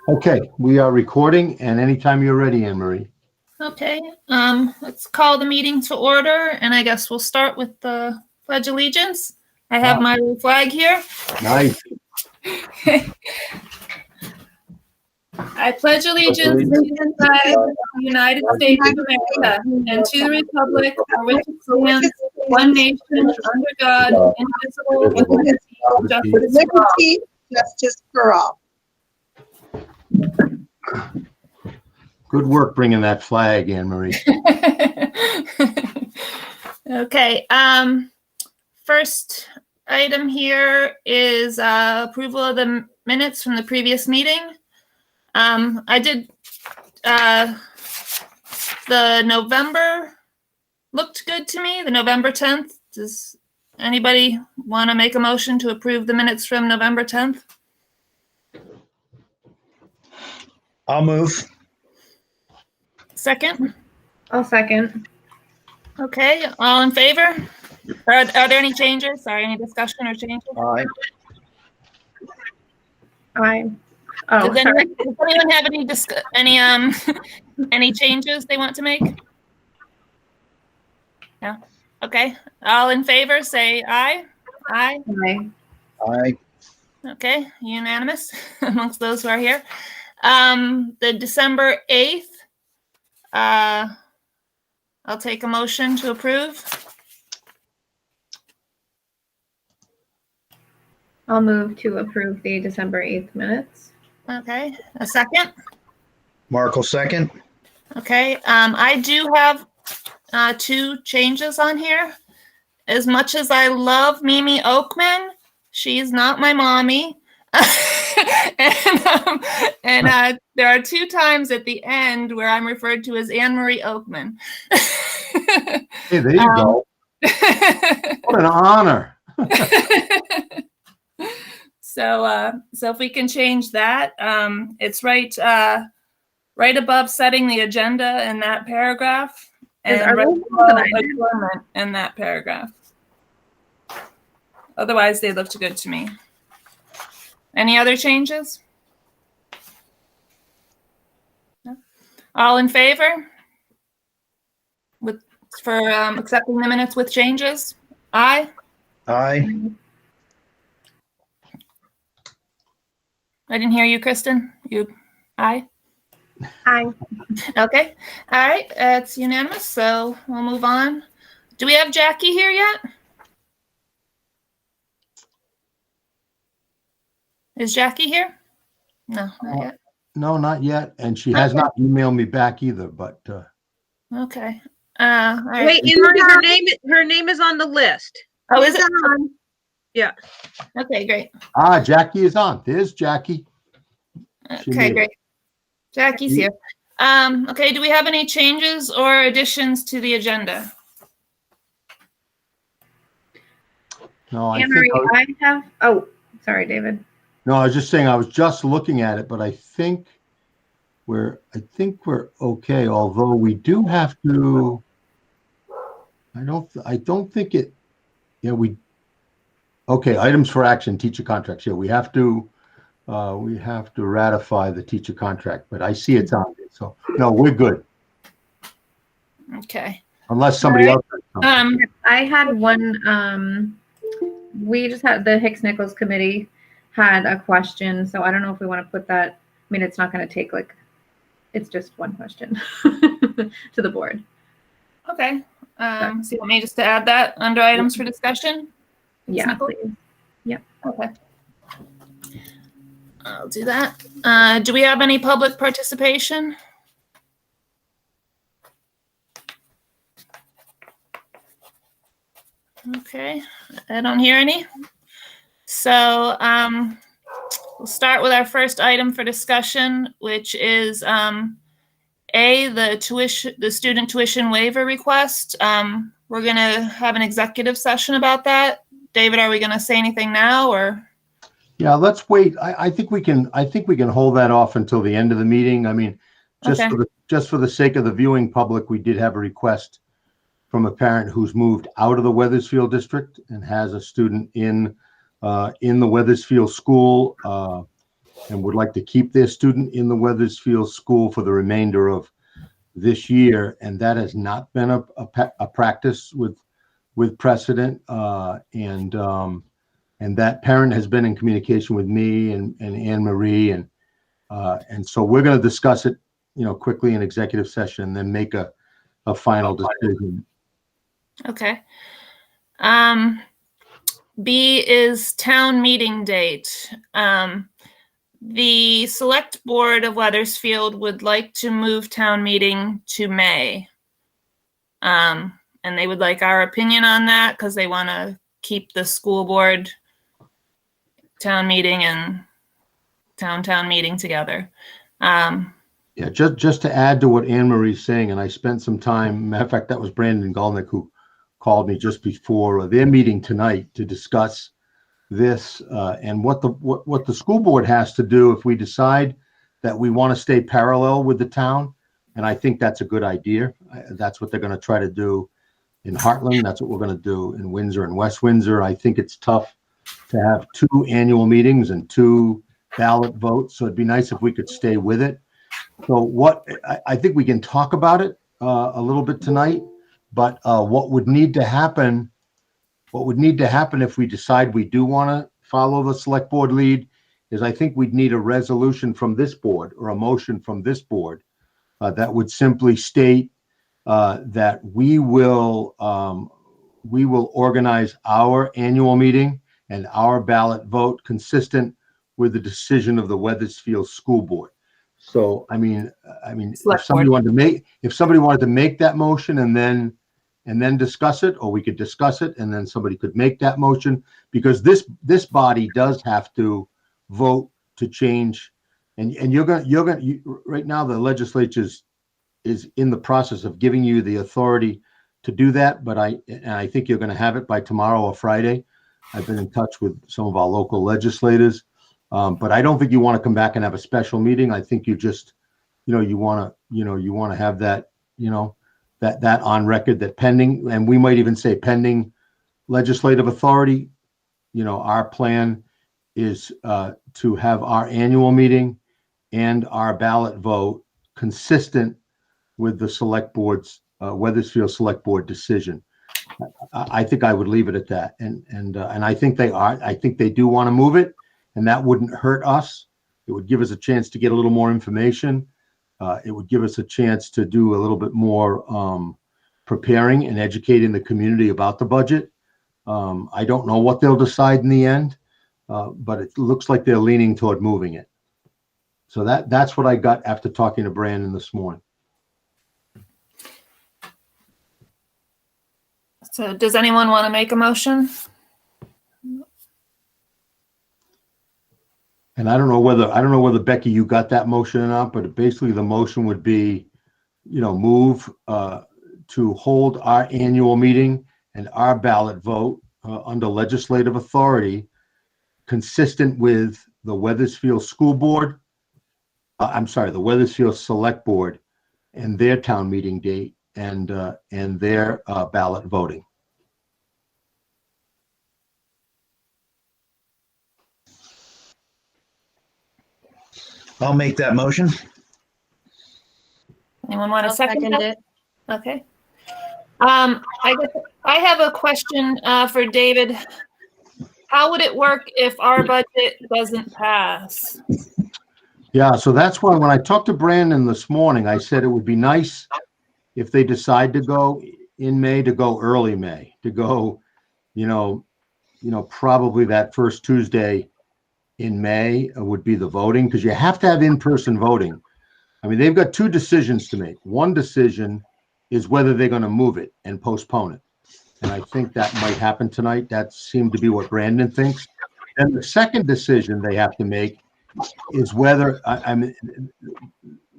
Okay, we are recording, and anytime you're ready, Anne Marie. Okay, let's call the meeting to order, and I guess we'll start with the Pledge of Allegiance. I have my flag here. Nice. I pledge allegiance to the flag of the United States of America and to the republic for which it stands, one nation, under God, indivisible, with liberty and justice for all. Good work bringing that flag, Anne Marie. Okay, first item here is approval of the minutes from the previous meeting. I did, the November looked good to me, the November 10th. Does anybody want to make a motion to approve the minutes from November 10th? I'll move. Second? I'll second. Okay, all in favor? Are there any changes? Sorry, any discussion or changes? Aye. Aye. Oh, Does sorry. anyone have any changes they want to make? No? Okay, all in favor, say aye. Aye. Aye. Aye. Okay, unanimous amongst those who are here. The December 8th, I'll take a motion to approve. I'll move to approve the December 8th minutes. Okay, a second. Mark will second. Okay, I do have two changes on here. As much as I love Mimi Oakman, she's not my mommy. and there are two times at the end where I'm referred to as Anne Marie Oakman. Hey, there you go. What an honor. So if we can change that, it's right above setting the agenda in that paragraph, and right below adjournment in that paragraph. Otherwise, they looked good to me. Any other changes? No? All in favor? For accepting the minutes with changes? Aye? Aye. I didn't hear you, Kristen. You, aye? Aye. Okay. All right. It's unanimous. So we'll move on. Do we have Jackie here yet? Is Jackie here? No, not yet. No, not yet. And she has not emailed me back either, but Okay. All right. Wait, Anne Marie, her name is on the list. Oh, is it? Yeah. Okay, great. Jackie is on. There's Jackie. Okay, great. Jackie's here. Okay, do we have any changes or additions to the agenda? No, Anne Marie, I have. Oh, sorry, David. No, I was just saying I was just looking at it, but I think we're okay. Although we do have to. I don't think it. Yeah, okay, items for action, teacher contracts. Yeah, we have to ratify the teacher contract, but I see it's on it. So no, we're good. Okay. Unless somebody else has something. I had one. We just had the Hicks-Nichols committee had a question, so I don't know if we want to put that. I mean, it's not going to take it's just one question to the board. Okay. So you want me just to add that under items for discussion? Yeah, please. Yep. Okay. I'll do that. Do we have any public participation? Okay, I don't hear any. So we'll start with our first item for discussion, which is the student tuition waiver request. We're going to have an executive session about that. David, are we going to say anything now, or? Yeah, let's wait. I think we can hold that off until the end of the meeting. I mean, just for the sake of the viewing public, we did have a request from a parent who's moved out of the Weathersfield district and has a student in the Weathersfield school. and would like to keep their student in the Weathersfield school for the remainder of this year. And that has not been a practice with precedent. And that parent has been in communication with me and Anne Marie. And so we're going to discuss it, quickly in executive session, and then make a final decision. Okay. B is town meeting date. The select board of Weathersfield would like to move town meeting to May. And they would like our opinion on that because they want to keep the school board town meeting and town meeting together. Yeah, just to add to what Anne Marie's saying, and I spent some time, matter of fact, that was Brandon Golnick who called me just before their meeting tonight to discuss this, and what the school board has to do if we decide that we want to stay parallel with the town. And I think that's a good idea. That's what they're going to try to do in Heartland. That's what we're going to do in Windsor and West Windsor. I think it's tough to have 2 annual meetings and 2 ballot votes. So it'd be nice if we could stay with it. So I think we can talk about it a little bit tonight, but what would need to happen if we decide we do want to follow the select board lead is I think we'd need a resolution from this board or a motion from this board that would simply state that we will organize our annual meeting and our ballot vote consistent with the decision of the Weathersfield School Board. So, I mean, if somebody wanted to make that motion and then discuss it, or we could discuss it and then somebody could make that motion, because this body does have to vote to change. And you're going right now, the legislature is in the process of giving you the authority to do that. But I think you're going to have it by tomorrow or Friday. I've been in touch with some of our local legislators. But I don't think you want to come back and have a special meeting. I think you just, you want to have that, that on record, that pending, and we might even say pending legislative authority. Our plan is to have our annual meeting and our ballot vote consistent with the select board's Weathersfield Select Board decision. I think I would leave it at that, and I think they are. I think they do want to move it. And that wouldn't hurt us. It would give us a chance to get a little more information. It would give us a chance to do a little bit more preparing and educating the community about the budget. I don't know what they'll decide in the end, but it looks like they're leaning toward moving it. So that's what I got after talking to Brandon this morning. So does anyone want to make a motion? And I don't know whether Becky, you got that motion or not, but basically the motion would be, move to hold our annual meeting and our ballot vote under legislative authority consistent with the Weathersfield School Board. The Weathersfield Select Board and their town meeting date and their ballot voting. I'll make that motion. Anyone want to I'll second second that? it. Okay. I have a question for David. How would it work if our budget doesn't pass? Yeah, so that's why when I talked to Brandon this morning, I said it would be nice if they decide to go in May, to go early May, to go, probably that first Tuesday in May would be the voting, because you have to have in-person voting. I mean, they've got 2 decisions to make. One decision is whether they're going to move it and postpone it. And I think that might happen tonight. That seemed to be what Brandon thinks. And the second decision they have to make is whether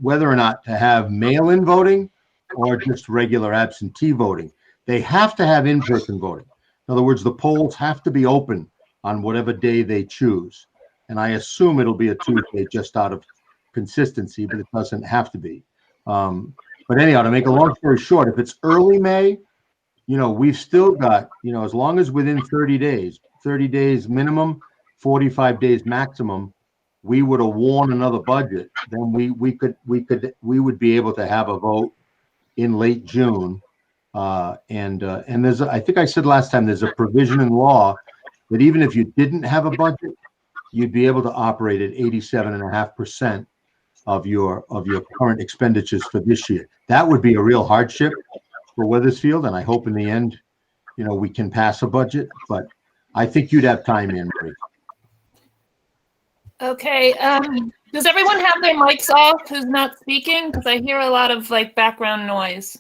or not to have mail-in voting or just regular absentee voting. They have to have in-person voting. In other words, the polls have to be open on whatever day they choose. And I assume it'll be a Tuesday just out of consistency, but it doesn't have to be. But anyhow, to make a long story short, if it's early May, we've still got, as long as within 30 days minimum, 45 days maximum, we would have won another budget, then we would be able to have a vote in late June. And there's, I think I said last time, there's a provision in law that even if you didn't have a budget, you'd be able to operate at 87.5% of your current expenditures for this year. That would be a real hardship for Weathersfield, and I hope in the end, we can pass a budget, but I think you'd have time, Anne Marie. Okay, does everyone have their mics off who's not speaking? Because I hear a lot of background noise.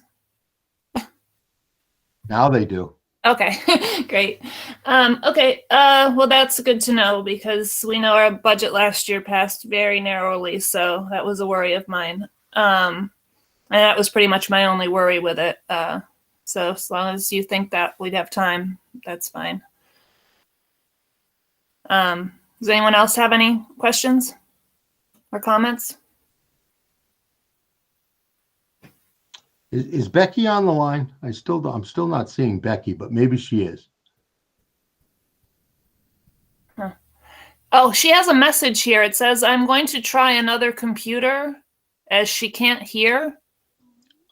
Now they do. Okay, great. Okay, well, that's good to know because we know our budget last year passed very narrowly, so that was a worry of mine. And that was pretty much my only worry with it. So as long as you think that we'd have time, that's fine. Does anyone else have any questions or comments? Is Becky on the line? I'm still not seeing Becky, but maybe she is. Huh. Oh, she has a message here. It says, I'm going to try another computer as she can't hear.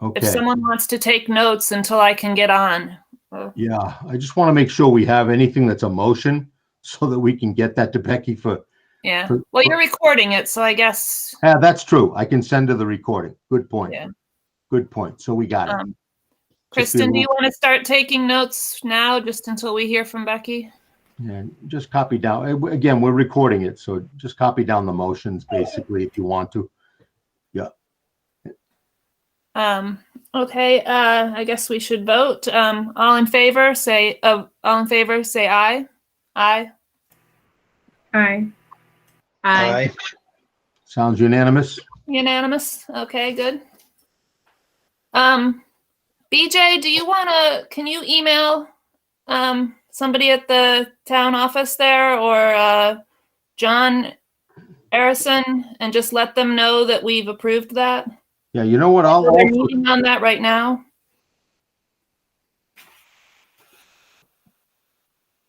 Okay. If someone wants to take notes until I can get on. Yeah, I just want to make sure we have anything that's a motion so that we can get that to Becky for. Yeah. Well, you're recording it, so I guess. Yeah, that's true. I can send her the recording. Good point. Yeah. Good point. So we got it. Kristen, do you want to start taking notes now just until we hear from Becky? Yeah, just copy down. Again, we're recording it, so just copy down the motions basically if you want to. Yeah. Okay, I guess we should vote. All in favor, say aye. Aye. Aye. Aye. Sounds unanimous. Unanimous. Okay, good. BJ, can you email somebody at the town office there or John Harrison and just let them know that we've approved that? Yeah, you know what? I'll They're also, meeting on that right now.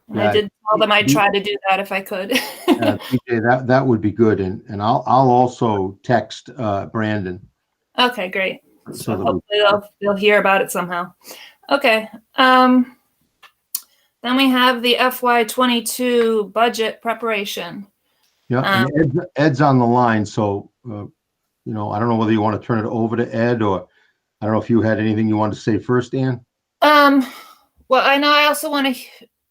And I did tell them I'd try to do that if I could. BJ, that would be good, and I'll also text Brandon. Okay, great. So Hopefully they'll hear about it somehow. Okay. Then we have the FY22 budget preparation. Yeah, and Ed's on the line, so I don't know whether you want to turn it over to Ed or I don't know if you had anything you wanted to say first, Ann. Well, I know I also want to.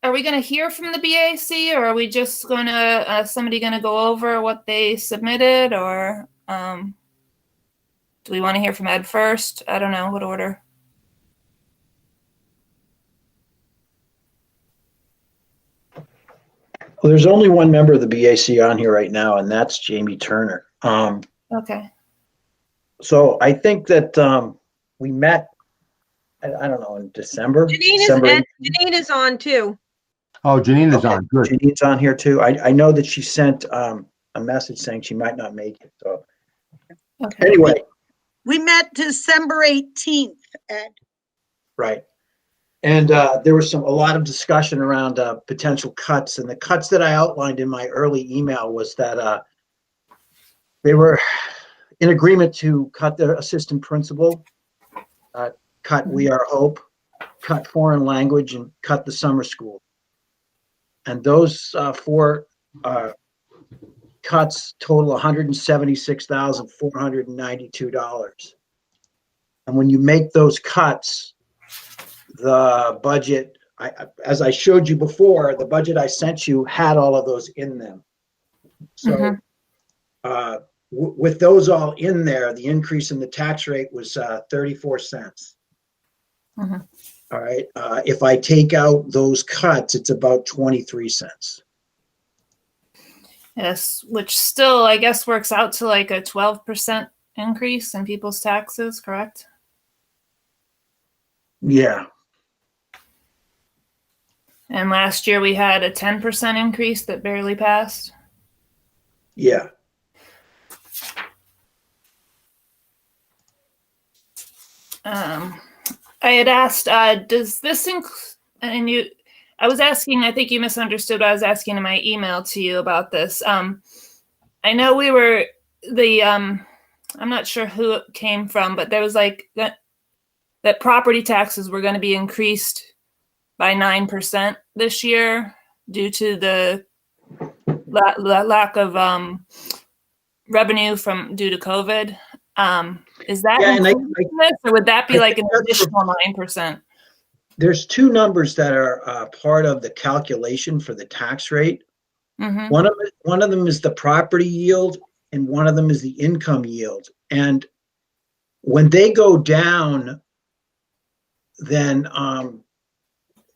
Are we going to hear from the BAC, or are we just going to somebody going to go over what they submitted, or do we want to hear from Ed first? I don't know what order. Well, there's only one member of the BAC on here right now, and that's Jamie Turner. Okay. So I think that we met, I don't know, in December. Janine is on too. Oh, Janine is Okay. on. Good. Janine's on here too. I know that she sent a message saying she might not make it. So Okay. anyway, We met December 18th, Ed. right. And there was a lot of discussion around potential cuts, and the cuts that I outlined in my early email was that they were in agreement to cut the assistant principal, cut We Are Hope, cut foreign language, and cut the summer school. And those four cuts total $176,492. And when you make those cuts, the budget, as I showed you before, the budget I sent you had all of those in them. So with those all in there, the increase in the tax rate was 34 cents. Mm-hmm. All right. If I take out those cuts, it's about 23 cents. Yes, which still, I guess, works out to like a 12% increase in people's taxes, correct? Yeah. And last year we had a 10% increase that barely passed. Yeah. I had asked, does this include, and you, I was asking, I think you misunderstood what I was asking in my email to you about this. I know we were I'm not sure who it came from, but there was like that property taxes were going to be increased by 9% this year due to the lack of revenue due to COVID. Is that included in this, or would that be like an additional 9%? There's two numbers that are part of the calculation for the tax rate. Mm-hmm. One of them is the property yield, and one of them is the income yield. And when they go down, then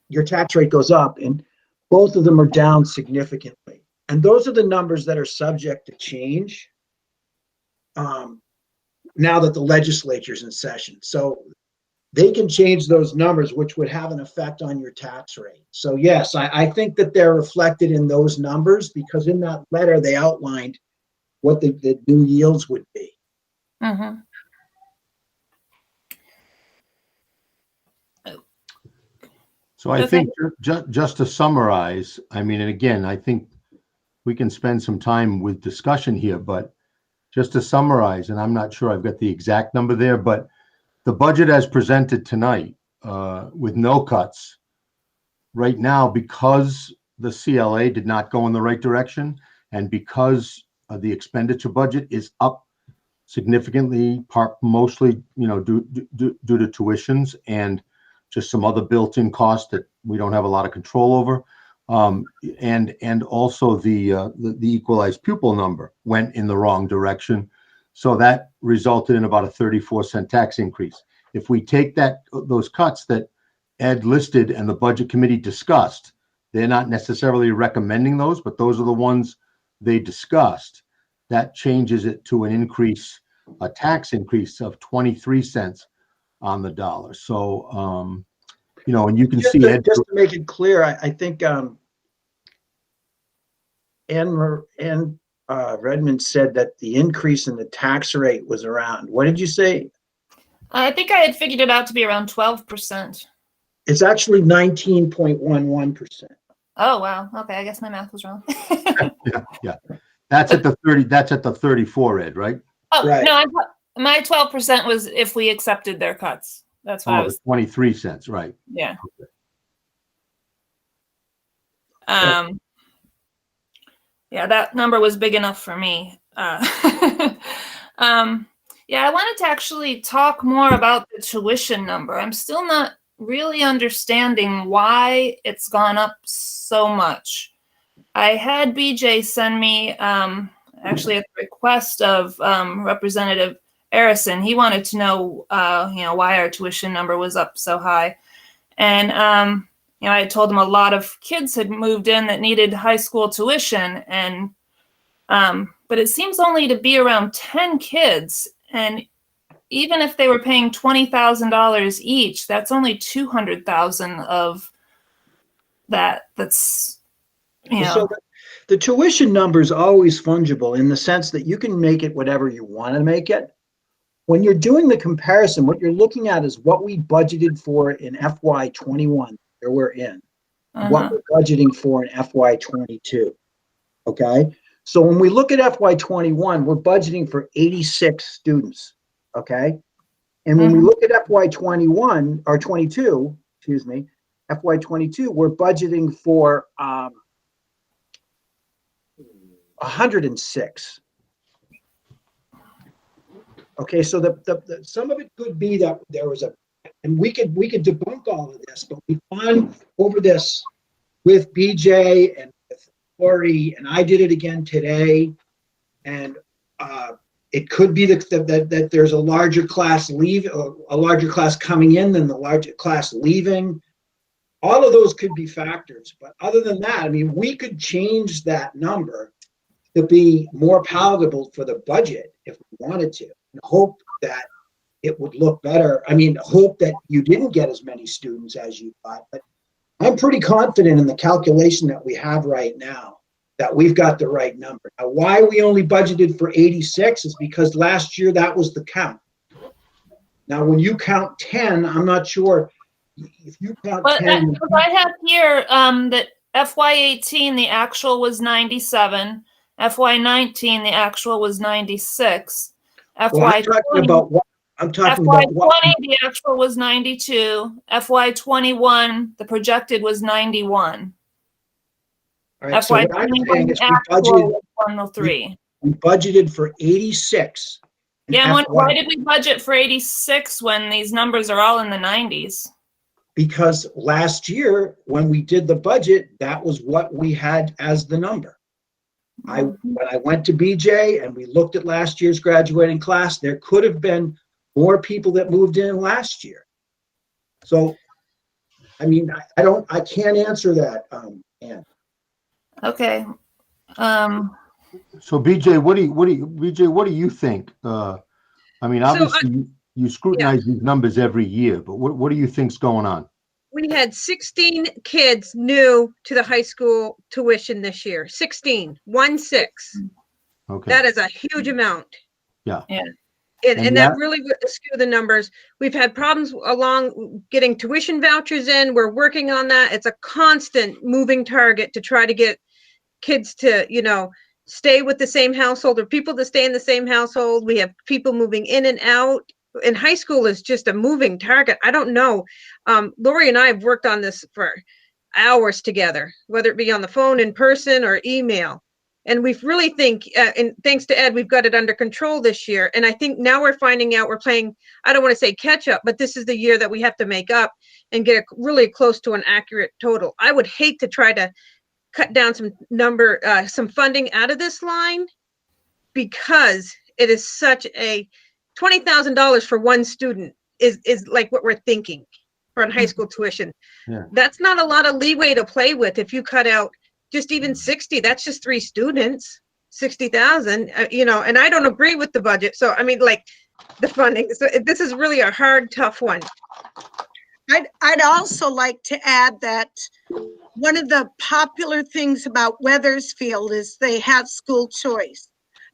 your tax rate goes up, and both of them are down significantly. And those are the numbers that are subject to change now that the legislature's in session. So they can change those numbers, which would have an effect on your tax rate. So yes, I think that they're reflected in those numbers, because in that letter they outlined what the new yields would be. Mm-hmm. So I think just to summarize, I mean, and again, I think we can spend some time with discussion here, but just to summarize, and I'm not sure I've got the exact number there, but the budget as presented tonight with no cuts right now, because the CLA did not go in the right direction, and because the expenditure budget is up significantly, mostly, due to tuitions and just some other built-in costs that we don't have a lot of control over. And also the equalized pupil number went in the wrong direction. So that resulted in about a 34-cent tax increase. If we take those cuts that Ed listed and the budget committee discussed, they're not necessarily recommending those, but those are the ones they discussed. That changes it to a tax increase of 23 cents on the dollar. So, and you can just see to, Ed. Just to make it clear, I think Ann Redmond said that the increase in the tax rate was around, what did you say? I think I had figured it out to be around 12%. It's actually 19.11%. Oh, wow. Okay, I guess my math was wrong. Yeah. That's at the 30. That's at the 34, Ed, right? Oh, right. No, my 12% was if we accepted their cuts. That's what I was. 23 cents, right? Yeah. Okay. Yeah, that number was big enough for me. Yeah, I wanted to actually talk more about the tuition number. I'm still not really understanding why it's gone up so much. I had BJ send me, actually at the request of Representative Arison, he wanted to know, why our tuition number was up so high. And, I had told him a lot of kids had moved in that needed high school tuition. And, but it seems only to be around 10 kids. And even if they were paying $20,000 each, that's only 200,000 of that. That's, So the tuition number is always fungible in the sense that you can make it whatever you want to make it. When you're doing the comparison, what you're looking at is what we budgeted for in FY21, where we're in, what we're budgeting for in FY22. Okay. So when we look at FY21, we're budgeting for 86 students. Okay. And when we look at FY21 or 22, excuse me, FY22, we're budgeting for 106. Okay, so the some of it could be that there was and we could debunk all of this, but we've gone over this with BJ and with Lori, and I did it again today, and it could be that there's a larger class a larger class coming in than the larger class leaving. All of those could be factors, but other than that, I mean, we could change that number to be more palatable for the budget if we wanted to, and hope that it would look better. I mean, hope that you didn't get as many students as you thought, but I'm pretty confident in the calculation that we have right now that we've got the right number. Now, why we only budgeted for 86 is because last year that was the count. Now, when you count 10, I'm not sure if you count 10. I have here that FY18, the actual was 97, FY19, the actual was 96. Well, I'm talking FY20, about what, I'm talking about what, FY20, the actual was 92. FY21, the projected was 91. all right, so what I'm saying FY21, is the we actual budgeted, was 103. we budgeted for 86. in Yeah, and FY why did we budget for 86 when these numbers are all in the 90s? Because last year, when we did the budget, that was what we had as the number. When I went to BJ and we looked at last year's graduating class, there could have been more people that moved in last year. So, I mean, I can't answer that, Ann. Okay. So BJ, what do you think? I mean, obviously you scrutinize these numbers every year, but what do you think's going on? We had 16 kids new to the high school tuition this year. 16, 16. Okay. That is a huge amount. Yeah. Yeah. And that really would skew the numbers. We've had problems along getting tuition vouchers in. We're working on that. It's a constant moving target to try to get kids to, stay with the same household or people to stay in the same household. We have people moving in and out. And high school is just a moving target. I don't know. Lori and I have worked on this for hours together, whether it be on the phone, in person, or email. And we really think, and thanks to Ed, we've got it under control this year. And I think now we're finding out we're playing, I don't want to say catch up, but this is the year that we have to make up and get really close to an accurate total. I would hate to try to cut down some funding out of this line, because it is such a $20,000 for one student is like what we're thinking for high school tuition. Yeah. That's not a lot of leeway to play with. If you cut out just even 60, that's just 3 students, 60,000, and I don't agree with the budget. So, I mean, like the funding. So this is really a hard, tough one. I'd also like to add that one of the popular things about Weathersfield is they have school choice.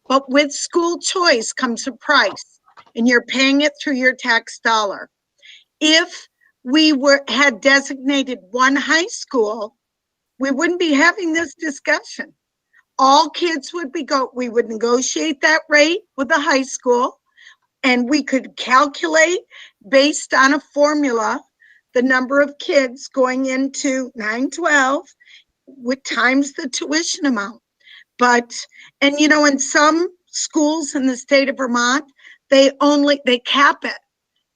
But with school choice comes a price, and you're paying it through your tax dollar. If we had designated one high school, we wouldn't be having this discussion. All kids would we would negotiate that rate with the high school, and we could calculate based on a formula the number of kids going into 9-12 with times the tuition amount. And in some schools in the state of Vermont, they cap it.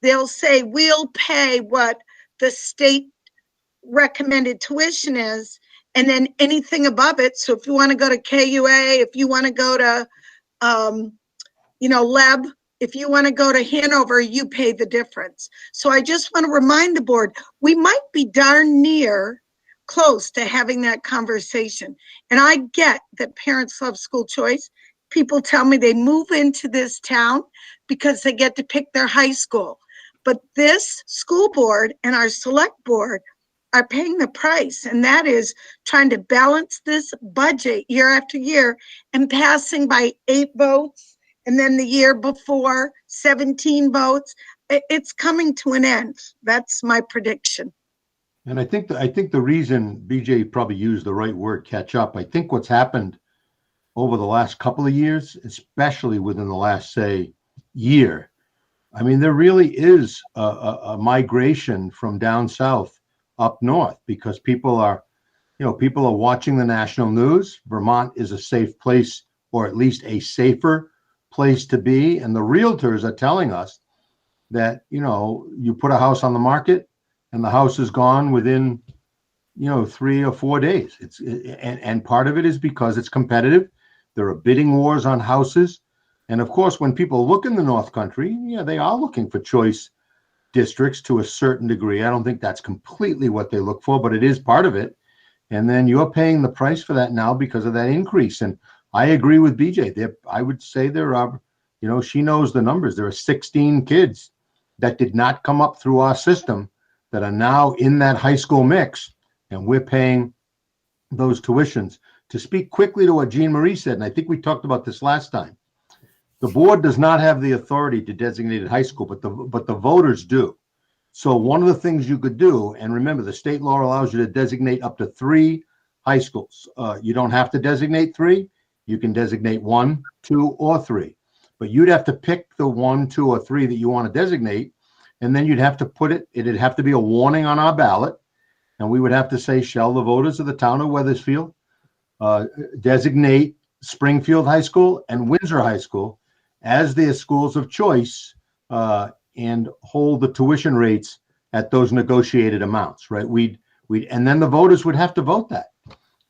They'll say, we'll pay what the state recommended tuition is, and then anything above it. So if you want to go to KUA, if you want to go to, LEB, if you want to go to Hanover, you pay the difference. So I just want to remind the board, we might be darn near close to having that conversation. And I get that parents love school choice. People tell me they move into this town because they get to pick their high school. But this school board and our select board are paying the price, and that is trying to balance this budget year after year and passing by 8 votes, and then the year before 17 votes. It's coming to an end. That's my prediction. And I think the reason BJ probably used the right word, catch up, I think what's happened over the last couple of years, especially within the last, say, year, I mean, there really is a migration from down south up north, because people are watching the national news. Vermont is a safe place, or at least a safer place to be. And the realtors are telling us that, you put a house on the market and the house is gone within, 3 or 4 days. And part of it is because it's competitive. There are bidding wars on houses. And of course, when people look in the North Country, they are looking for choice districts to a certain degree. I don't think that's completely what they look for, but it is part of it. And then you're paying the price for that now because of that increase. And I agree with BJ. I would say there are, she knows the numbers. There are 16 kids that did not come up through our system that are now in that high school mix, and we're paying those tuitions. To speak quickly to what Jean Marie said, and I think we talked about this last time, the board does not have the authority to designate a high school, but the voters do. So one of the things you could do, and remember, the state law allows you to designate up to 3 high schools. You don't have to designate 3. You can designate 1, 2, or 3, but you'd have to pick the 1, 2, or 3 that you want to designate. And then you'd have to put it'd have to be a warning on our ballot. And we would have to say, shall the voters of the town of Weathersfield designate Springfield High School and Windsor High School as their schools of choice, and hold the tuition rates at those negotiated amounts, right? And then the voters would have to vote that,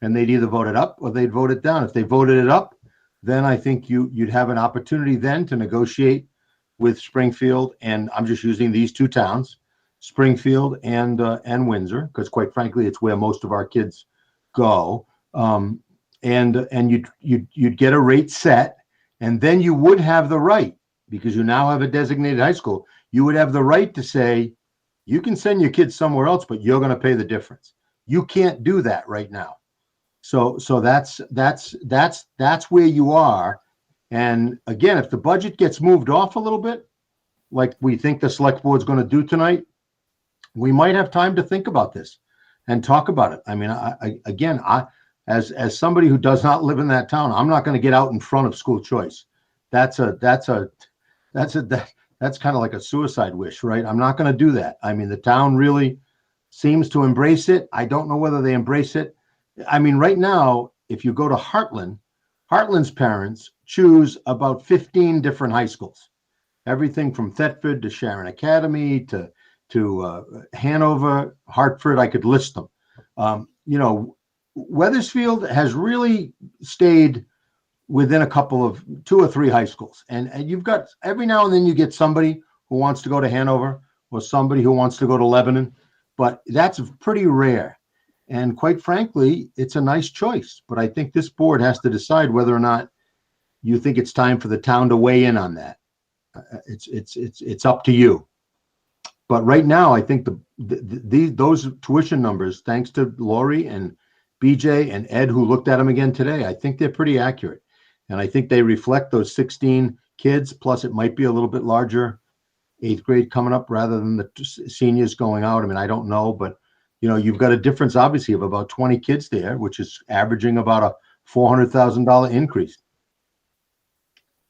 and they'd either vote it up or they'd vote it down. If they voted it up, then I think you'd have an opportunity then to negotiate with Springfield, and I'm just using these two towns, Springfield and Windsor, because quite frankly, it's where most of our kids go. And you'd get a rate set, and then you would have the right, because you now have a designated high school, you would have the right to say, you can send your kids somewhere else, but you're going to pay the difference. You can't do that right now. So that's where you are. And again, if the budget gets moved off a little bit, like we think the select board's going to do tonight, we might have time to think about this and talk about it. I mean, as somebody who does not live in that town, I'm not going to get out in front of school choice. That's kind of like a suicide wish, right? I'm not going to do that. I mean, the town really seems to embrace it. I don't know whether they embrace it. I mean, right now, if you go to Heartland's parents choose about 15 different high schools, everything from Thetford to Sharon Academy to Hanover, Hartford. I could list them. Weathersfield has really stayed within a couple of 2 or 3 high schools, and you've got every now and then you get somebody who wants to go to Hanover or somebody who wants to go to Lebanon, but that's pretty rare. And quite frankly, it's a nice choice, but I think this board has to decide whether or not you think it's time for the town to weigh in on that. It's up to you. But right now, I think those tuition numbers, thanks to Lori and BJ and Ed, who looked at them again today, I think they're pretty accurate. And I think they reflect those 16 kids, plus it might be a little bit larger 8th grade coming up rather than the seniors going out. I mean, I don't know, but you've got a difference obviously of about 20 kids there, which is averaging about a $400,000 increase.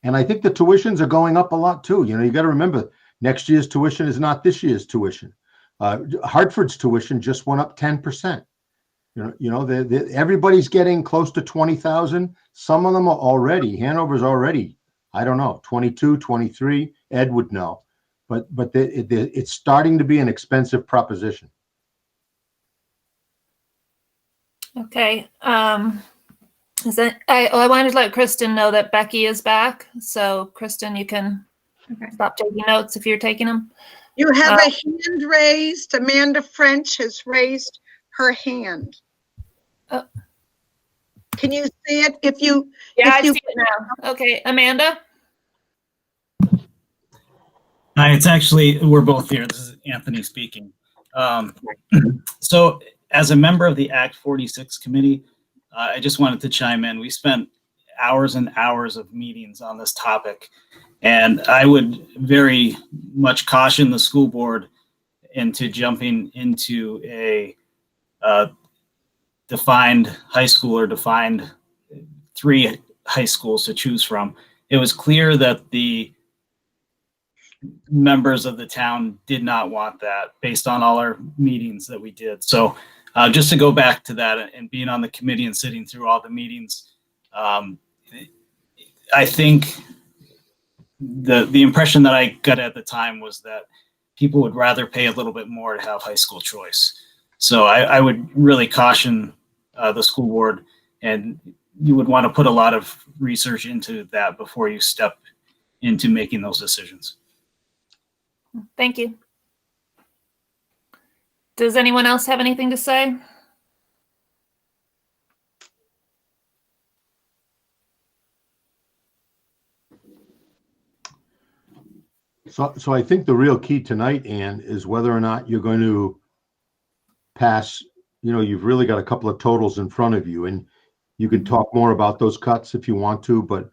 And I think the tuitions are going up a lot too. You got to remember, next year's tuition is not this year's tuition. Hartford's tuition just went up 10%. Everybody's getting close to 20,000. Some of them are already. Hanover's already, I don't know, 22, 23. Ed would know, but it's starting to be an expensive proposition. Okay. I wanted to let Kristen know that Becky is back. So Kristen, you can stop taking notes if you're taking them. You have a hand raised. Amanda French has raised her hand. Can you see it? I see it now. Okay, Amanda. Hi, it's actually, we're both here. This is Anthony speaking. So as a member of the Act 46 committee, I just wanted to chime in. We spent hours and hours of meetings on this topic, and I would very much caution the school board into jumping into a defined high school or defined 3 high schools to choose from. It was clear that the members of the town did not want that based on all our meetings that we did. So just to go back to that and being on the committee and sitting through all the meetings, I think the impression that I got at the time was that people would rather pay a little bit more to have high school choice. So I would really caution the school board, and you would want to put a lot of research into that before you step into making those decisions. Thank you. Does anyone else have anything to say? So I think the real key tonight, Ann, is whether or not you're going to pass. You've really got a couple of totals in front of you, and you can talk more about those cuts if you want to, but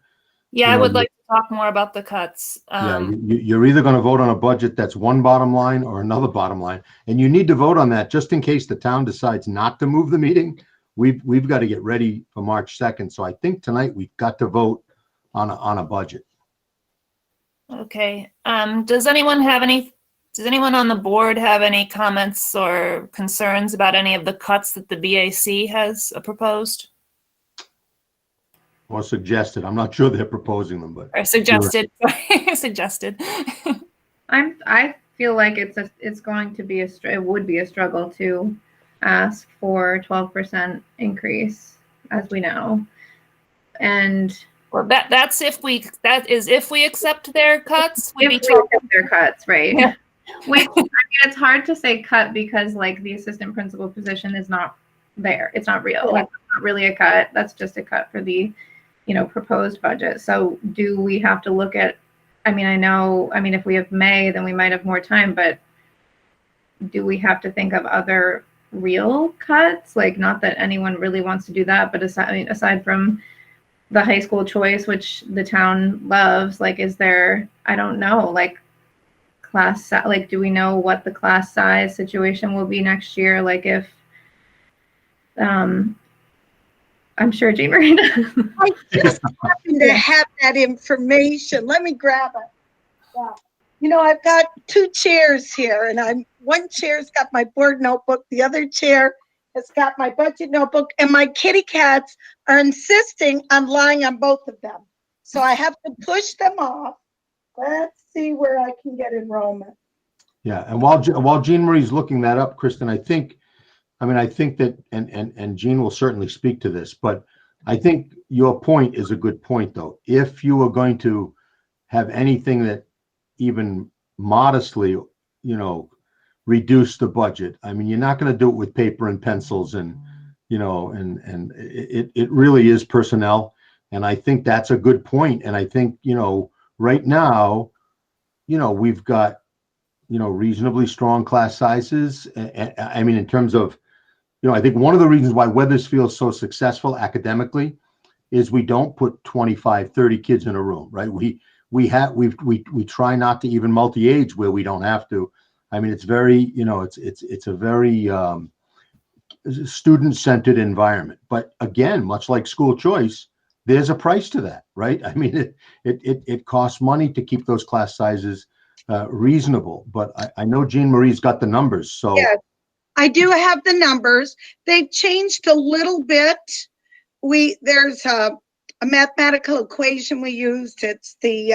I would like to talk more about the cuts. You're either going to vote on a budget that's one bottom line or another bottom line, and you need to vote on that just in case the town decides not to move the meeting we've got to get ready for March 2nd. So I think tonight we've got to vote on a budget. Okay. Does anyone on the board have any comments or concerns about any of the cuts that the BAC has proposed? Or suggested. I'm not sure they're proposing them, but Or suggested. Suggested. I feel like it's going to be it would be a struggle to ask for 12% increase, as we know. And well, that is if we accept their cuts. If we accept their cuts, right? Yeah. Which, I mean, it's hard to say cut because like the assistant principal position is not there. It's not real. Like, it's not really a cut. That's just a cut for the, proposed budget. So do we have to look at, if we have May, then we might have more time, but do we have to think of other real cuts? Like, not that anyone really wants to do that, but aside from the high school choice, which the town loves, like, is there, I don't know, like, do we know what the class size situation will be next year? Like, if, I'm sure Jean Marie does. I just happen to have that information. Let me grab it. Yeah. I've got two chairs here, and one chair's got my board notebook, the other chair has got my budget notebook, and my kitty cats are insisting on lying on both of them. So I have to push them off. Let's see where I can get enrollment. yeah. And while Jean Marie's looking that up, Kristen, I think that, and Jean will certainly speak to this, but I think your point is a good point, though. If you are going to have anything that even modestly, reduce the budget, you're not going to do it with paper and pencils and it really is personnel. And I think that's a good point. And I think, right now, we've got, reasonably strong class sizes. In terms of, I think one of the reasons why Weathersfield is so successful academically is we don't put 25, 30 kids in a room, right? We try not to even multi-age where we don't have to. It's very, it's a very student-centered environment. But again, much like school choice, there's a price to that, right? It costs money to keep those class sizes reasonable. But I know Jean Marie's got the numbers, so. Yes, I do have the numbers. They've changed a little bit. There's a mathematical equation we used. It's the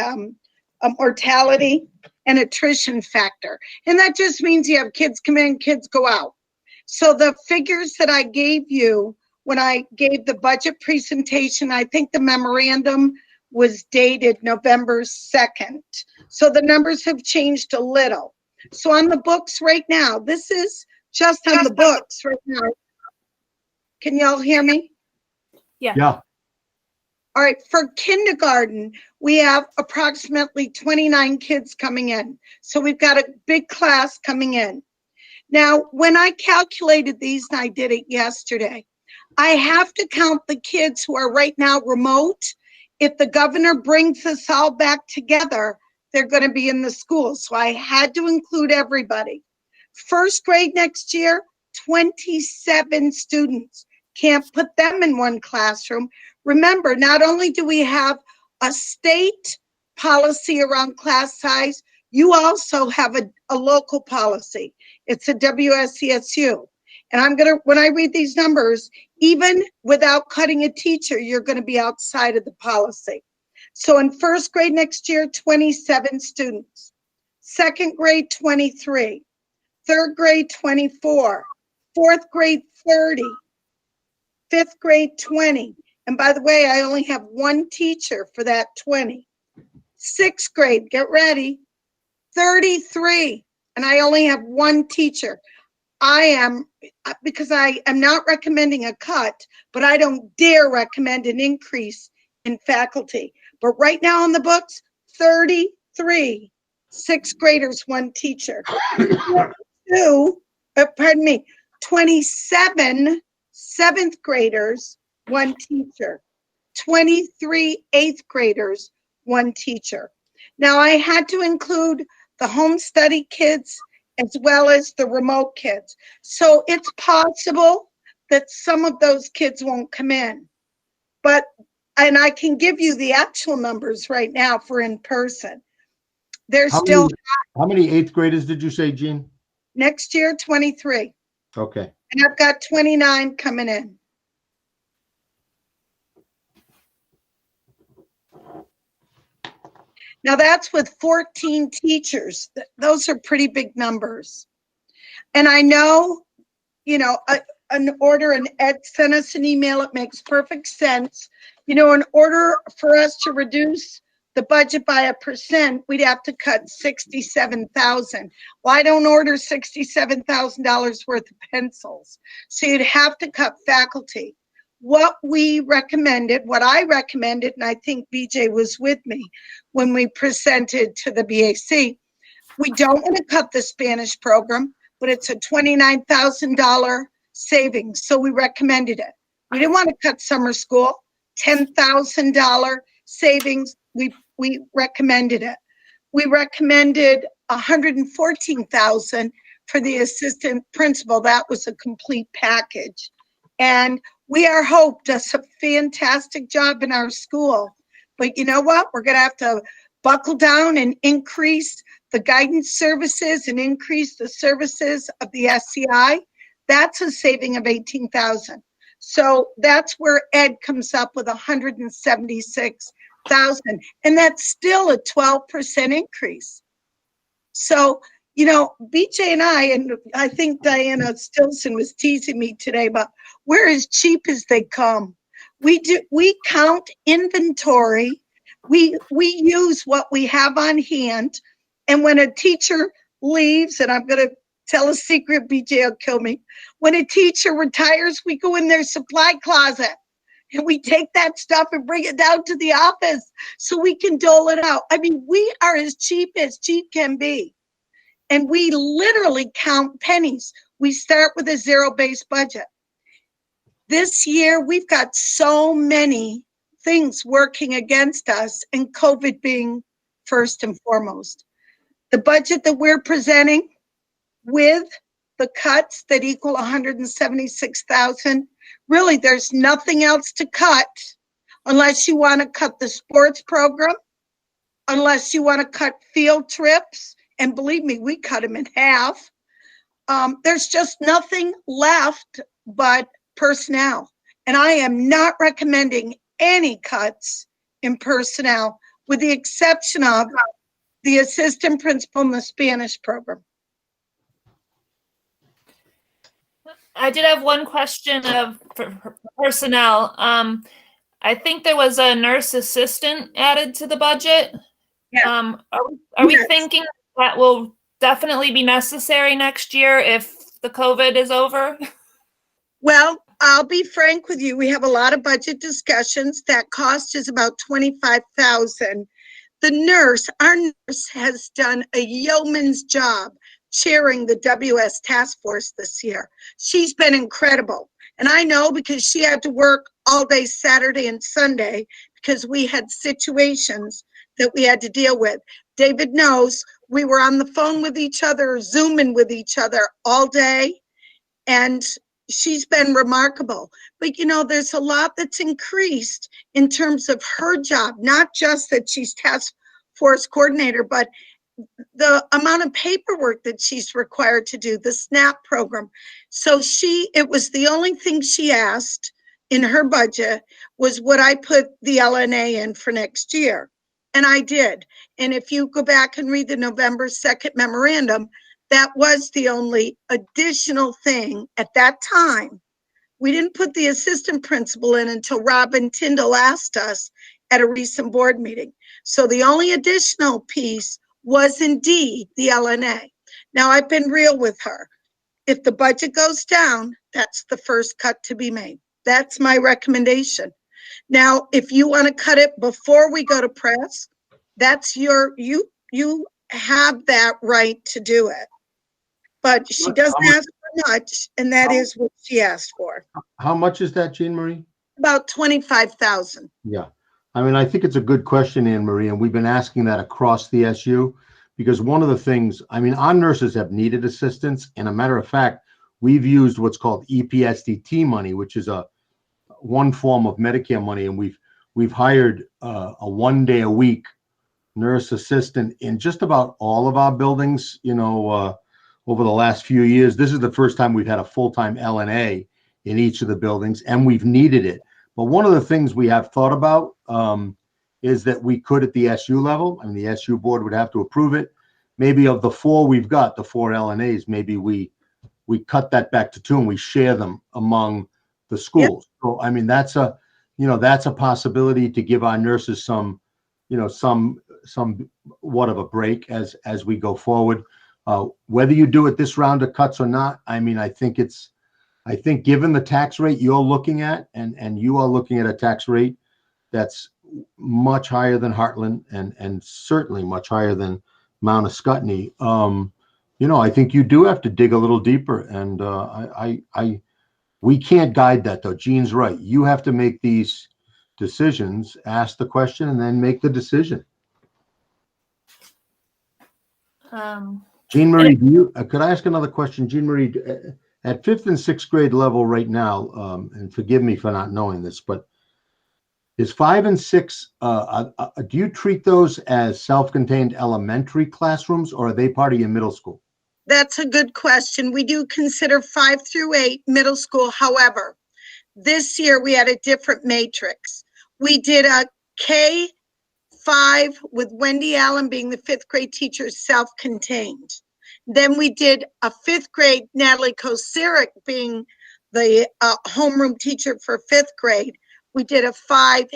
mortality and attrition factor. And that just means you have kids come in, kids go out. So the figures that I gave you when I gave the budget presentation, I think the memorandum was dated November 2nd. So the numbers have changed a little. So on the books right now, this is just on the books right now. Can y'all hear me? Yeah. Yeah. All right, for kindergarten, we have approximately 29 kids coming in. So we've got a big class coming in. Now, when I calculated these, and I did it yesterday, I have to count the kids who are right now remote. If the governor brings us all back together, they're going to be in the school. So I had to include everybody. First grade next year, 27 students. Can't put them in one classroom. Remember, not only do we have a state policy around class size, you also have a local policy. It's a WSCSU. And when I read these numbers, even without cutting a teacher, you're going to be outside of the policy. So in first grade next year, 27 students. Second grade, 23. Third grade, 24. Fourth grade, 30. Fifth grade, 20. And by the way, I only have one teacher for that 20. Sixth grade, get ready, 33. And I only have one teacher. Because I am not recommending a cut, but I don't dare recommend an increase in faculty. But right now on the books, 33 sixth graders, one teacher. 27 seventh graders, one teacher. 23 eighth graders, one teacher. Now I had to include the home study kids as well as the remote kids. So it's possible that some of those kids won't come in. And I can give you the actual numbers right now for in person. There's still. How many eighth graders did you say, Jean? Next year, 23. Okay. And I've got 29 coming in. Now that's with 14 teachers. Those are pretty big numbers. And I know, an order, and Ed sent us an email. It makes perfect sense. In order for us to reduce the budget by 1%, we'd have to cut $67,000. Well, I don't order $67,000 worth of pencils. So you'd have to cut faculty. What I recommended, and I think BJ was with me when we presented to the BAC, we don't want to cut the Spanish program, but it's a $29,000 savings. So we recommended it. We didn't want to cut summer school, $10,000 savings. We recommended it. We recommended $114,000 for the assistant principal. That was a complete package. And We Are Hope does a fantastic job in our school. But you know what? We're going to have to buckle down and increase the guidance services and increase the services of the SCI. That's a saving of $18,000. So that's where Ed comes up with $176,000. And that's still a 12% increase. So, BJ and I think Diana Stilson was teasing me today, but we're as cheap as they come. We count inventory. We use what we have on hand. And when a teacher leaves, and I'm going to tell a secret, BJ will kill me. When a teacher retires, we go in their supply closet and we take that stuff and bring it down to the office so we can dole it out. I mean, we are as cheap can be. And we literally count pennies. We start with a zero-based budget. This year, we've got so many things working against us, and COVID being first and foremost. The budget that we're presenting with the cuts that equal $176,000, really, there's nothing else to cut unless you want to cut the sports program, unless you want to cut field trips. And believe me, we cut them in half. There's just nothing left but personnel. And I am not recommending any cuts in personnel, with the exception of the assistant principal in the Spanish program. I did have one question for personnel. I think there was a nurse assistant added to the budget. Yeah. Are we thinking that will definitely be necessary next year if the COVID is over? Well, I'll be frank with you. We have a lot of budget discussions. That cost is about $25,000. Our nurse has done a yeoman's job chairing the WS task force this year. She's been incredible. And I know because she had to work all day Saturday and Sunday because we had situations that we had to deal with. David knows we were on the phone with each other, Zooming with each other all day. And she's been remarkable. But there's a lot that's increased in terms of her job, not just that she's task force coordinator, but the amount of paperwork that she's required to do, the SNAP program. So it was the only thing she asked in her budget was, would I put the LNA in for next year? And I did. And if you go back and read the November 2nd memorandum, that was the only additional thing at that time. We didn't put the assistant principal in until Robin Tyndall asked us at a recent board meeting. So the only additional piece was indeed the LNA. Now, I've been real with her. If the budget goes down, that's the first cut to be made. That's my recommendation. Now, if you want to cut it before we go to press, that's you have that right to do it. But she doesn't ask for much, and that is what she asked for. How much is that, Jean Marie? About $25,000. Yeah. I mean, I think it's a good question, Anne Marie, and we've been asking that across the SU because one of the things, I mean, our nurses have needed assistance, and a matter of fact, we've used what's called EPSDT money, which is one form of Medicare money, and we've hired a 1 day a week nurse assistant in just about all of our buildings, over the last few years. This is the first time we've had a full-time LNA in each of the buildings, and we've needed it. But one of the things we have thought about is that we could at the SU level, and the SU board would have to approve it. Maybe of the 4 we've got, the 4 LNAs, maybe we cut that back to 2 and we share them among the schools. Yep. So, I mean, that's a possibility to give our nurses somewhat of a break as we go forward. Whether you do it this round of cuts or not, I mean, I think given the tax rate you're looking at, and you are looking at a tax rate that's much higher than Heartland and certainly much higher than Mount Escutney, I think you do have to dig a little deeper. And we can't guide that, though. Jean's right. You have to make these decisions, ask the question, and then make the decision. Jean Marie, could I ask another question? Jean Marie, at 5th and 6th grade level right now, and forgive me for not knowing this, but is 5 and 6, do you treat those as self-contained elementary classrooms, or are they part of your middle school? That's a good question. We do consider 5 through 8 middle school. However, this year we had a different matrix. We did a K-5 with Wendy Allen being the 5th grade teacher, self-contained. Then we did a 5th grade, Natalie Kosirik being the homeroom teacher for 5th grade. We did a 5-8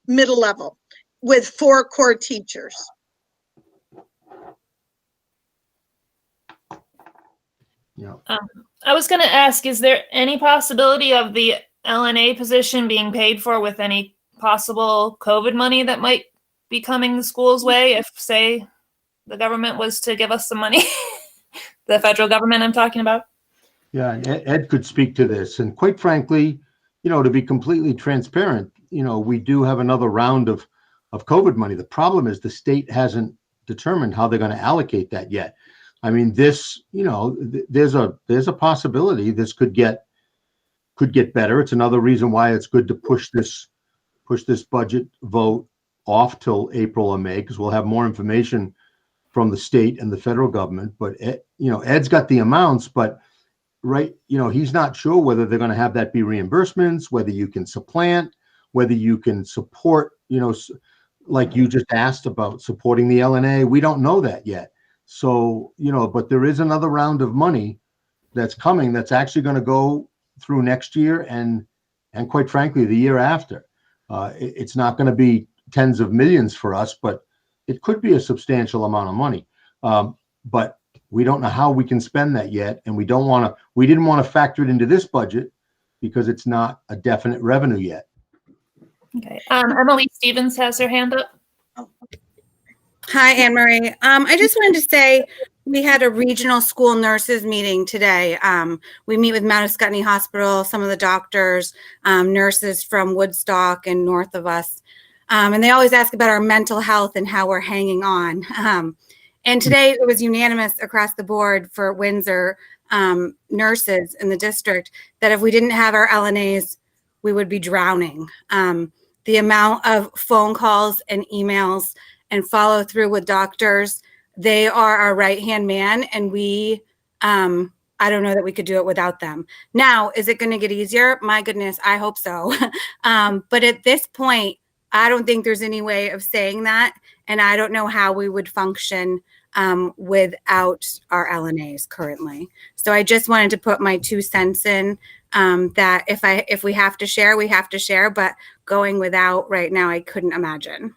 middle level with 4 core teachers. Yeah. I was going to ask, is there any possibility of the LNA position being paid for with any possible COVID money that might be coming the school's way if, say, the government was to give us some money? The federal government I'm talking about? Yeah, Ed could speak to this. And quite frankly, to be completely transparent, we do have another round of COVID money. The problem is the state hasn't determined how they're going to allocate that yet. I mean, this, there's a possibility this could get better. It's another reason why it's good to push this budget vote off till April or May, because we'll have more information from the state and the federal government. But Ed's got the amounts, but he's not sure whether they're going to have that be reimbursements, whether you can supplant, whether you can support, like you just asked about supporting the LNA. We don't know that yet. So, but there is another round of money that's coming that's actually going to go through next year and quite frankly, the year after. It's not going to be tens of millions for us, but it could be a substantial amount of money. But we don't know how we can spend that yet. And we didn't want to factor it into this budget because it's not a definite revenue yet. Okay. Emily Stevens has her hand up. Hi, Anne Marie. I just wanted to say we had a regional school nurses meeting today. We meet with Mount Escutney Hospital, some of the doctors, nurses from Woodstock and north of us. And they always ask about our mental health and how we're hanging on. And today it was unanimous across the board for Windsor nurses in the district that if we didn't have our LNAs, we would be drowning. The amount of phone calls and emails and follow through with doctors, they are our right-hand man, and we, I don't know that we could do it without them. Now, is it going to get easier? My goodness, I hope so. But at this point, I don't think there's any way of saying that, and I don't know how we would function without our LNAs currently. So I just wanted to put my 2 cents in that if we have to share, we have to share, but going without right now, I couldn't imagine.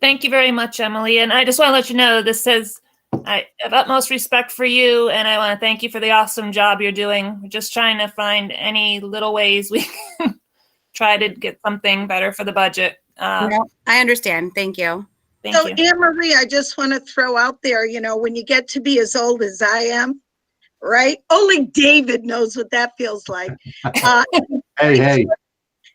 Thank you very much, Emily. And I just want to let you know, this says I have utmost respect for you, and I want to thank you for the awesome job you're doing. We're just trying to find any little ways we can try to get something better for the budget. I understand. Thank you. Thank So, you. Anne Marie, I just want to throw out there, when you get to be as old as I am, right? Only David knows what that feels like. Hey.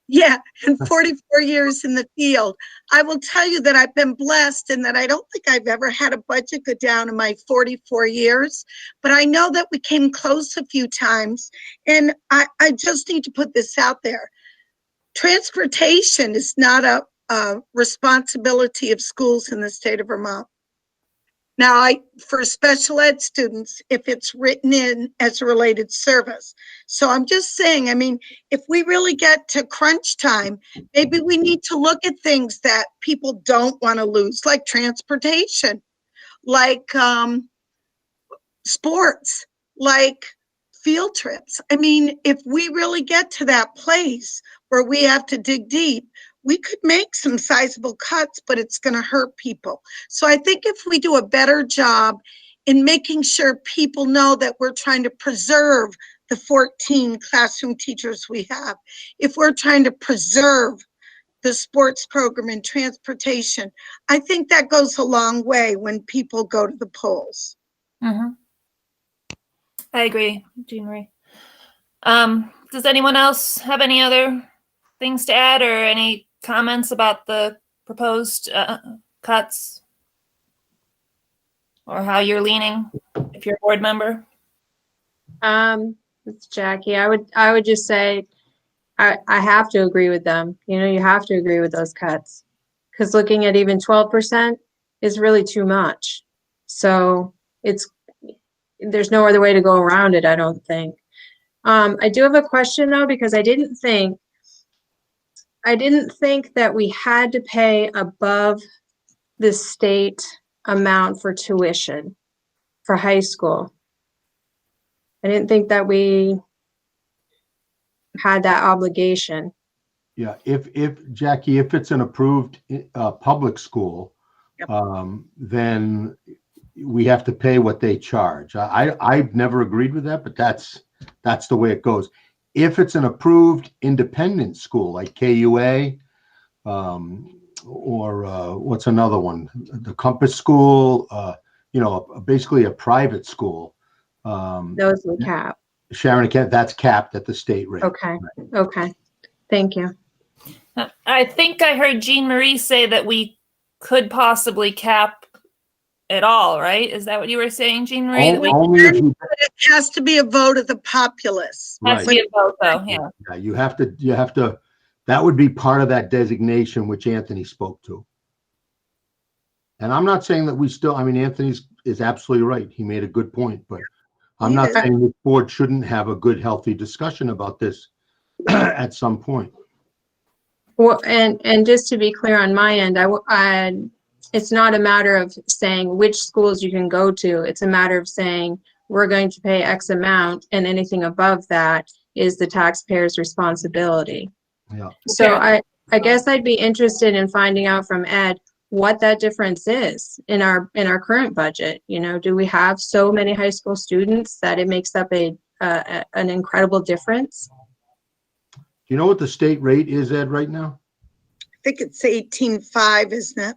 Yeah, and 44 years in the field. I will tell you that I've been blessed and that I don't think I've ever had a budget go down in my 44 years, but I know that we came close a few times. And I just need to put this out there. Transportation is not a responsibility of schools in the state of Vermont. Now, for special ed students, if it's written in as a related service. So I'm just saying, I mean, if we really get to crunch time, maybe we need to look at things that people don't want to lose, like transportation, like sports, like field trips. I mean, if we really get to that place where we have to dig deep, we could make some sizable cuts, but it's going to hurt people. So I think if we do a better job in making sure people know that we're trying to preserve the 14 classroom teachers we have, if we're trying to preserve the sports program and transportation, I think that goes a long way when people go to the polls. Mm-hmm. I agree, Jean Marie. Does anyone else have any other things to add or any comments about the proposed cuts or how you're leaning if you're a board member? It's Jackie. I would just say I have to agree with them. You know, you have to agree with those cuts because looking at even 12% is really too much. So there's no other way to go around it, I don't think. I do have a question though, because I didn't think that we had to pay above the state amount for tuition for high school. I didn't think that we had that obligation. Yeah, if Jackie, if it's an approved public school, Yep. Then we have to pay what they charge. I've never agreed with that, but that's the way it goes. If it's an approved independent school like KUA, or what's another one, the Compass School, basically a private school. Those we cap. Sharon, that's capped at the state rate. Okay. Okay. Thank you. I think I heard Jean Marie say that we could possibly cap it all, right? Is that what you were saying, Jean Marie? Only if you, It has to be a vote of the populace. Has to be a vote, though. Yeah. Yeah, you have to. That would be part of that designation which Anthony spoke to. And I'm not saying that we still. I mean, Anthony is absolutely right. He made a good point, but I'm not saying the board shouldn't have a good, healthy discussion about this at some point. Well, and just to be clear on my end, it's not a matter of saying which schools you can go to. It's a matter of saying we're going to pay X amount and anything above that is the taxpayer's responsibility. Yeah. So I guess I'd be interested in finding out from Ed what that difference is in our current budget. You know, do we have so many high school students that it makes up an incredible difference? Do you know what the state rate is, Ed, right now? I think it's 18.5, isn't it?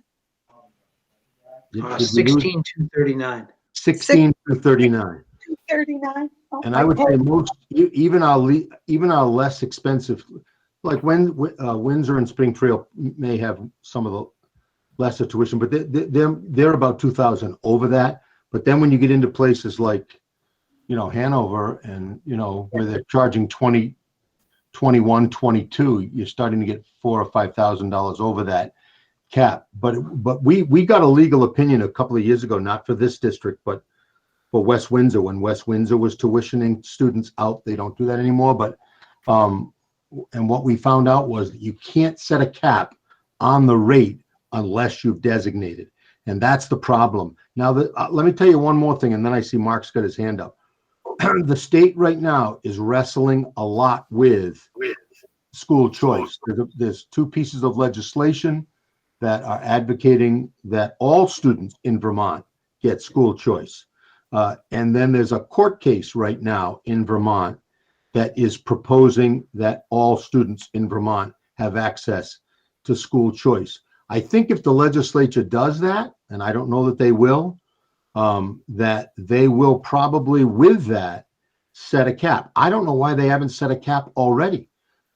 16,239. 16,239. 239. And I would say most, even our less expensive, like Windsor and Springfield may have some of the lesser tuition, but they're about 2,000 over that. But then when you get into places like, Hanover and, where they're charging 20, 21, 22, you're starting to get $4,000 or $5,000 over that cap. But we got a legal opinion a couple of years ago, not for this district, but for West Windsor, when West Windsor was tuitioning students out. They don't do that anymore. But and what we found out was that you can't set a cap on the rate unless you've designated, and that's the problem. Now, let me tell you one more thing, and then I see Mark's got his hand up. The state right now is wrestling a lot with school choice. There's two pieces of legislation that are advocating that all students in Vermont get school choice. And then there's a court case right now in Vermont that is proposing that all students in Vermont have access to school choice. I think if the legislature does that, and I don't know that they will, that they will probably with that set a cap. I don't know why they haven't set a cap already.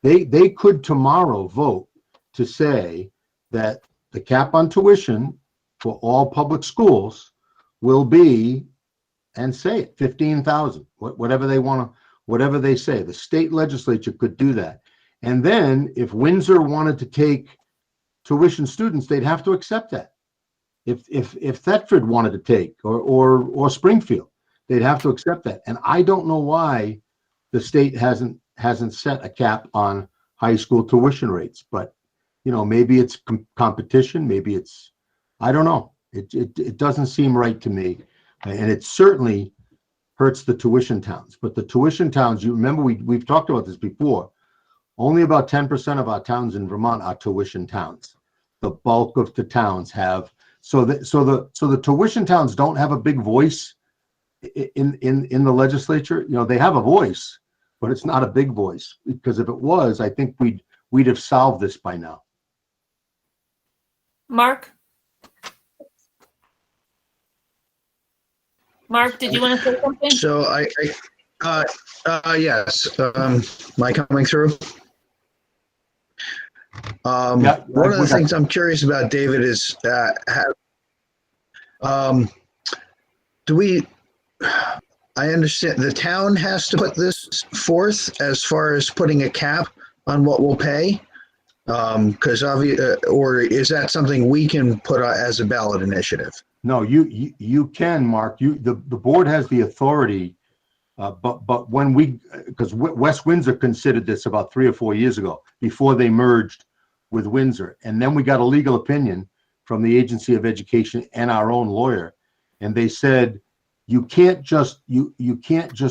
They could tomorrow vote to say that the cap on tuition for all public schools will be, and say it, 15,000, whatever they want to, whatever they say. The state legislature could do that. And then if Windsor wanted to take tuition students, they'd have to accept that. If Thetford wanted to take, or Springfield, they'd have to accept that. And I don't know why the state hasn't set a cap on high school tuition rates, but maybe it's competition, maybe it's, I don't know. It doesn't seem right to me, and it certainly hurts the tuition towns. But the tuition towns, you remember we've talked about this before. Only about 10% of our towns in Vermont are tuition towns. The bulk of the towns have. So the tuition towns don't have a big voice in the legislature. They have a voice, but it's not a big voice, because if it was, I think we'd have solved this by now. Mark, did you want to say something? So yes, am I coming through? Yeah, one of the things I'm curious about, David, is I understand the town has to put this forth as far as putting a cap on what we'll pay? Because or is that something we can put as a ballot initiative? No, you can, Mark. The board has the authority, but when because West Windsor considered this about 3 or 4 years ago, before they merged with Windsor, and then we got a legal opinion from the Agency of Education and our own lawyer, and they said you can't just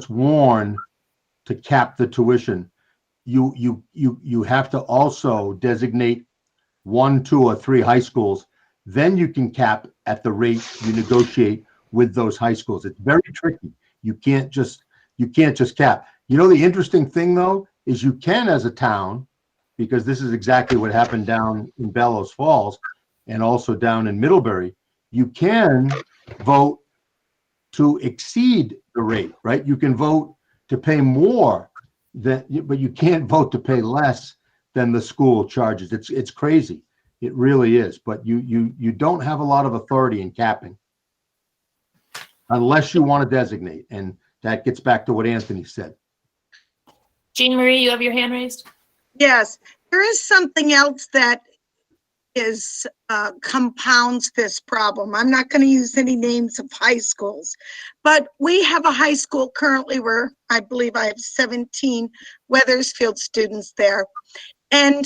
warn to cap the tuition. You have to also designate 1, 2, or 3 high schools. Then you can cap at the rate you negotiate with those high schools. It's very tricky. You can't just cap. The interesting thing though is you can, as a town, because this is exactly what happened down in Bellows Falls and also down in Middlebury, you can vote to exceed the rate, right? You can vote to pay more but you can't vote to pay less than the school charges. It's crazy. It really is. But you don't have a lot of authority in capping unless you want to designate. And that gets back to what Anthony said. Jean Marie, you have your hand raised? Yes, there is something else that compounds this problem. I'm not going to use any names of high schools, but we have a high school currently where I believe I have 17 Weathersfield students there, and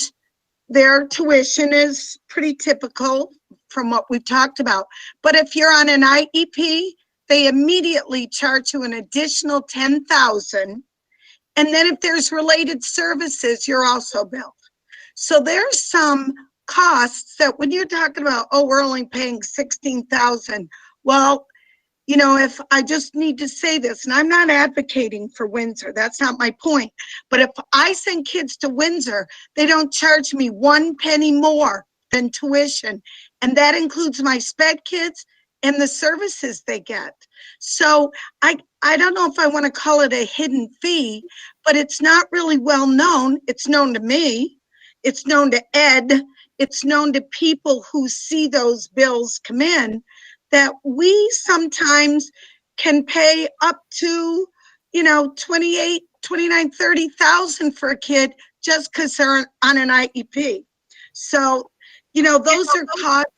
their tuition is pretty typical from what we've talked about. But if you're on an IEP, they immediately charge you an additional $10,000. And then if there's related services, you're also billed. So there's some costs that when you're talking about, oh, we're only paying $16,000. Well, if I just need to say this, and I'm not advocating for Windsor, that's not my point. But if I send kids to Windsor, they don't charge me 1 penny more than tuition. And that includes my sped kids and the services they get. So I don't know if I want to call it a hidden fee, but it's not really well known. It's known to me. It's known to Ed. It's known to people who see those bills come in, that we sometimes can pay up to, 28, 29, 30,000 for a kid just because they're on an IEP. So, those are costs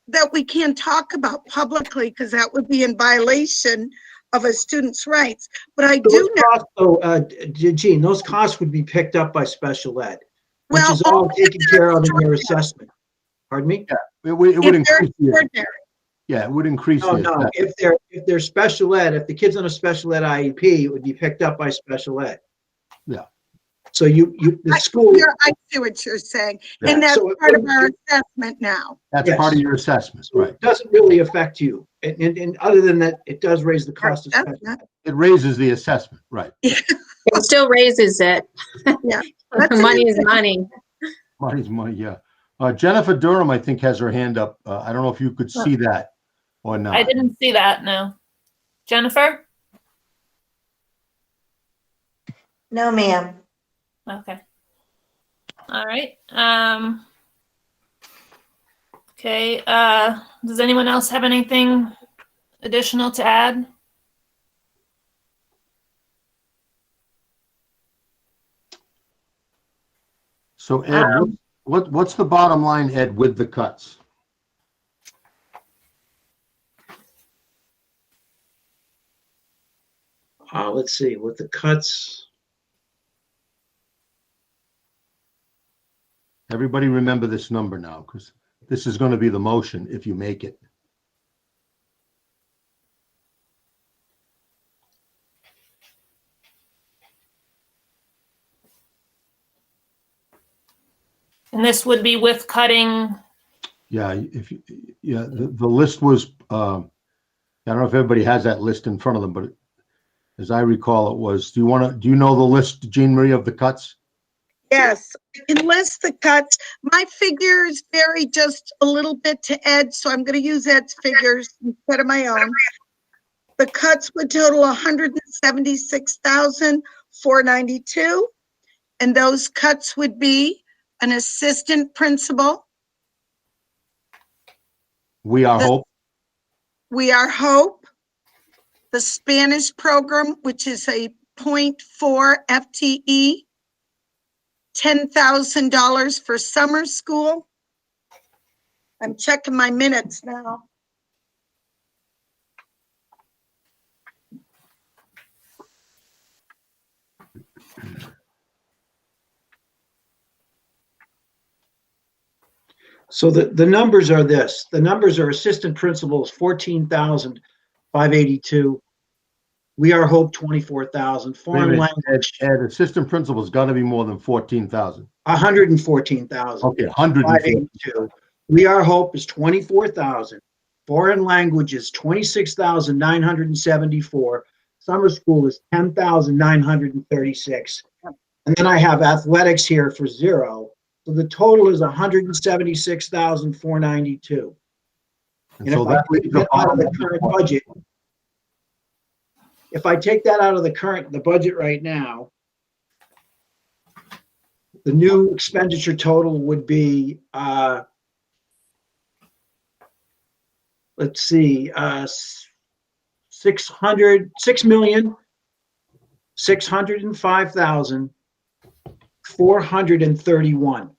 that we can't talk about publicly because that would be in violation of a student's rights. But I do know. Jean, those costs would be picked up by special ed, which Well, is all taken care of in your assessment. Pardon me? Yeah, it would increase. Ordinary. Yeah, it would increase. No. If they're special ed, if the kid's on a special ed IEP, it would be picked up by special ed. Yeah. So the school. I see what you're saying. Yeah, And that's so part of our assessment now. That's Yes. part of your assessment, right? It doesn't really affect you. And other than that, it does raise the cost of special ed. It raises the assessment, right? It still raises it. Yeah. Money is money. Money's money, yeah. Jennifer Durham, I think, has her hand up. I don't know if you could see that or not. I didn't see that, no. Jennifer? No, ma'am. Okay. All right. Okay. Does anyone else have anything additional to add? So Ed, what's the bottom line, Ed, with the cuts? Let's see, with the cuts, Everybody remember this number now, because this is going to be the motion if you make it. And this would be with cutting. Yeah, the list was, I don't know if everybody has that list in front of them, but as I recall, it was, do you know the list, Jean Marie, of the cuts? Yes, I can list the cuts. My figures vary just a little bit to Ed, so I'm going to use Ed's figures instead of my own. The cuts would total $176,492, and those cuts would be an assistant principal. We Are Hope. We Are Hope. The Spanish program, which is a 0.4 FTE. $10,000 for summer school. I'm checking my minutes now. so the numbers are this. The numbers are assistant principals, 14,582. We Are Hope, 24,000. Foreign language. Ed, assistant principal's got to be more than 14,000. 114,000. Okay, 182. We Are Hope is 24,000. Foreign language is 26,974. Summer school is 10,936. And then I have athletics here for 0. So the total is 176,492. And so if I take that out of the current budget, if I take that out of the budget right now, the new expenditure total would be, let's see, 6,605,431.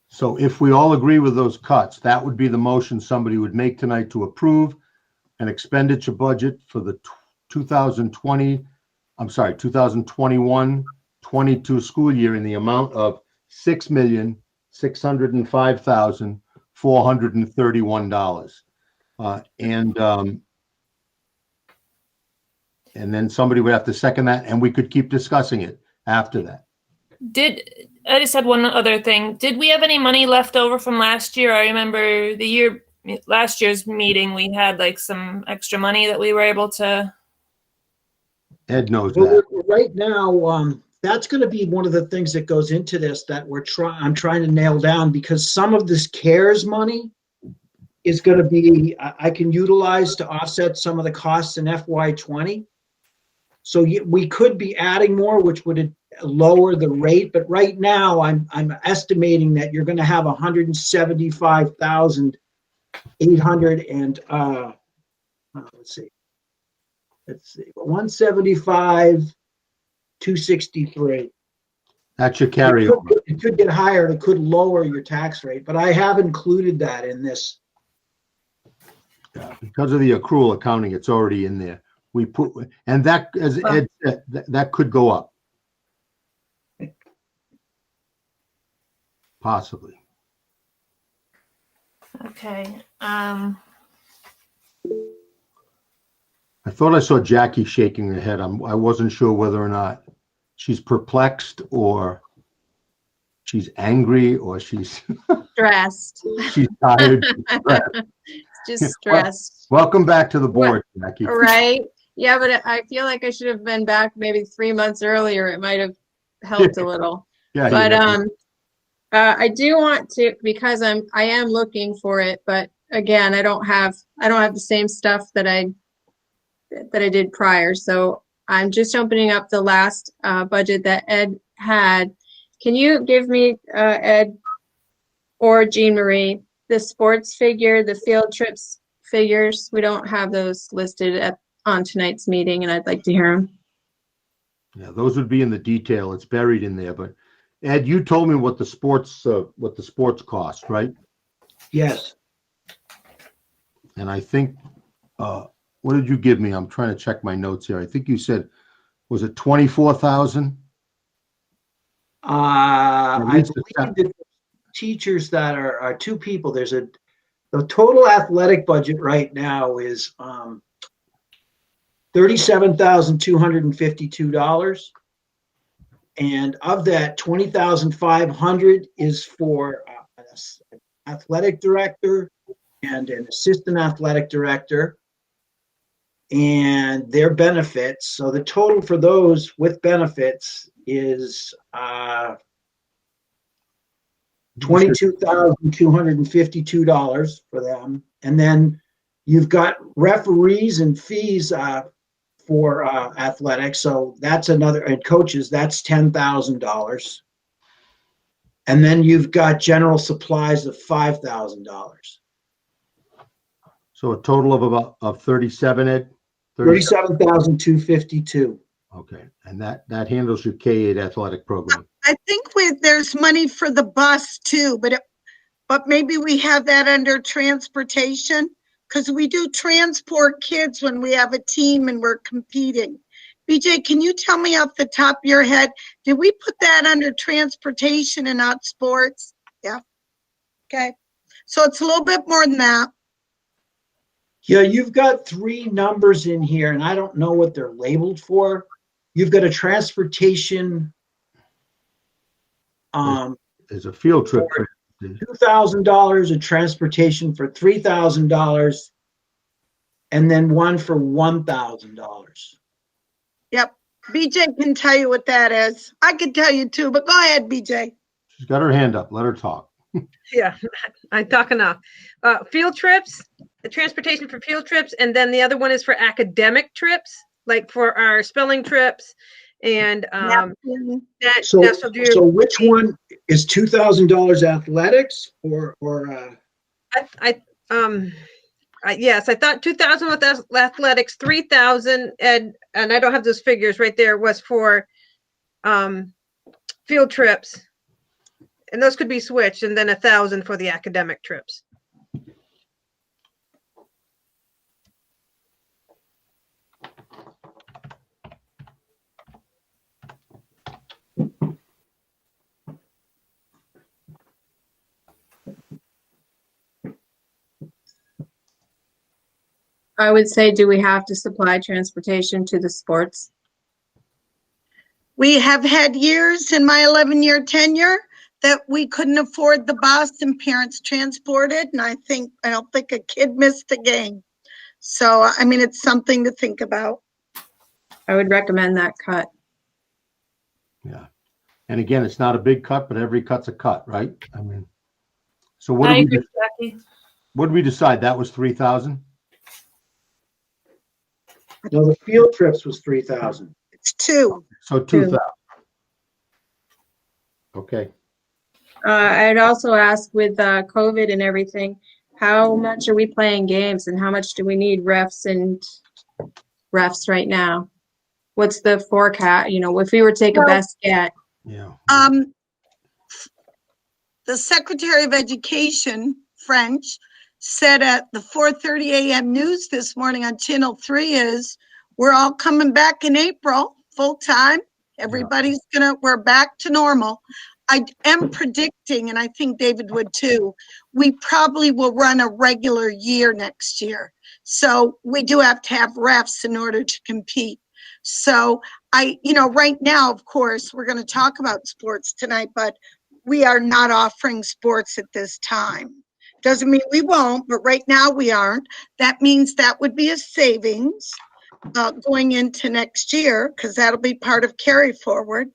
So if we all agree with those cuts, that would be the motion somebody would make tonight to approve an expenditure budget for the 2021-22 school year in the amount of $6,605,431. And then somebody would have to second that, and we could keep discussing it after that. I just had one other thing. Did we have any money left over from last year? I remember last year's meeting, we had like some extra money that we were able to. Ed knows that. Right now, that's going to be one of the things that goes into this that I'm trying to nail down, because some of this CARES money is going to be, I can utilize to offset some of the costs in FY20. So we could be adding more, which would lower the rate. But right now, I'm estimating that you're going to have 175,800 and let's see, 175,263. That's your carryover. It could get higher. It could lower your tax rate, but I have included that in this. Yeah, because of the accrual accounting, it's already in there. We put, and that, as Ed said, that could go up. Possibly. Okay. I thought I saw Jackie shaking her head. I wasn't sure whether or not she's perplexed or she's angry or she's Stressed. she's tired. Just stressed. Welcome back to the board, Jackie. Right? Yeah, but I feel like I should have been back maybe 3 months earlier. It might have helped a little. Yeah. But I do want to, because I am looking for it, but again, I don't have the same stuff that I did prior. So I'm just opening up the last budget that Ed had. Can you give me, Ed or Jean Marie, the sports figure, the field trips figures? We don't have those listed on tonight's meeting, and I'd like to hear them. Yeah, those would be in the detail. It's buried in there. But Ed, you told me what the sports cost, right? Yes. And I think, what did you give me? I'm trying to check my notes here. I think you said, was it 24,000? I believe that teachers that are two people. The total athletic budget right now is $37,252. And of that, $20,500 is for an athletic director and an assistant athletic director and their benefits. So the total for those with benefits is $22,252 for them. And then you've got referees and fees for athletics. So that's another, and coaches, that's $10,000. And then you've got general supplies of $5,000. So a total of 37, Ed? 37,252. Okay, and that handles your K-8 athletic program. I think there's money for the bus too, but maybe we have that under transportation, because we do transport kids when we have a team and we're competing. BJ, can you tell me off the top of your head, did we put that under transportation and not sports? Yeah. Okay. So it's a little bit more than that. Yeah, you've got three numbers in here, and I don't know what they're labeled for. You've got a transportation. There's a field trip. $2,000, a transportation for $3,000, and then one for $1,000. Yep. BJ can tell you what that is. I could tell you too, but go ahead, BJ. She's got her hand up. Let her talk. Yeah, I talk enough. Field trips, the transportation for field trips, and then the other one is for academic trips, like for our spelling trips and So which one is $2,000 athletics or yes, I thought 2,000 with athletics, 3,000 and I don't have those figures right there, was for field trips. And those could be switched, and then 1,000 for the academic trips. I would say, do we have to supply transportation to the sports? We have had years in my 11-year tenure that we couldn't afford the bus and parents transported. And I don't think a kid missed a game. So, I mean, it's something to think about. I would recommend that cut. Yeah. And again, it's not a big cut, but every cut's a cut, right? I mean, so what did we decide? That was 3,000? No, the field trips was 3,000. It's two. So 2,000. Okay. I'd also ask with COVID and everything, how much are we playing games and how much do we need refs right now? What's the forecast? You know, if we were to take a best get. Yeah. The Secretary of Education, French, said at the 4:30 a.m. news this morning on Channel 3 we're all coming back in April full time. Everybody's we're back to normal. I am predicting, and I think David would too, we probably will run a regular year next year. So we do have to have refs in order to compete. So right now, of course, we're going to talk about sports tonight, but we are not offering sports at this time. Doesn't mean we won't, but right now we aren't. That means that would be a savings going into next year, because that'll be part of carry forward.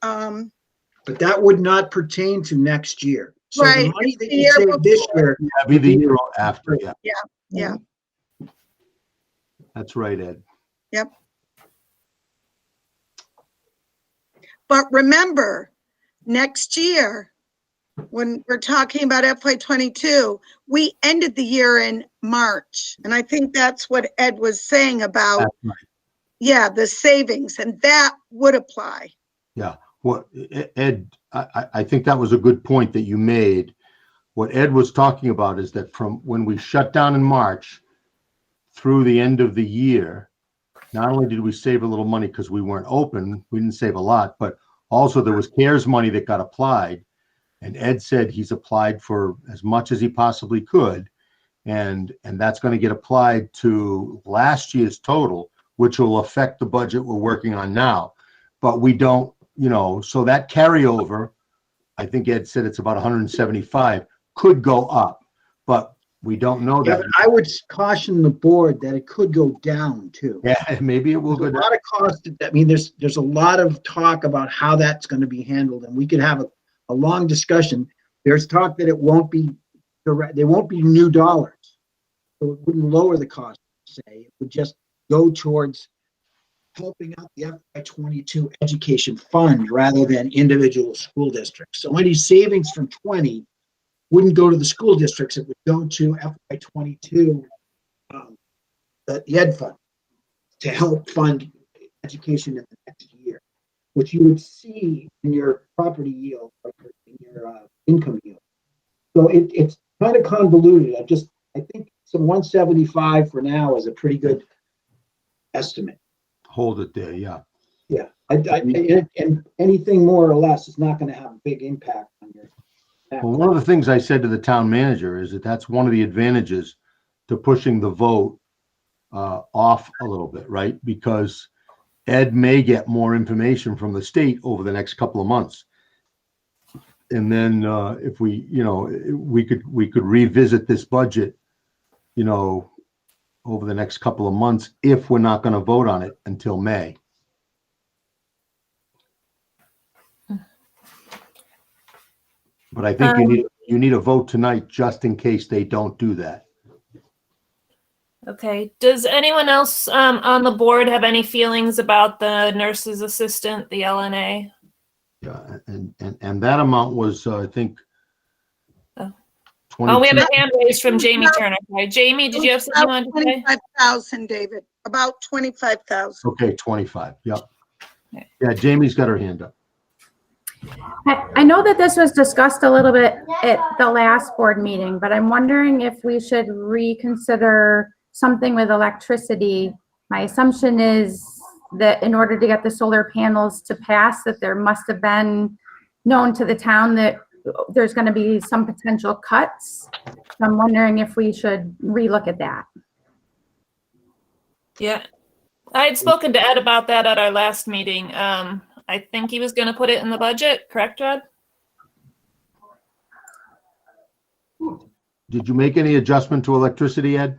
But that would not pertain to next year. So right. The money that you save this year, be the year after. Yeah. That's right, Ed. Yep. But remember, next year, when we're talking about FY22, we ended the year in March. And I think that's what Ed was saying about, That's right. yeah, the savings, and that would apply. Yeah. What Ed, I think that was a good point that you made. What Ed was talking about is that from when we shut down in March through the end of the year, not only did we save a little money because we weren't open, we didn't save a lot, but also there was CARES money that got applied. And Ed said he's applied for as much as he possibly could. And that's going to get applied to last year's total, which will affect the budget we're working on now. But we don't, so that carryover, I think Ed said it's about 175, could go up, but we don't know Yeah, that. but I would caution the board that it could go down too. Yeah, maybe it will go There's a down. lot of cost. I mean, there's a lot of talk about how that's going to be handled, and we could have a long discussion. There's talk that it won't be direct, there won't be new dollars. So it wouldn't lower the cost, say. It would just go towards helping out the FY22 education fund rather than individual school districts. So any savings from 20 wouldn't go to the school districts. It would go to FY22, the ed fund, to help fund education in the next year, which you would see in your property yield or in your income yield. So it's kind of convoluted. I think some 175 for now is a pretty good estimate. Hold it there, yeah. Yeah, and anything more or less is not going to have a big impact on your. Well, one of the things I said to the town manager is that that's one of the advantages to pushing the vote off a little bit, right? Because Ed may get more information from the state over the next couple of months. And then if we, we could revisit this budget, over the next couple of months if we're not going to vote on it until May. But I think you need a vote tonight just in case they don't do that. Okay. Does anyone else on the board have any feelings about the nurse's assistant, the LNA? Yeah, and that amount was, I think, 22. Oh, we have a hand raised from Jamie Turner. Okay. Jamie, did you have something you wanted to say? 25,000, David, about 25,000. Okay, 25, yep. Okay. Yeah, Jamie's got her hand up. I know that this was discussed a little bit at the last board meeting, but I'm wondering if we should reconsider something with electricity. My assumption is that in order to get the solar panels to pass, that there must have been known to the town that there's going to be some potential cuts. So I'm wondering if we should relook at that. Yeah. I had spoken to Ed about that at our last meeting. I think he was going to put it in the budget, correct, Ed? Did you make any adjustment to electricity, Ed?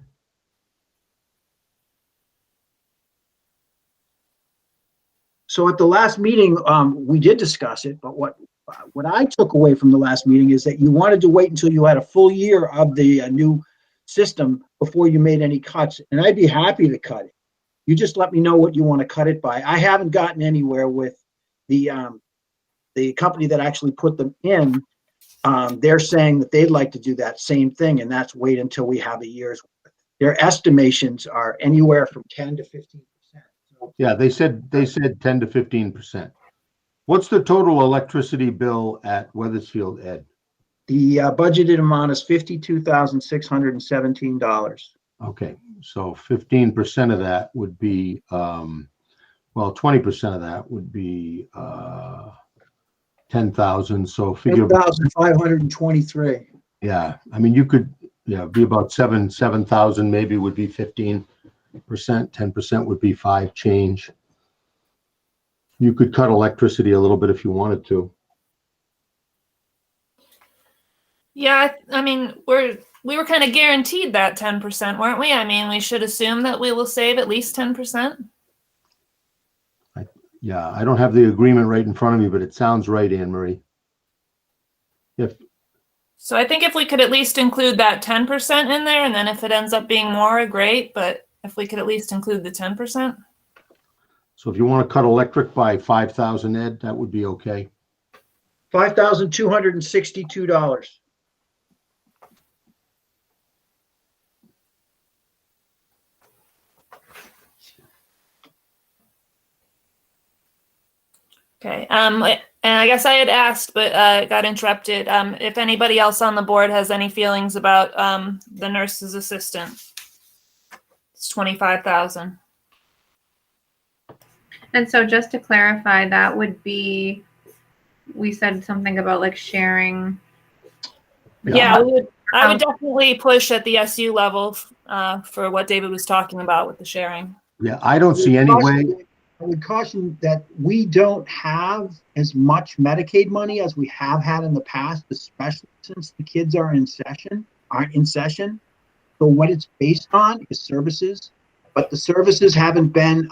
So at the last meeting, we did discuss it, but what I took away from the last meeting is that you wanted to wait until you had a full year of the new system before you made any cuts, and I'd be happy to cut it. You just let me know what you want to cut it by. I haven't gotten anywhere with the company that actually put them in. They're saying that they'd like to do that same thing, and that's wait until we have a year's worth. Their estimations are anywhere from 10 to 15%. So, Yeah, they said 10 to 15%. What's the total electricity bill at Weathersfield, Ed? the budgeted amount is $52,617. Okay, so 15% of that would be, well, 20% of that would be 10,000. So figure, 10,523. yeah, I mean, you could, yeah, be about 7,000 maybe would be 15%, 10% would be 5 change. You could cut electricity a little bit if you wanted to. Yeah, I mean, we were kind of guaranteed that 10%, weren't we? I mean, we should assume that we will save at least 10%. Yeah, I don't have the agreement right in front of me, but it sounds right, Anne Marie. So I think if we could at least include that 10% in there, and then if it ends up being more, great. But if we could at least include the 10%. So if you want to cut electric by 5,000, Ed, that would be okay. $5,262. Okay, and I guess I had asked, but got interrupted. If anybody else on the board has any feelings about the nurse's assistant, it's 25,000. And so just to clarify, that would be, we said something about like sharing. Yeah, I would definitely push at the SU level for what David was talking about with the sharing. Yeah, I don't see any way. I would caution that we don't have as much Medicaid money as we have had in the past, especially since the kids aren't in session. So what it's based on is services, but the services haven't been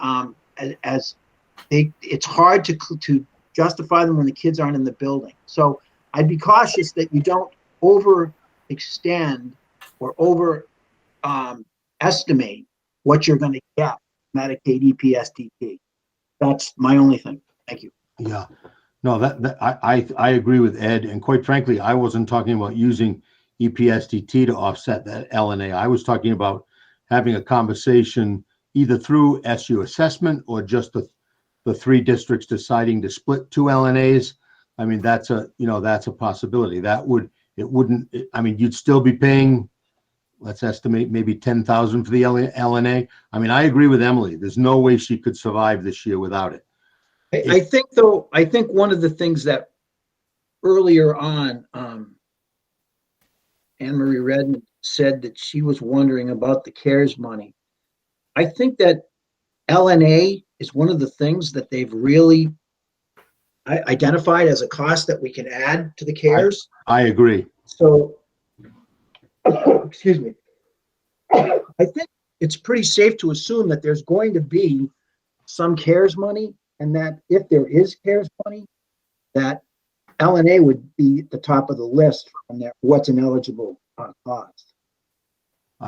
it's hard to justify them when the kids aren't in the building. So I'd be cautious that you don't overextend or estimate what you're going to get Medicaid EPSDT. That's my only thing. Thank you. Yeah, no, I agree with Ed, and quite frankly, I wasn't talking about using EPSDT to offset that LNA. I was talking about having a conversation either through SU assessment or just the three districts deciding to split two LNAs. I mean, that's a possibility. You'd still be paying, let's estimate maybe 10,000 for the LNA. I mean, I agree with Emily. There's no way she could survive this year without it. I think one of the things that earlier on, Anne-Marie Redmond said that she was wondering about the CARES money. I think that LNA is one of the things that they've really identified as a cost that we can add to the CARES. I agree. So, excuse me. I think it's pretty safe to assume that there's going to be some CARES money, and that if there is CARES money, that LNA would be at the top of the list on that what's an eligible cost.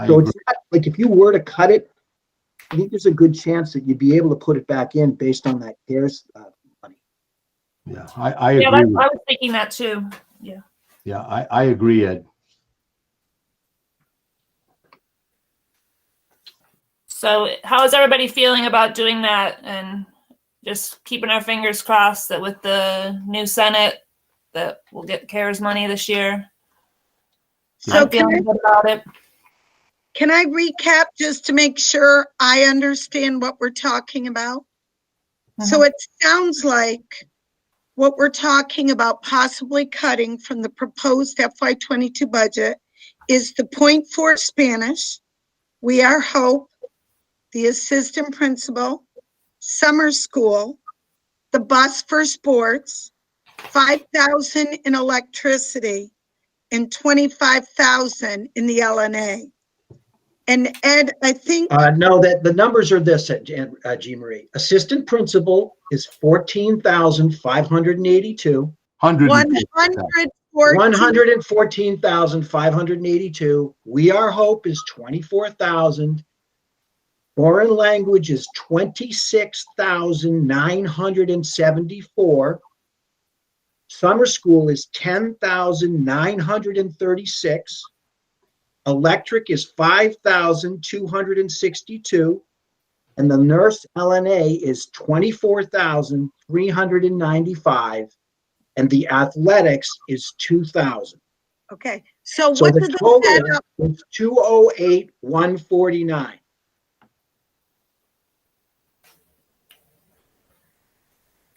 So it's not like if you were to cut it, I think there's a good chance that you'd be able to put it back in based on that CARES money. Yeah, I agree. I was thinking that too. Yeah. Yeah, I agree, Ed. So how is everybody feeling about doing that, and just keeping our fingers crossed that with the new Senate that we'll get CARES money this year? So I'm feeling good about it. Can I recap just to make sure I understand what we're talking about? So it sounds like what we're talking about possibly cutting from the proposed FY22 budget is the .4 Spanish, We Are Hope, the assistant principal, summer school, the bus for sports, 5,000 in electricity, and 25,000 in the LNA. And Ed, I think no, that the numbers are this, Jean Marie. Assistant principal is 14,582. 114,582. We Are Hope is 24,000. Foreign language is 26,974. Summer school is 10,936. Electric is 5,262. And the nurse LNA is 24,395. And the athletics is 2,000. okay. So So what the does it total add up? is 208,149.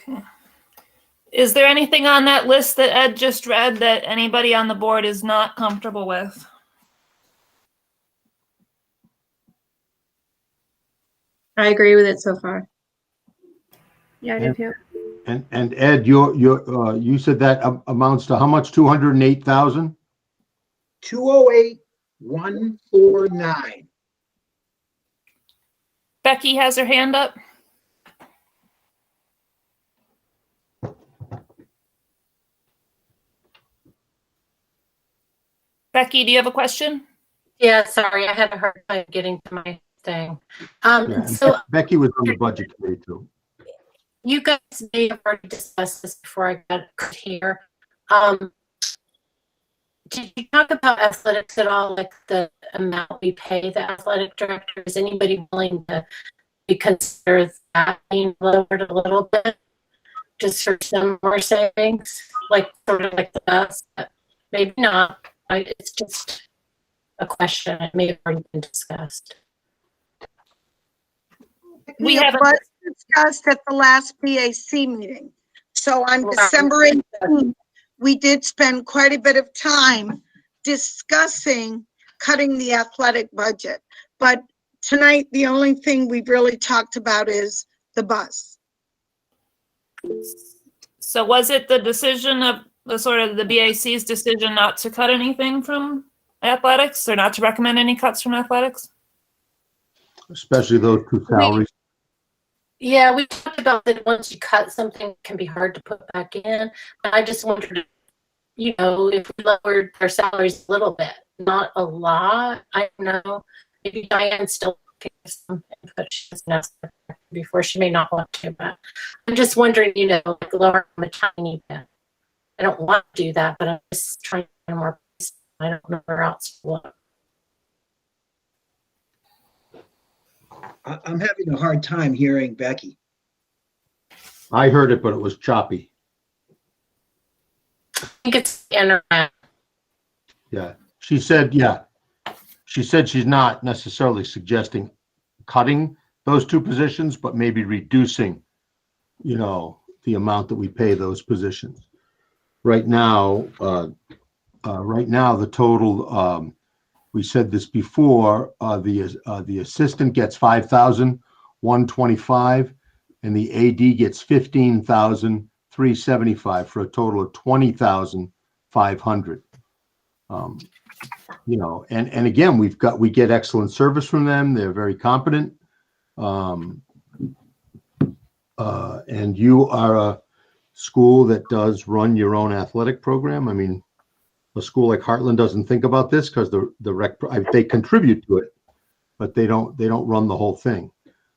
Okay. Is there anything on that list that Ed just read that anybody on the board is not comfortable with? I agree with it so far. Yeah, I do too. And Ed, you said that amounts to how much? 208,000? 208,149. Becky has her hand up. Becky, do you have a question? Yeah, sorry, I had a hard time getting to my thing. Yeah, So Becky was on the budget committee too. you guys may have already discussed this before I got here. Did you talk about athletics at all, like the amount we pay the athletic director? Is anybody willing to consider that being lowered a little bit, just for some more savings, like sort of like the bus? Maybe not. It's just a question. It may have already been discussed. We It haven't. was discussed at the last BAC meeting. So on Right. December 18th, we did spend quite a bit of time discussing cutting the athletic budget. But tonight, the only thing we've really talked about is the bus. So was it the decision of the sort of the BAC's decision not to cut anything from athletics, or not to recommend any cuts from athletics? Especially those two salaries. Yeah, we talked about that once you cut something, it can be hard to put back in. I just wondered, you know, if we lowered their salaries a little bit, not a lot. I don't know. Maybe Diane still gives some input she doesn't ask before. She may not want to, but I'm just wondering, you know, like lower them a tiny bit. I don't want to do that, but I'm just trying to find more place. I don't know where else to look. I'm having a hard time hearing Becky. I heard it, but it was choppy. I think it's the internet. Yeah. She said she's not necessarily suggesting cutting those two positions, but maybe reducing, you know, the amount that we pay those positions. Right now, the total, we said this before, the assistant gets $5,125 and the AD gets $15,375 for a total of $20,500. You know, and again, we get excellent service from them. They're very competent. And you are a school that does run your own athletic program. I mean, a school like Heartland doesn't think about this because they contribute to it, but they don't run the whole thing.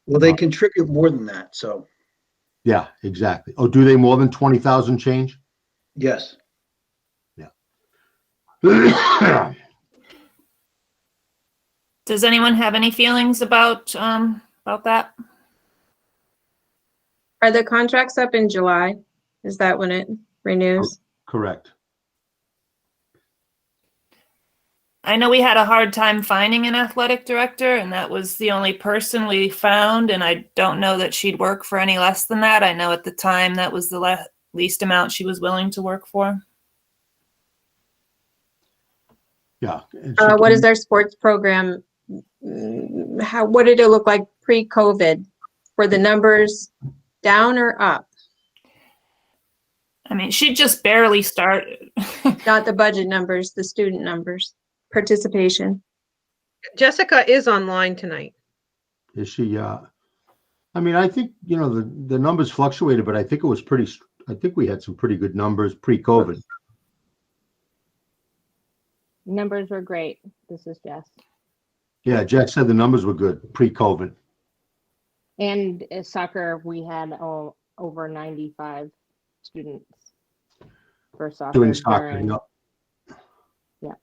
Well, they contribute more than that, so. Yeah, exactly. Oh, do they more than 20,000 change? Yes. Yeah. Does anyone have any feelings about that? Are the contracts up in July? Is that when it renews? Correct. I know we had a hard time finding an athletic director, and that was the only person we found, and I don't know that she'd work for any less than that. I know at the time that was the least amount she was willing to work for. Yeah. What is their sports program? What did it look like pre-COVID? Were the numbers down or up? I mean, she just barely started. Not the budget numbers, the student numbers, participation. Jessica is online tonight. Is she? I mean, I think, you know, the numbers fluctuated, but I think it was I think we had some pretty good numbers pre-COVID. Numbers were great. This is Jess. Yeah, Jess said the numbers were good pre-COVID. And soccer, we had over 95 students for soccer. Doing soccer, yeah.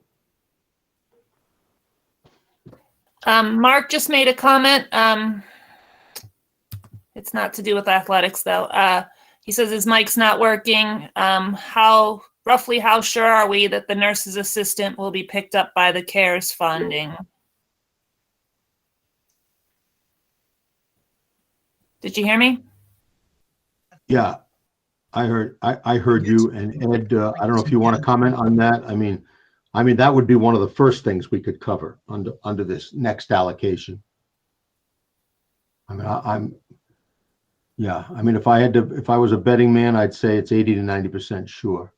Mark just made a comment. It's not to do with athletics, though. He says his mic's not working. Roughly how sure are we that the nurse's assistant will be picked up by the CARES funding? Did you hear me? Yeah, I heard you. And Ed, I don't know if you want to comment on that. I mean, that would be one of the first things we could cover under this next allocation. I mean, if I was a betting man, I'd say it's 80 to 90% sure.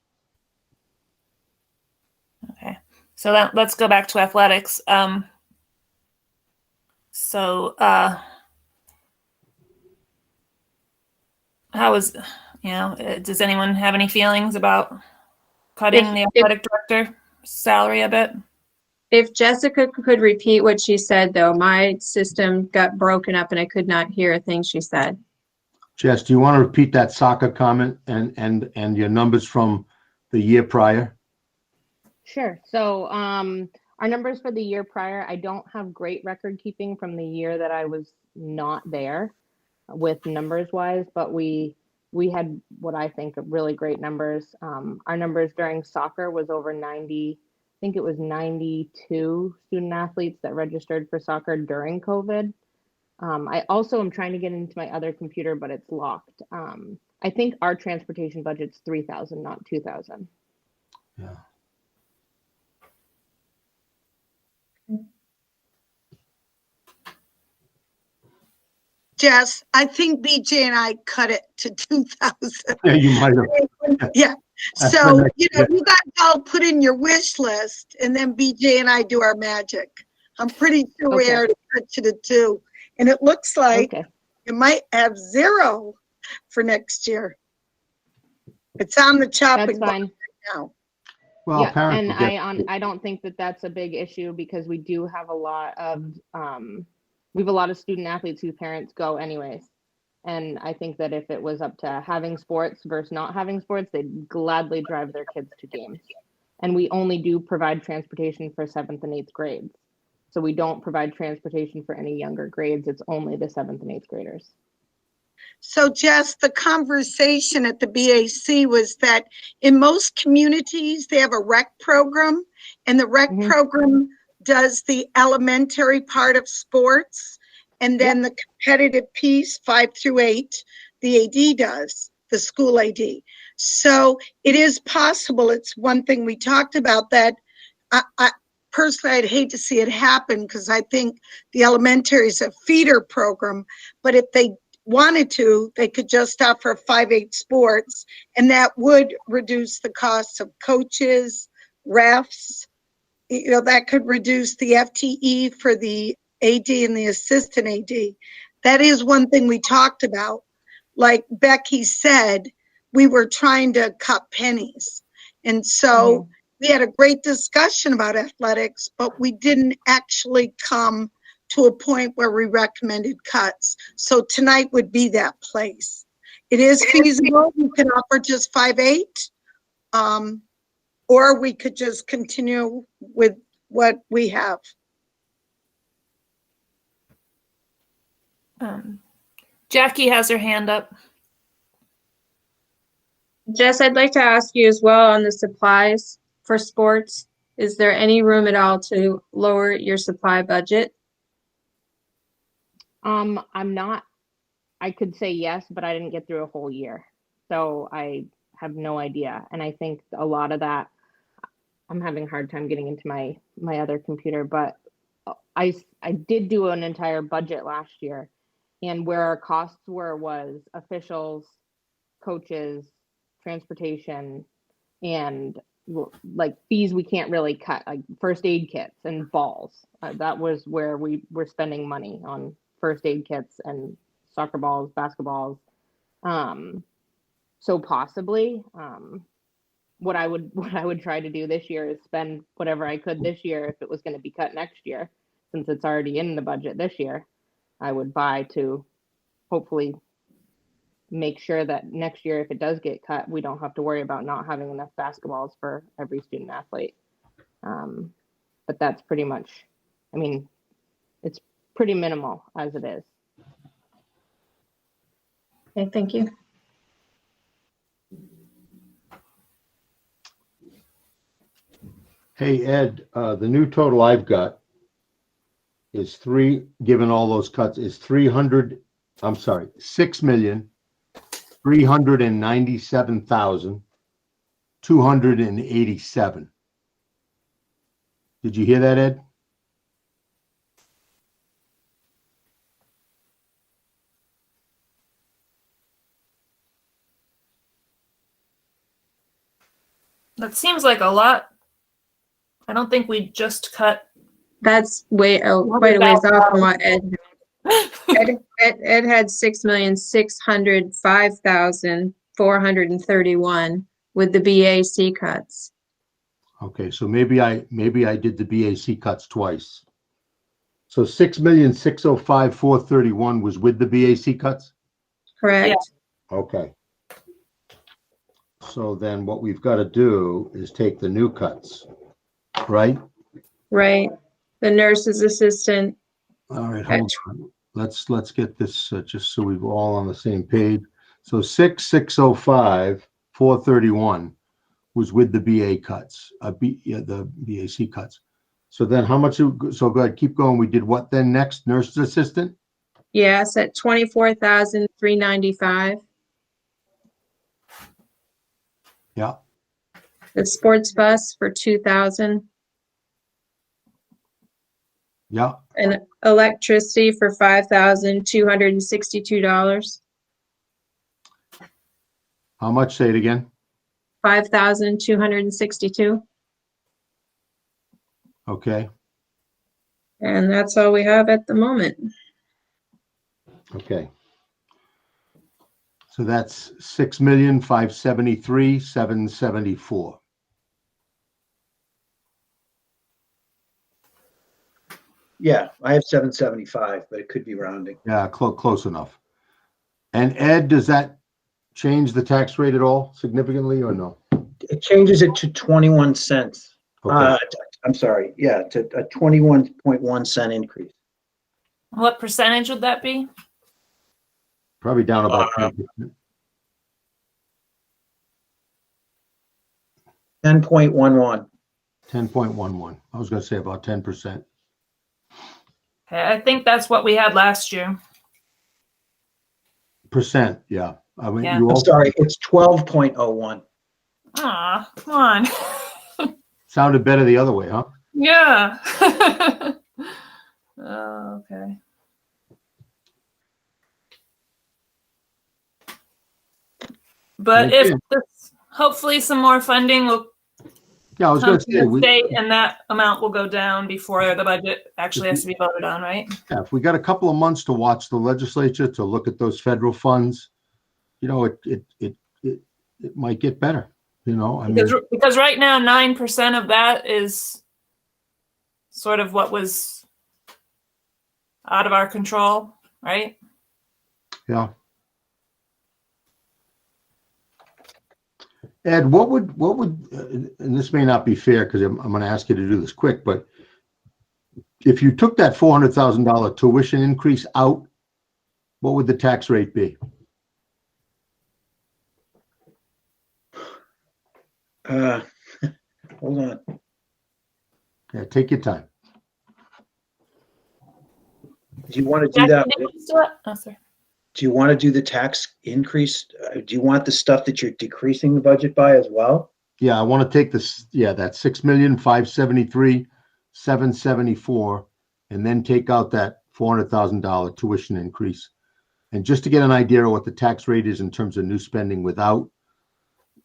Okay, so let's go back to athletics. How is, does anyone have any feelings about cutting the athletic director salary a bit? If Jessica could repeat what she said, though, my system got broken up and I could not hear a thing she said. Jess, do you want to repeat that soccer comment and your numbers from the year prior? Sure. So our numbers for the year prior, I don't have great record keeping from the year that I was not there with numbers wise, but we had what I think of really great numbers. Our numbers during soccer was over 90, I think it was 92 student athletes that registered for soccer during COVID. I also am trying to get into my other computer, but it's locked. I think our transportation budget's 3,000, not 2,000. Yeah. Jess, I think BJ and I cut it to 2,000. Yeah, you might have. Yeah. So, you guys all put in your wish list and then BJ and I do our magic. I'm pretty sure we already cut you to 2. And it looks like you might have 0 for next year. It's on the chopping block right now. Well, yeah, and I don't think that that's a big issue because we do have a lot of we have a lot of student athletes whose parents go anyways. And I think that if it was up to having sports versus not having sports, they'd gladly drive their kids to games. And we only do provide transportation for 7th and 8th grades. So we don't provide transportation for any younger grades. It's only the 7th and 8th graders. So Jess, the conversation at the BAC was that in most communities, they have a rec program, and the rec program does the elementary part of sports, and then the competitive piece, 5 through 8, the AD does, the school AD. So it is possible, it's one thing we talked about that I personally, I'd hate to see it happen because I think the elementary is a feeder program, but if they wanted to, they could just offer 5-8 sports, and that would reduce the costs of coaches, refs. That could reduce the FTE for the AD and the assistant AD. That is one thing we talked about. Like Becky said, we were trying to cut pennies. And so we had a great discussion about athletics, but we didn't actually come to a point where we recommended cuts. So tonight would be that place. It is feasible. We can offer just 5-8. Or we could just continue with what we have. Jackie has her hand up. Jess, I'd like to ask you as well on the supplies for sports. Is there any room at all to lower your supply budget? I could say yes, but I didn't get through a whole year. So I have no idea. And I think a lot of that, I'm having a hard time getting into my other computer, but I did do an entire budget last year, and where our costs was officials, coaches, transportation, and like fees we can't really cut, like first aid kits and balls. That was where we were spending money on first aid kits and soccer balls, basketballs. So possibly, what I would try to do this year is spend whatever I could this year if it was going to be cut next year, since it's already in the budget this year. I would buy to hopefully make sure that next year, if it does get cut, we don't have to worry about not having enough basketballs for every student athlete. But that's pretty much, I mean, it's pretty minimal as it is. Okay, thank you. Hey, Ed, the new total I've got is given all those cuts, is 6,397,287. Did you hear that, Ed? That seems like a lot. I don't think we just cut. That's quite a ways off from what Ed had 6,605,431 with the BAC cuts. Okay, so maybe I did the BAC cuts twice. So 6,605,431 was with the BAC cuts? correct? Okay. So then what we've got to do is take the new cuts, right? Right. The nurse's assistant, All right, hold on. Let's get this just so we're all on the same page. So 6605, 431 was with the BA cuts, the BAC cuts. So then how much, so go ahead, keep going. We did what then next? Nurse's assistant? yes, at 24,395. Yeah. The sports bus for 2,000. Yeah. And electricity for $5,262. How much? Say it again. 5,262. Okay. And that's all we have at the moment. Okay. So that's 6,573,774. Yeah, I have 775, but it could be rounding. Yeah, close enough. And Ed, does that change the tax rate at all significantly or no? It changes it to 21 cents. Okay. I'm sorry. Yeah, to a 21.1 cent increase. What percentage would that be? Probably down about 10%. 10.11. 10.11. I was going to say about 10%. Okay, I think that's what we had last year. Percent, yeah. I mean, Yeah. you I'm also sorry, it's 12.01. Aw, come on. sounded better the other way, huh? Yeah. Oh, okay. But Okay. if this, hopefully some more funding will Yeah, I was come going to to say, the state and that amount will go down before the budget actually has to be voted on, right? yeah, if we got a couple of months to watch the legislature to look at those federal funds, you know, it might get better. You know, I mean, Because right now 9% of that is sort of what was out of our control, right? yeah. Ed, what would, and this may not be fair because I'm going to ask you to do this quick, but if you took that $400,000 tuition increase out, what would the tax rate be? Hold on. Yeah, take your time. Do you want to do that? Oh, sorry. Do you want to do the tax increase? Do you want the stuff that you're decreasing the budget by as well? Yeah, I want to take this, yeah, that 6,573,774, and then take out that $400,000 tuition increase. And just to get an idea of what the tax rate is in terms of new spending without,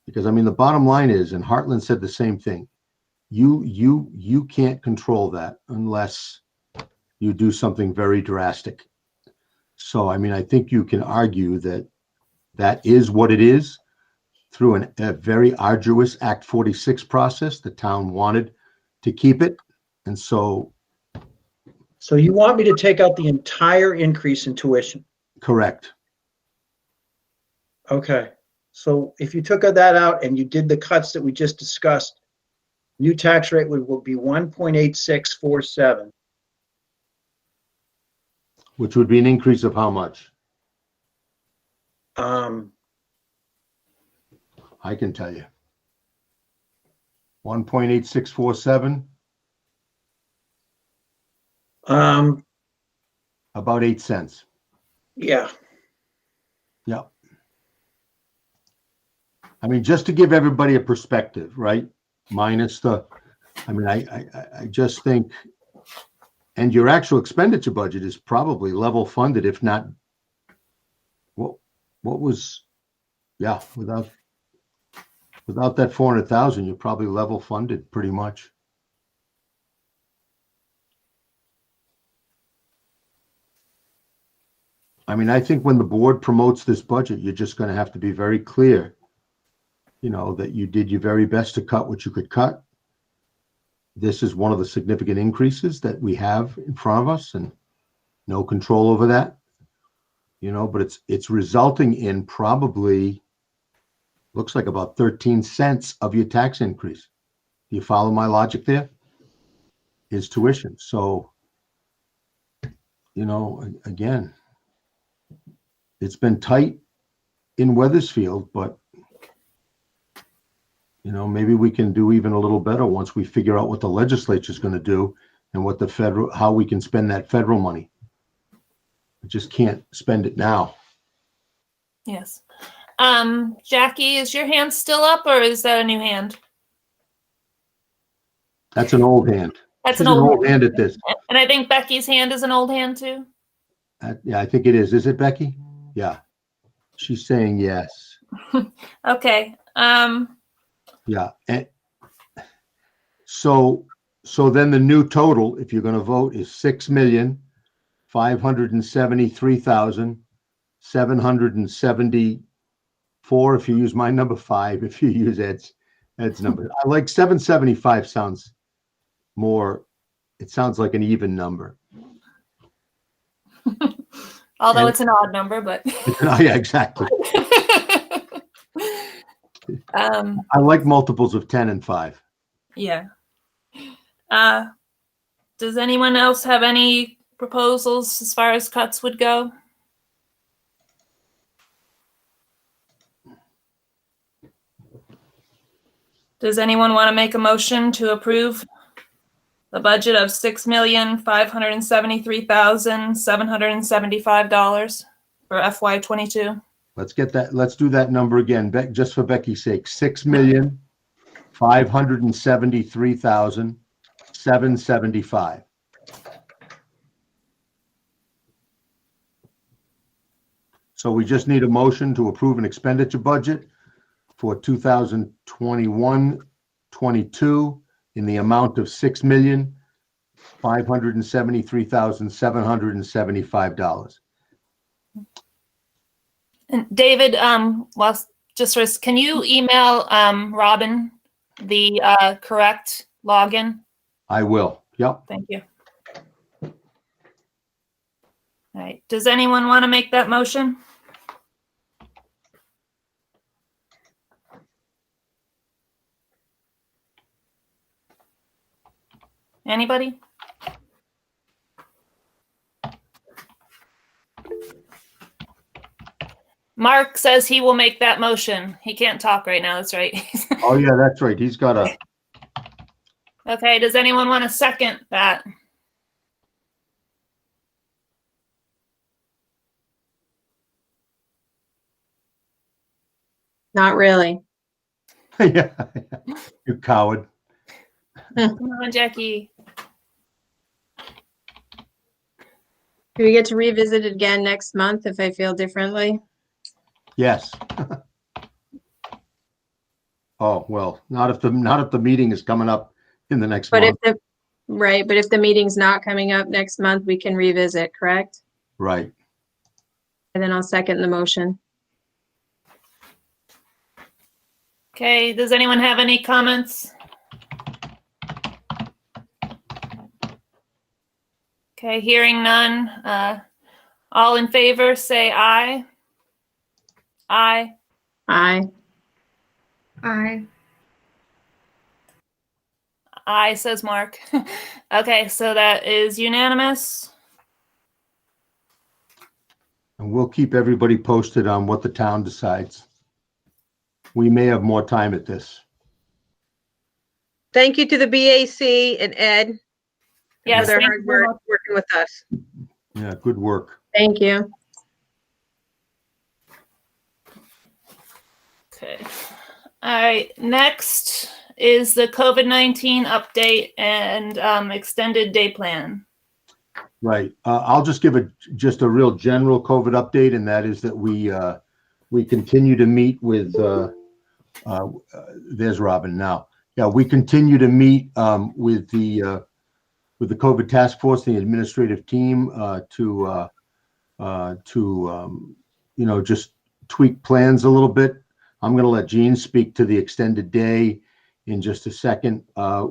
because I mean, the bottom line is, and Heartland said the same thing, you can't control that unless you do something very drastic. So, I mean, I think you can argue that that is what it is. Through a very arduous Act 46 process, the town wanted to keep it. And so. So you want me to take out the entire increase in tuition? Correct. Okay. So if you took that out and you did the cuts that we just discussed, new tax rate would be 1.8647. Which would be an increase of how much? I can tell you. 1.8647. About 8 cents. Yeah. Yeah. I mean, just to give everybody a perspective, right? Minus the, I mean, I just think, and your actual expenditure budget is probably level funded, if not, what was, yeah, without that 400,000, you're probably level funded pretty much. I mean, I think when the board promotes this budget, you're just going to have to be very clear, you know, that you did your very best to cut what you could cut. This is one of the significant increases that we have in front of us and no control over that. but it's resulting in probably, looks like about 13 cents of your tax increase. Do you follow my logic there? Is tuition. So, again, it's been tight in Weathersfield, but maybe we can do even a little better once we figure out what the legislature is going to do and what how we can spend that federal money. We just can't spend it now. Yes. Jackie, is your hand still up or is that a new hand? That's an old hand. That's She's an old hand at this. And I think Becky's hand is an old hand too. Yeah, I think it is. Is it, Becky? Yeah. She's saying yes. Okay. Yeah. And so then the new total, if you're going to vote, is $6,573,774. If you use my number 5, if you use Ed's number, I like 775 sounds more. It sounds like an even number. Although it's an odd number, but yeah, exactly. I like multiples of 10 and 5. Yeah. Does anyone else have any proposals as far as cuts would go? Does anyone want to make a motion to approve the budget of $6,573,775 for FY22? Let's get that. Let's do that number again, just for Becky's sake. $6,573,775. So we just need a motion to approve an expenditure budget for 2021-22 in the amount of $6,573,775. And David, can you email Robin the correct login? I will. Yep. Thank you. All right. Does anyone want to make that motion? Anybody? Mark says he will make that motion. He can't talk right now. That's right. Oh, yeah, that's right. He's got a. Okay. Does anyone want to second that? Not really. Yeah, you coward. Come on, Jackie. Do we get to revisit it again next month if I feel differently? Yes. Oh, well, not if the meeting is coming up in the next month. But if the meeting's not coming up next month, we can revisit, correct? Right. And then I'll second the motion. Okay. Does anyone have any comments? Okay, hearing none. All in favor, say aye. Aye. Aye. Aye. Aye, says Mark. Okay, so that is unanimous. And we'll keep everybody posted on what the town decides. We may have more time at this. Thank you to the BAC and Ed Yes, for their thank hard you. work working with us. Yeah, good work. Thank you. Okay. All right. Next is the COVID-19 update and extended day plan. Right. I'll just give just a real general COVID update, and that is that we continue to meet with. There's Robin now. Yeah, we continue to meet with the COVID task force, the administrative team, to just tweak plans a little bit. I'm going to let Jean speak to the extended day in just a second. I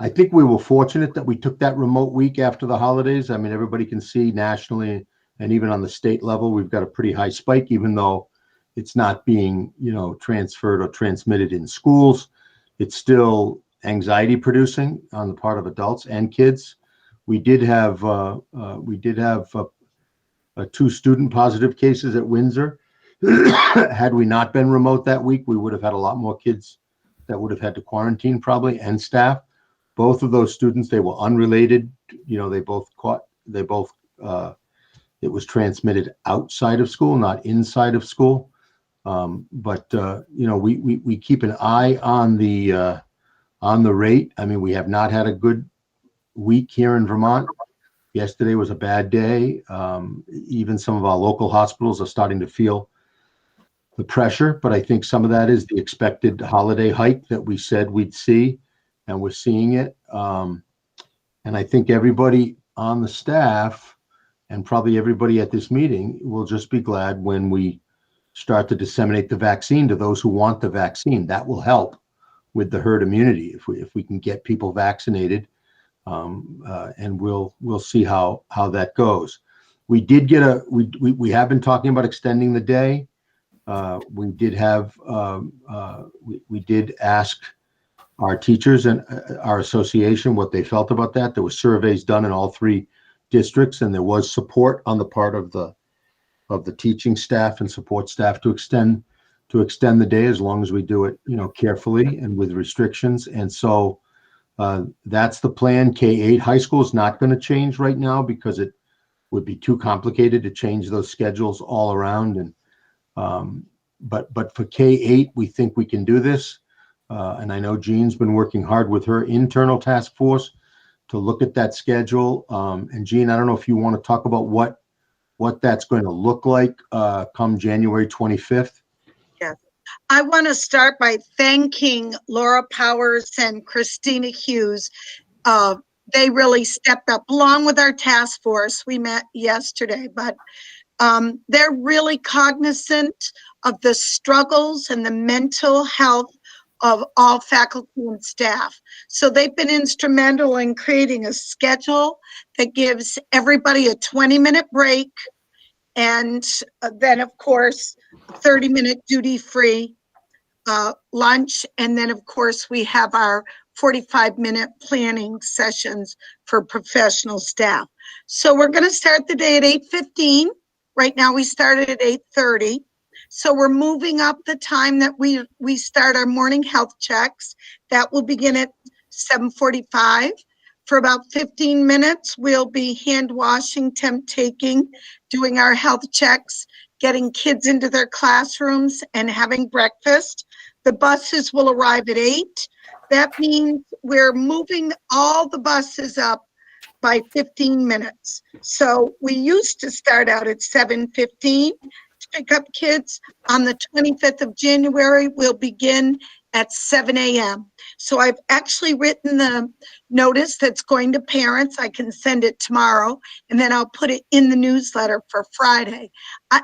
think we were fortunate that we took that remote week after the holidays. I mean, everybody can see nationally And even on the state level, we've got a pretty high spike, even though it's not being, transferred or transmitted in schools. It's still anxiety producing on the part of adults and kids. We did have 2 student positive cases at Windsor. Had we not been remote that week, we would have had a lot more kids that would have had to quarantine probably, and staff. Both of those students, they were unrelated. It was transmitted outside of school, not inside of school. We keep an eye on the rate. I mean, we have not had a good week here in Vermont. Yesterday was a bad day. Even some of our local hospitals are starting to feel the pressure, but I think some of that is the expected holiday hike that we said we'd see, and we're seeing it. And I think everybody on the staff and probably everybody at this meeting will just be glad when we start to disseminate the vaccine to those who want the vaccine. That will help with the herd immunity if we can get people vaccinated, and we'll see how that goes. We did get we have been talking about extending the day. We did ask our teachers and our association what they felt about that. There were surveys done in all 3 districts, and there was support on the part of the teaching staff and support staff to extend the day, as long as we do it, carefully and with restrictions. And so that's the plan. K-8 high school is not going to change right now because it would be too complicated to change those schedules all around. And but for K-8, we think we can do this. And I know Jean's been working hard with her internal task force to look at that schedule. And Jean, I don't know if you want to talk about what that's going to look like come January 25th. Yes. I want to start by thanking Laura Powers and Christina Hughes. They really stepped up along with our task force. We met yesterday, but they're really cognizant of the struggles and the mental health of all faculty and staff. So they've been instrumental in creating a schedule that gives everybody a 20-minute break, and then of course 30-minute duty-free lunch, and then of course we have our 45-minute planning sessions for professional staff. So we're going to start the day at 8:15. Right now we started at 8:30. So we're moving up the time that we start our morning health checks. That will begin at 7:45. For about 15 minutes, we'll be hand washing, temp taking, doing our health checks, getting kids into their classrooms, and having breakfast. The buses will arrive at 8. That means we're moving all the buses up by 15 minutes. So we used to start out at 7:15 to pick up kids. On the 25th of January, we'll begin at 7 a.m. So I've actually written the notice that's going to parents. I can send it tomorrow, and then I'll put it in the newsletter for Friday.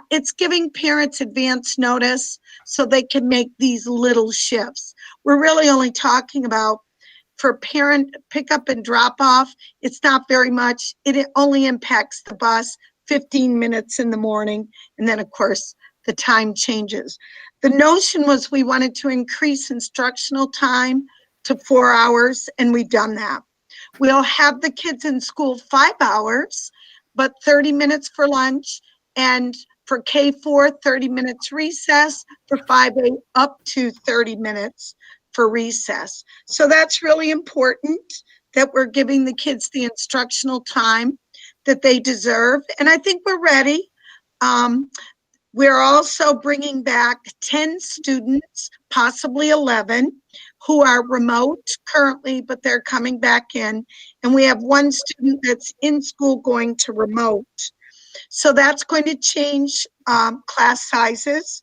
It's giving parents advance notice so they can make these little shifts. We're really only talking about, for parent pickup and drop off, it's not very much. It only impacts the bus 15 minutes in the morning, and then of course the time changes. The notion was we wanted to increase instructional time to 4 hours, and we've done that. We'll have the kids in school 5 hours, but 30 minutes for lunch, and for K4, 30 minutes recess, for 5A, up to 30 minutes for recess. So that's really important, that we're giving the kids the instructional time that they deserve, and I think we're ready. We're also bringing back 10 students, possibly 11, who are remote currently, but they're coming back in. And we have 1 student that's in school going to remote. So that's going to change class sizes.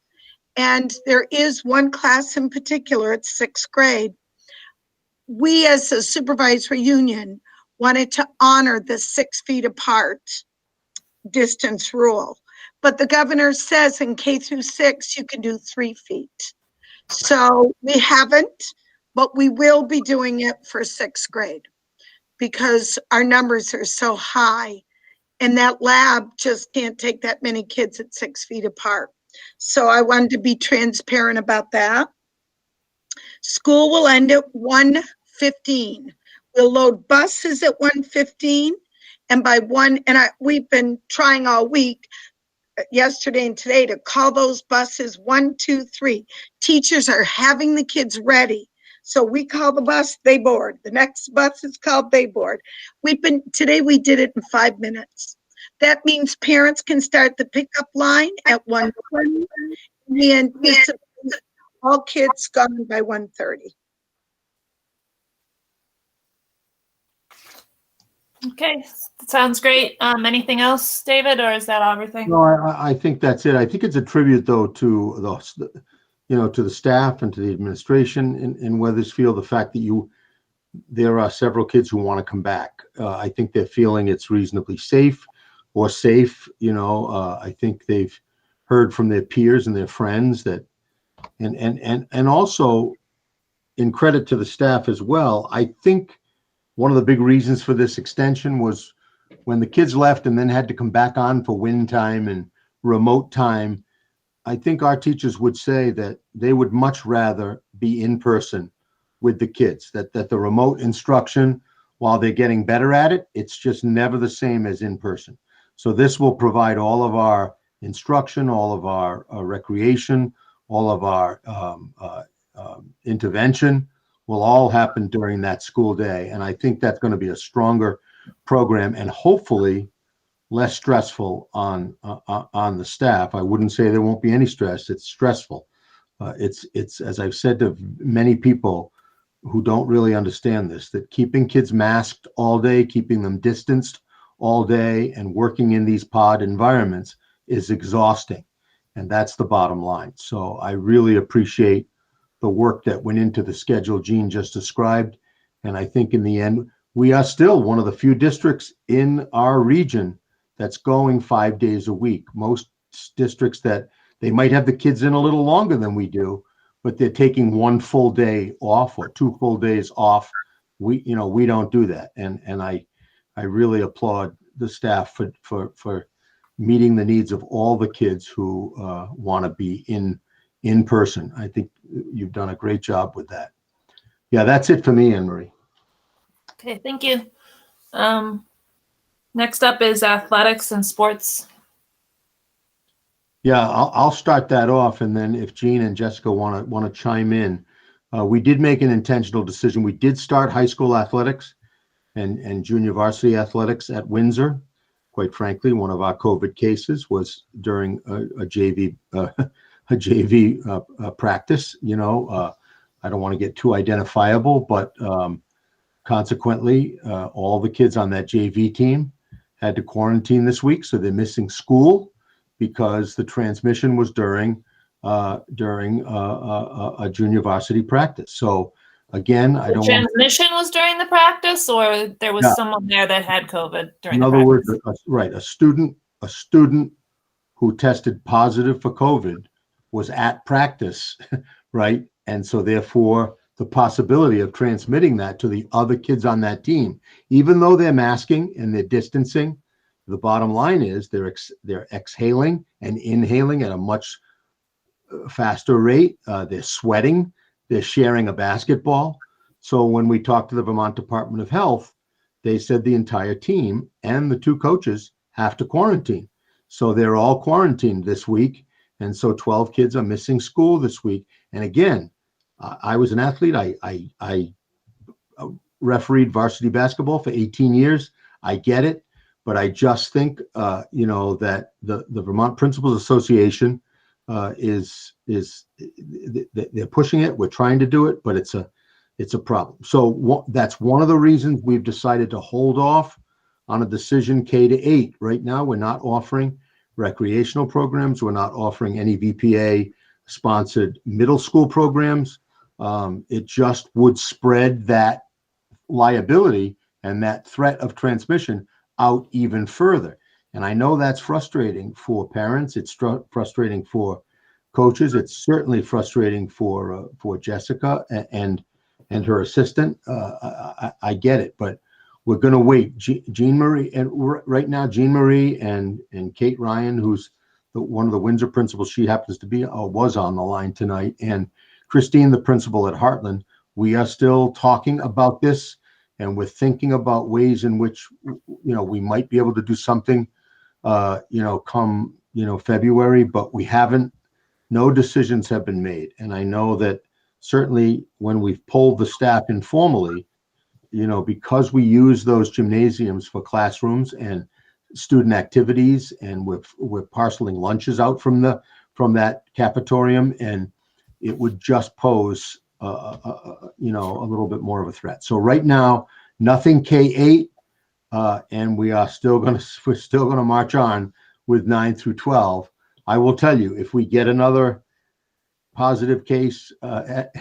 And there is 1 class in particular, it's 6th grade. We as a supervisory union wanted to honor the 6 feet apart distance rule. But the governor says in K through 6, you can do 3 feet. So we haven't, but we will be doing it for 6th grade because our numbers are so high And that lab just can't take that many kids at 6 feet apart. So I wanted to be transparent about that. School will end at 1:15. We'll load buses at 1:15. And by we've been trying all week, yesterday and today, to call those buses 1, 2, 3. Teachers are having the kids ready. So we call the bus, they board. The next bus is called, they board. Today we did it in 5 minutes. That means parents can start the pickup line at 1:20. We anticipate all kids gone by 1:30. Okay, sounds great. Anything else, David, or is that everything? No, I think that's it. I think it's a tribute, though, to to the staff and to the administration in Weathersfield. The fact that there are several kids who want to come back. I think they're feeling it's reasonably safe. I think they've heard from their peers and their friends that, and also, in credit to the staff as well, I think one of the big reasons for this extension was when the kids left and then had to come back on for win time and remote time. I think our teachers would say that they would much rather be in person with the kids, that the remote instruction, while they're getting better at it, it's just never the same as in person. So this will provide all of our instruction, all of our recreation, all of our intervention will all happen during that school day. And I think that's going to be a stronger program and hopefully less stressful on the staff. I wouldn't say there won't be any stress. It's stressful. It's as I've said to many people who don't really understand this, that keeping kids masked all day, keeping them distanced all day, and working in these pod environments is exhausting. And that's the bottom line. So I really appreciate the work that went into the schedule Jean just described. And I think in the end, we are still one of the few districts in our region that's going 5 days a week. Most districts that they might have the kids in a little longer than we do, but they're taking 1 full day off or 2 full days off. We don't do that. And I really applaud the staff for meeting the needs of all the kids who want to be in person. I think you've done a great job with that. Yeah, that's it for me, Anne Marie. Okay, thank you. Next up is athletics and sports. Yeah, I'll start that off, and then if Jean and Jessica want to chime in, we did make an intentional decision. We did start high school athletics and junior varsity athletics at Windsor. Quite frankly, one of our COVID cases was during a JV practice. I don't want to get too identifiable, but consequently, all the kids on that JV team had to quarantine this week, so they're missing school because the transmission was during a junior varsity practice. So again, I don't. Transmission was during the practice, or there was someone there that had COVID during. In other words, right, a student who tested positive for COVID was at practice, right, and so therefore the possibility of transmitting that to the other kids on that team, even though they're masking and they're distancing, the bottom line is they're exhaling and inhaling at a much faster rate. They're sweating. They're sharing a basketball. So when we talked to the Vermont Department of Health, they said the entire team and the 2 coaches have to quarantine. So they're all quarantined this week. And so 12 kids are missing school this week. And again, I was an athlete. I refereed varsity basketball for 18 years. I get it. But I just think, that the Vermont Principals Association they're pushing it. We're trying to do it, but it's a problem. So that's one of the reasons we've decided to hold off on a decision K-8. Right now, we're not offering recreational programs. We're not offering any VPA-sponsored middle school programs. It just would spread that liability and that threat of transmission out even further. And I know that's frustrating for parents. It's frustrating for coaches. It's certainly frustrating for Jessica and her assistant. I get it, but we're going to wait. Jean Marie, and right now, Jean Marie and Kate Ryan, who's one of the Windsor principals, she happens to be, was on the line tonight, and Christine, the principal at Heartland. We are still talking about this, and we're thinking about ways in which, we might be able to do something, come, February, but we haven't, no decisions have been made. And I know that certainly when we've polled the staff informally, because we use those gymnasiums for classrooms and student activities, and we're parceling lunches out from that cafetorium, and it would just pose a little bit more of a threat. So right now, nothing K-8, and we're still going to march on with 9 through 12. I will tell you, if we get another positive case at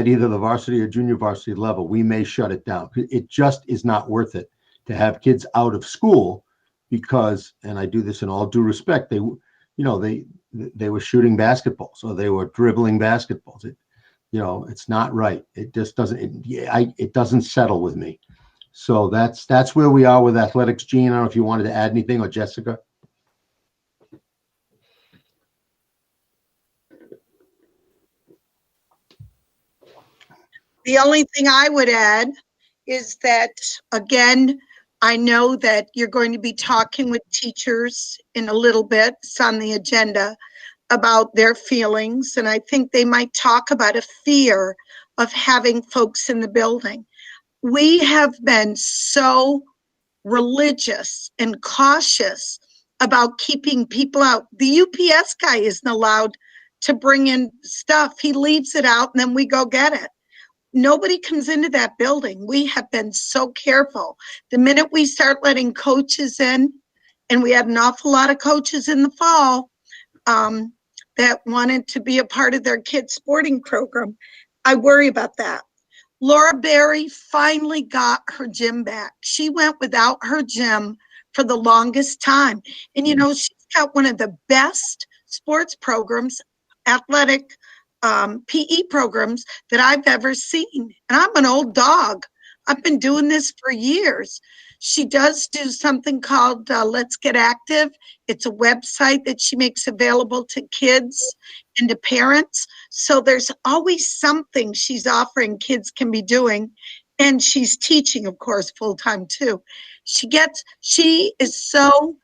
either the varsity or junior varsity level, we may shut it down. It just is not worth it to have kids out of school because, and I do this in all due respect, they were shooting basketballs or they were dribbling basketballs. It's not right. It just doesn't. It doesn't settle with me. So that's where we are with athletics. Jean, I don't know if you wanted to add anything, or Jessica. The only thing I would add is that, again, I know that you're going to be talking with teachers in a little bit. It's on the agenda about their feelings. And I think they might talk about a fear of having folks in the building. We have been so religious and cautious about keeping people out. The UPS guy isn't allowed to bring in stuff. He leaves it out and then we go get it. Nobody comes into that building. We have been so careful. The minute we start letting coaches in, and we had an awful lot of coaches in the fall that wanted to be a part of their kids' sporting program, I worry about that. Laura Berry finally got her gym back. She went without her gym for the longest time. And, she's got one of the best sports programs, athletic PE programs that I've ever seen. And I'm an old dog. I've been doing this for years. She does do something called Let's Get Active. It's a website that she makes available to kids and to parents. So there's always something she's offering kids can be doing. And she's teaching, of course, full-time too. She is so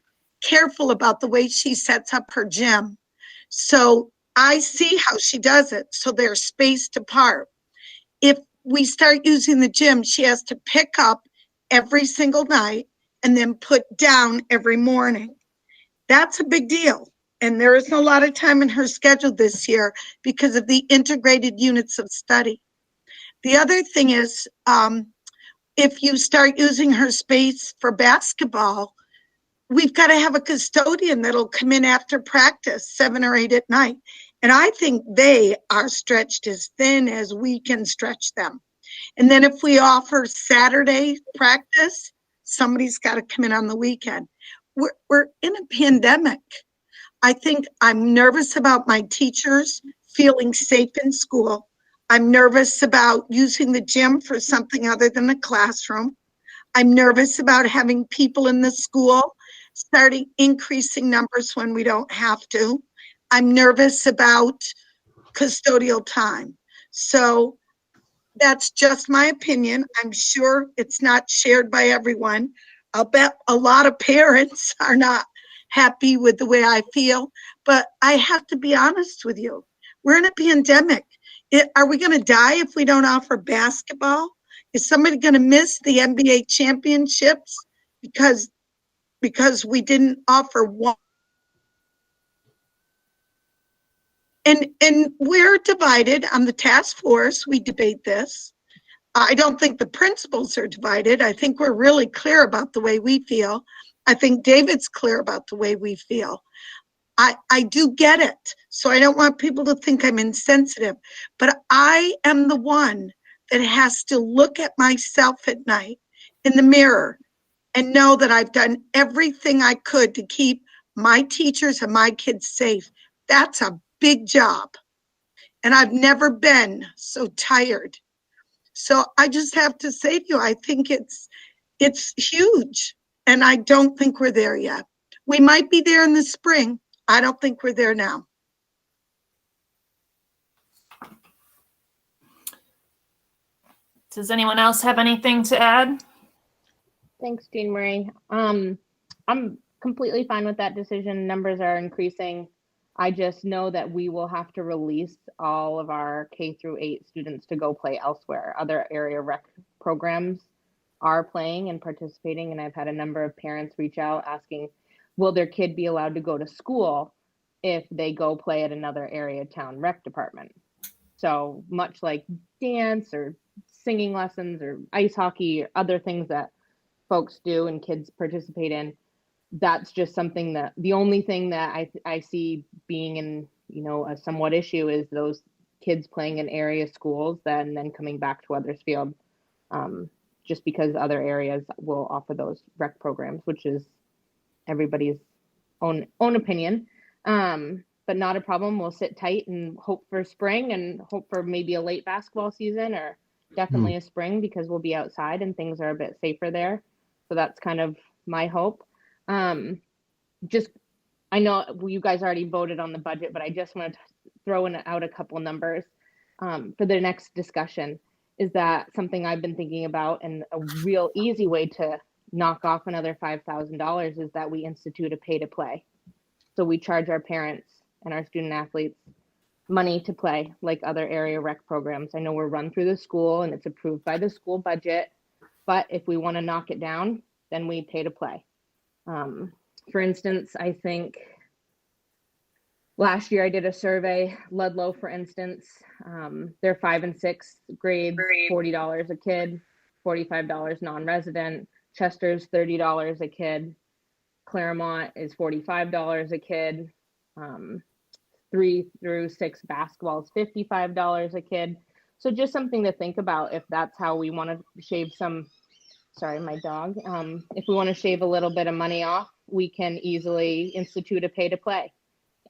careful about the way she sets up her gym. So I see how she does it. So they're spaced apart. If we start using the gym, she has to pick up every single night and then put down every morning. That's a big deal. And there isn't a lot of time in her schedule this year because of the integrated units of study. The other thing is, if you start using her space for basketball, we've got to have a custodian that'll come in after practice, 7 or 8 at night. And I think they are stretched as thin as we can stretch them. And then if we offer Saturday practice, somebody's got to come in on the weekend. We're in a pandemic. I think I'm nervous about my teachers feeling safe in school. I'm nervous about using the gym for something other than a classroom. I'm nervous about having people in the school starting increasing numbers when we don't have to. I'm nervous about custodial time. So that's just my opinion. I'm sure it's not shared by everyone. I'll bet a lot of parents are not happy with the way I feel, but I have to be honest with you. We're in a pandemic. Are we going to die if we don't offer basketball? Is somebody going to miss the NBA championships because we didn't offer one? And we're divided on the task force. We debate this. I don't think the principals are divided. I think we're really clear about the way we feel. I think David's clear about the way we feel. I do get it. So I don't want people to think I'm insensitive, but I am the one that has to look at myself at night in the mirror and know that I've done everything I could to keep my teachers and my kids safe. That's a big job. And I've never been so tired. So I just have to say to you, I think it's It's huge. And I don't think we're there yet. We might be there in the spring. I don't think we're there now. Does anyone else have anything to add? Thanks, Jean Marie. I'm completely fine with that decision. Numbers are increasing. I just know that we will have to release all of our K through 8 students to go play elsewhere. Other area rec programs are playing and participating, and I've had a number of parents reach out asking, will their kid be allowed to go to school if they go play at another area town rec department? So much like dance or singing lessons or ice hockey or other things that folks do and kids participate in, that's just something that the only thing that I see being in, you know, a somewhat issue is those kids playing in area schools and then coming back to Weathersfield, just because other areas will offer those rec programs, which is everybody's own opinion, but not a problem. We'll sit tight and hope for spring and hope for maybe a late basketball season or definitely a spring, because we'll be outside and things are a bit safer there. So that's kind of my hope. Just, I know you guys already voted on the budget, but I just want to throw out a couple numbers for the next discussion. Is that something I've been thinking about? And a real easy way to knock off another $5,000 is that we institute a pay to play. So we charge our parents and our student athletes money to play like other area rec programs. I know we're run through the school and it's approved by the school budget, but if we want to knock it down, then we pay to play. For instance, I think last year I did a survey, Ludlow, for instance, their 5th and 6th grades, $40 a kid, $45 non-resident. Chester's $30 a kid. Claremont is $45 a kid. 3 through 6 basketball is $55 a kid. So just something to think about if that's how we want to shave some, sorry, my dog. If we want to shave a little bit of money off, we can easily institute a pay to play.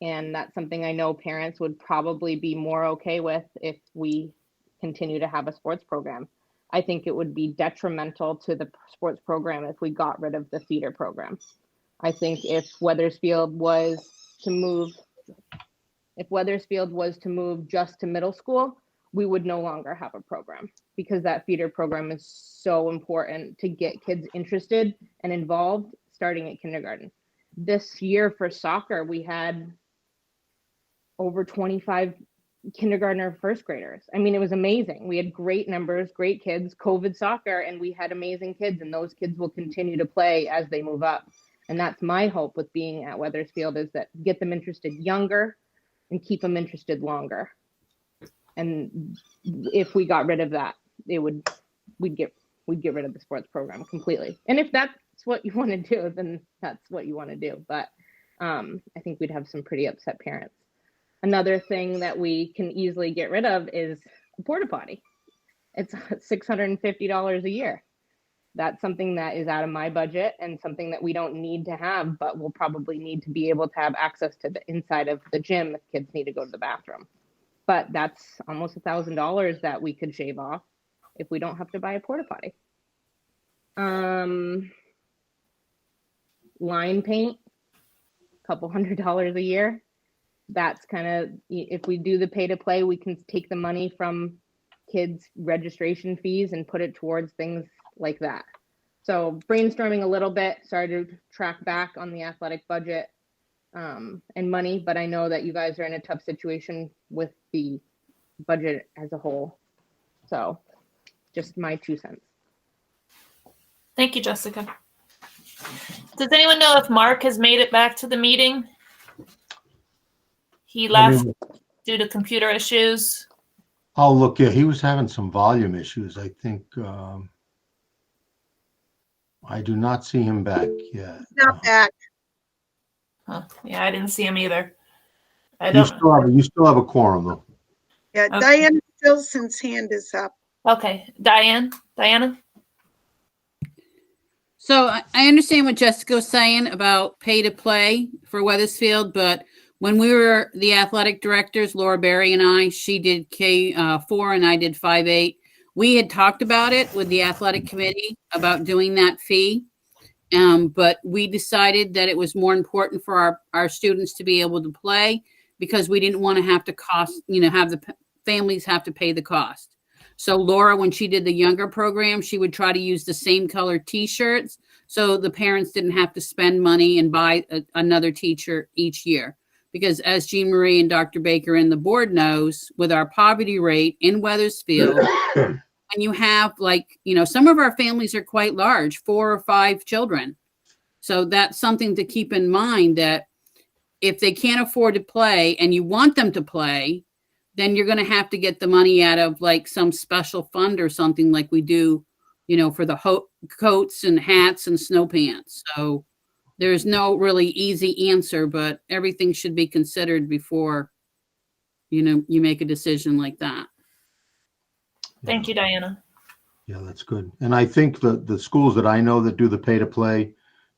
And that's something I know parents would probably be more okay with if we continue to have a sports program. I think it would be detrimental to the sports program if we got rid of the feeder program. I think if Weathersfield was to move just to middle school, we would no longer have a program, because that feeder program is so important to get kids interested and involved starting at kindergarten. This year for soccer, we had over 25 kindergartner first graders. I mean, it was amazing. We had great numbers, great kids, COVID soccer, and we had amazing kids, and those kids will continue to play as they move up. And that's my hope with being at Weathersfield, is that get them interested younger and keep them interested longer. And if we got rid of that, we'd get rid of the sports program completely. And if that's what you want to do, then that's what you want to do. But I think we'd have some pretty upset parents. Another thing that we can easily get rid of is a porta potty. It's $650 a year. That's something that is out of my budget and something that we don't need to have, but we'll probably need to be able to have access to the inside of the gym if kids need to go to the bathroom. But that's almost $1,000 that we could shave off if we don't have to buy a porta potty. Line paint, a couple $100 a year. That's kind of, if we do the pay to play, we can take the money from kids' registration fees and put it towards things like that. So brainstorming a little bit, started to track back on the athletic budget and money, but I know that you guys are in a tough situation with the budget as a whole. So just my 2 cents. Thank you, Jessica. Does anyone know if Mark has made it back to the meeting? He left due to computer issues. Oh, look, yeah, he was having some volume issues. I think I do not see him back yet. Not back. Huh. Yeah, I didn't see him either. You still have a quorum, though. Yeah, Okay. Diana Filson's hand is up. Okay, Diana? So I understand what Jessica was saying about pay to play for Weathersfield, but when we were the athletic directors, Laura Berry and I, she did K4 and I did 5-8. we had talked about it with the athletic committee about doing that fee. But we decided that it was more important for our students to be able to play because we didn't want to have to have the families have to pay the cost. So Laura, when she did the younger program, she would try to use the same color t-shirts so the parents didn't have to spend money and buy another t-shirt each year. Because as Jean Marie and Dr. Baker and the board knows, with our poverty rate in Weathersfield, when you have some of our families are quite large, 4 or 5 children. So that's something to keep in mind, that if they can't afford to play and you want them to play, then you're going to have to get the money out of some special fund or something like we do, for the coats and hats and snow pants. So there's no really easy answer, but everything should be considered before, you make a decision like that. Thank you, Diana. Yeah, that's good. And I think the schools that I know that do the pay to play,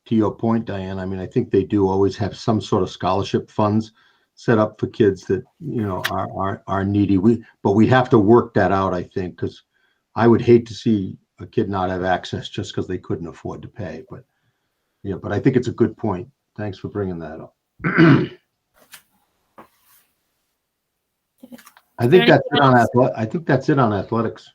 to your point, Diane, I mean, I think they do always have some sort of scholarship funds set up for kids that, are needy. But we have to work that out, I think, because I would hate to see a kid not have access just because they couldn't afford to pay. But yeah, but I think it's a good point. Thanks for bringing that up. I think that's it on athletics.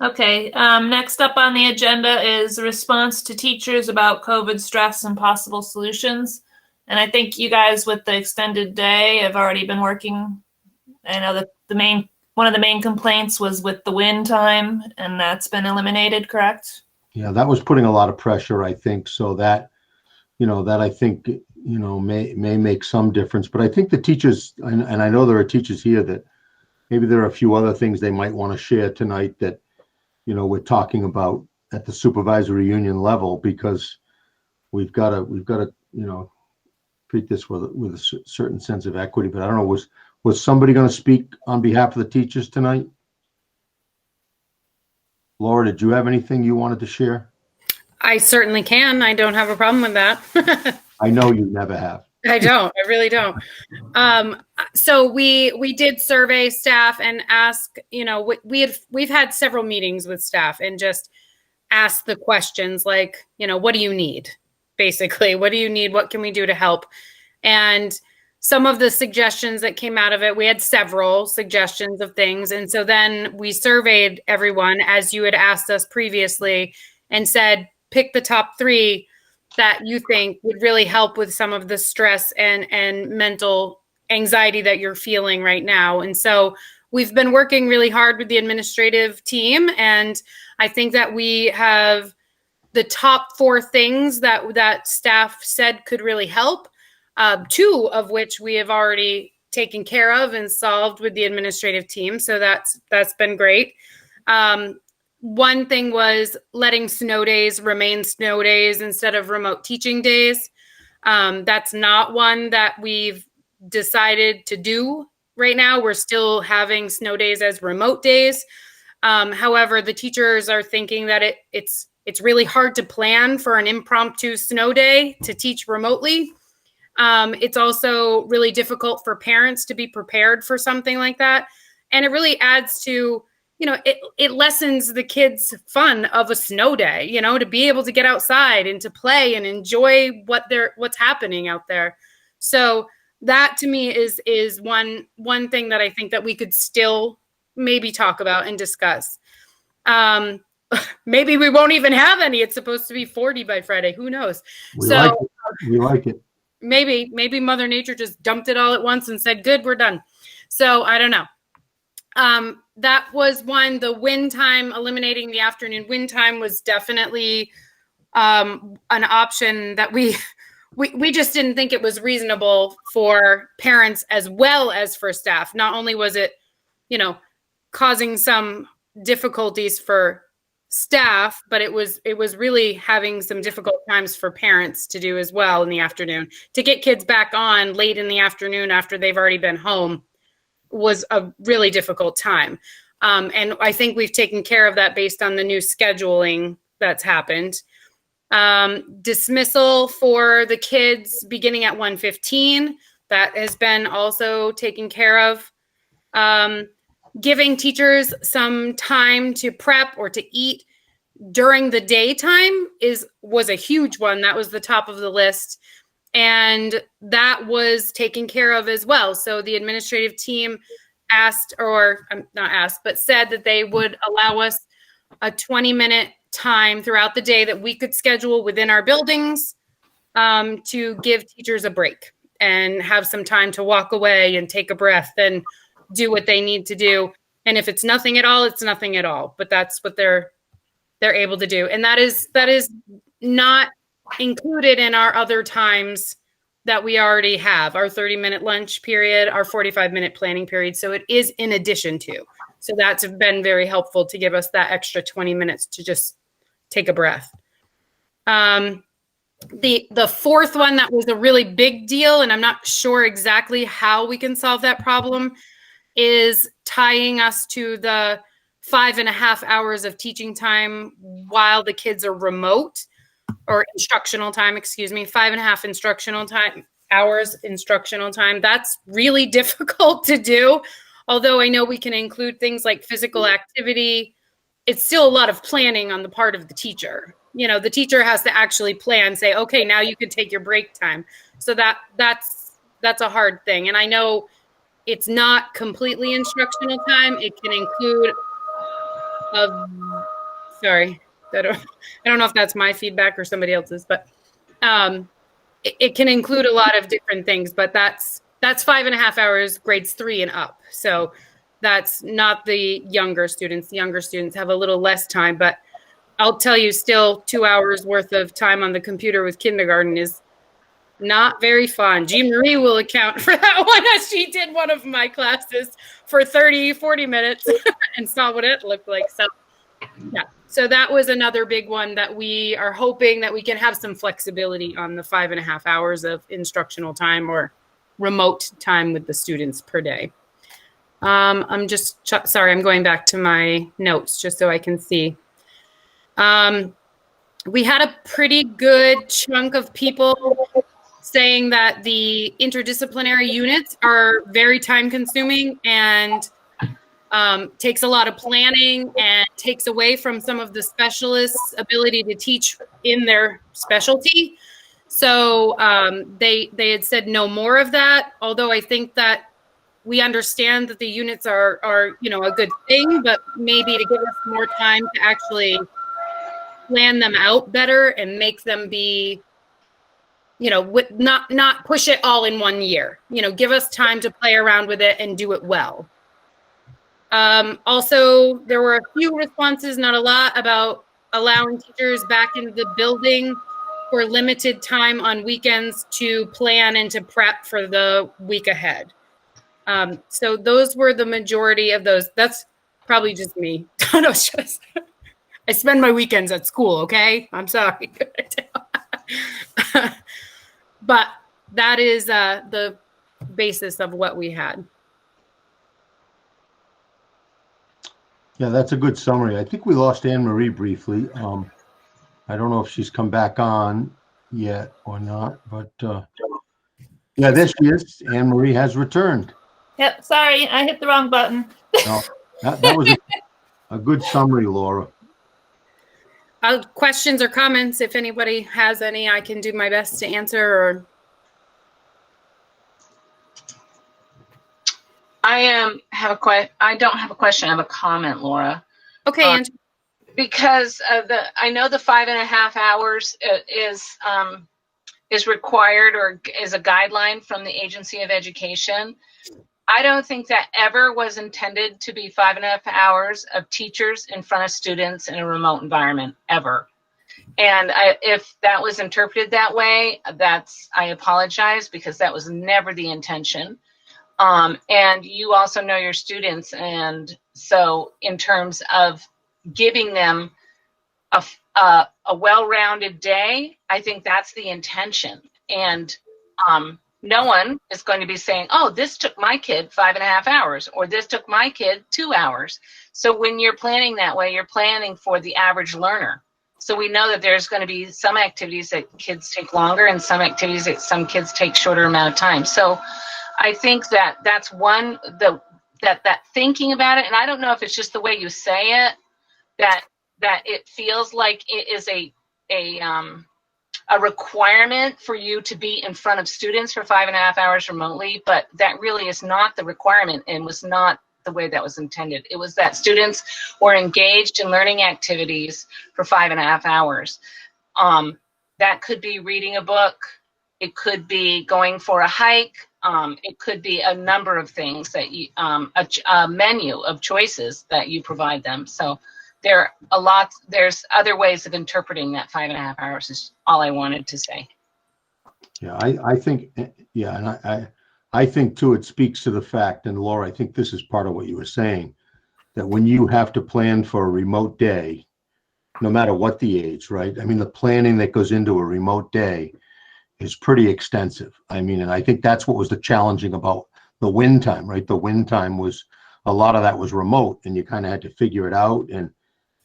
Okay, next up on the agenda is a response to teachers about COVID stress and possible solutions. And I think you guys with the extended day have already been working. I know that one of the main complaints was with the wind time, and that's been eliminated, correct? Yeah, that was putting a lot of pressure, I think, so that, that I think, may make some difference. But I think the teachers, and I know there are teachers here that maybe there are a few other things they might want to share tonight that, we're talking about at the supervisory union level, because we've got to, treat this with a certain sense of equity. But I don't know, was somebody going to speak on behalf of the teachers tonight? Laura, did you have anything you wanted to share? I certainly can. I don't have a problem with that. I know you never have. I don't. I really don't. So we did survey staff and ask, we've had several meetings with staff and just ask the questions like, what do you need? Basically, what do you need? What can we do to help? And some of the suggestions that came out of it, we had several suggestions of things. And so then we surveyed everyone, as you had asked us previously, and said, pick the top 3 that you think would really help with some of the stress and mental anxiety that you're feeling right now. And so we've been working really hard with the administrative team. And I think that we have the top 4 things that staff said could really help, 2 of which we have already taken care of and solved with the administrative team. So that's been great. One thing was letting snow days remain snow days instead of remote teaching days. That's not one that we've decided to do right now. We're still having snow days as remote days. However, the teachers are thinking that it's really hard to plan for an impromptu snow day to teach remotely. It's also really difficult for parents to be prepared for something like that. And it really adds to, it lessens the kids' fun of a snow day, to be able to get outside and to play and enjoy what's happening out there. So that to me is one thing that I think that we could still maybe talk about and discuss. Maybe we won't even have any. It's supposed to be 40 by Friday. Who knows? We like it. Maybe Mother Nature just dumped it all at once and said, good, we're done. So I don't know. That was one. The wind time, eliminating the afternoon wind time was definitely an option that we just didn't think it was reasonable for parents as well as for staff. Not only was it, causing some difficulties for staff, but it was really having some difficult times for parents to do as well in the afternoon. To get kids back on late in the afternoon after they've already been home was a really difficult time. And I think we've taken care of that based on the new scheduling that's happened. Dismissal for the kids beginning at 1:15, that has been also taken care of. giving teachers some time to prep or to eat during the daytime was a huge one. That was the top of the list. And that was taken care of as well. So the administrative team asked, or not asked, but said that they would allow us a 20-minute time throughout the day that we could schedule within our buildings to give teachers a break and have some time to walk away and take a breath and do what they need to do. And if it's nothing at all, it's nothing at all. But that's what they're able to do. And that is not included in our other times that we already have, our 30-minute lunch period, our 45-minute planning period. So it is in addition to. So that's been very helpful to give us that extra 20 minutes to just take a breath. The fourth one that was a really big deal, and I'm not sure exactly how we can solve that problem, is tying us to the 5.5 hours of teaching time while the kids are remote. Or instructional time, 5.5 instructional time. That's really difficult to do. Although I know we can include things like physical activity, it's still a lot of planning on the part of the teacher. You know, the teacher has to actually plan, say, okay, now you can take your break time. So that's a hard thing. And I know it's not completely instructional time. It can include I don't know if that's my feedback or somebody else's, but it can include a lot of different things, but that's 5.5 hours, grades 3 and up. So that's not the younger students. The younger students have a little less time, but I'll tell you, still 2 hours worth of time on the computer with kindergarten is not very fun. Jean Marie will account for that one, as she did one of my classes for 40 minutes and saw what it looked like. So yeah. So that was another big one that we are hoping that we can have some flexibility on the 5.5 hours of instructional time or remote time with the students per day. I'm just, sorry, I'm going back to my notes just so I can see. We had a pretty good chunk of people saying that the interdisciplinary units are very time consuming and takes a lot of planning and takes away from some of the specialists' ability to teach in their specialty. So they had said no more of that, although I think that we understand that the units are a good thing, but maybe to give us more time to actually plan them out better and make them be, not push it all in 1 year. Give us time to play around with it and do it well. Also, there were a few responses, not a lot, about allowing teachers back into the building for limited time on weekends to plan and to prep for the week ahead. So those were the majority of those. That's probably just me. I spend my weekends at school, okay? I'm sorry. But that is the basis of what we had. Yeah, that's a good summary. I think we lost Anne Marie briefly. I don't know if she's come back on yet or not, but yeah, there she is. Anne Marie has returned. Yep, sorry, I hit the wrong button. No, that was a good summary, Laura. Questions or comments, if anybody has any, I can do my best to answer. Or I don't have a question. I have a comment, Laura. Okay, Andrew. Because I know the 5.5 hours is required or is a guideline from the Agency of Education. I don't think that ever was intended to be 5.5 hours of teachers in front of students in a remote environment, ever. And if that was interpreted that way, I apologize, because that was never the intention. And you also know your students. And so in terms of giving them a well-rounded day, I think that's the intention. And no one is going to be saying, oh, this took my kid 5.5 hours, or this took my kid 2 hours. So when you're planning that way, you're planning for the average learner. So we know that there's going to be some activities that kids take longer and some activities that some kids take shorter amount of time. So I think that that's one, that thinking about it, and I don't know if it's just the way you say it, that it feels like it is a requirement for you to be in front of students for 5.5 hours remotely, but that really is not the requirement and was not the way that was intended. It was that students were engaged in learning activities for 5.5 hours. That could be reading a book. It could be going for a hike. It could be a number of things that you, a menu of choices that you provide them. So there's other ways of interpreting that 5.5 hours is all I wanted to say. Yeah, I think, yeah, and I think too, it speaks to the fact, and Laura, I think this is part of what you were saying, that when you have to plan for a remote day, no matter what the age, right? I mean, the planning that goes into a remote day is pretty extensive. I mean, and I think that's what was the challenging about the win time, right? The win time was, a lot of that was remote, and you kind of had to figure it out, and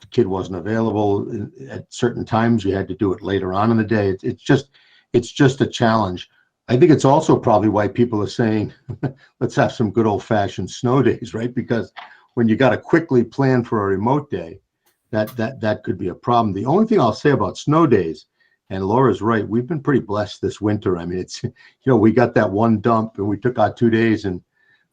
the kid wasn't available at certain times. You had to do it later on in the day. It's just a challenge. I think it's also probably why people are saying, let's have some good old fashioned snow days, right? Because when you got to quickly plan for a remote day, that could be a problem. The only thing I'll say about snow days, and Laura's right, we've been pretty blessed this winter. I mean, it's, we got that one dump and we took our 2 days, and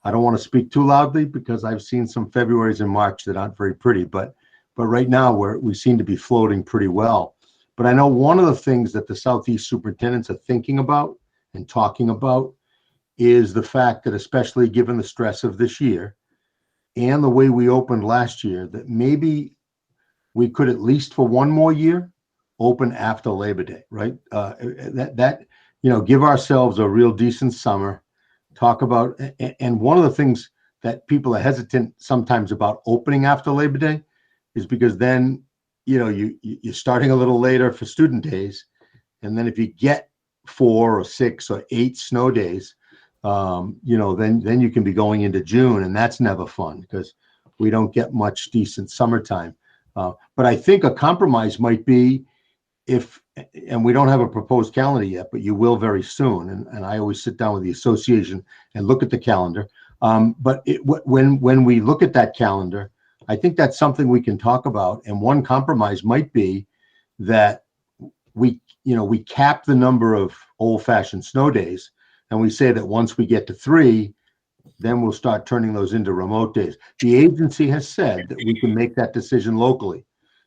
I don't want to speak too loudly because I've seen some Februarys and March that aren't very pretty, but right now we seem to be floating pretty well. But I know one of the things that the Southeast superintendents are thinking about and talking about is the fact that, especially given the stress of this year and the way we opened last year, that maybe we could, at least for one more year, open after Labor Day, right? Give ourselves a real decent summer, talk about, and one of the things that people are hesitant sometimes about opening after Labor Day is because then, you're starting a little later for student days. And then if you get 4 or 6 or 8 snow days, then you can be going into June, and that's never fun because we don't get much decent summertime. But I think a compromise might be and we don't have a proposed calendar yet, but you will very soon. And I always sit down with the association and look at the calendar. But when we look at that calendar, I think that's something we can talk about. And one compromise might be that we cap the number of old-fashioned snow days, and we say that once we get to 3, then we'll start turning those into remote days. The agency has said that we can make that decision locally,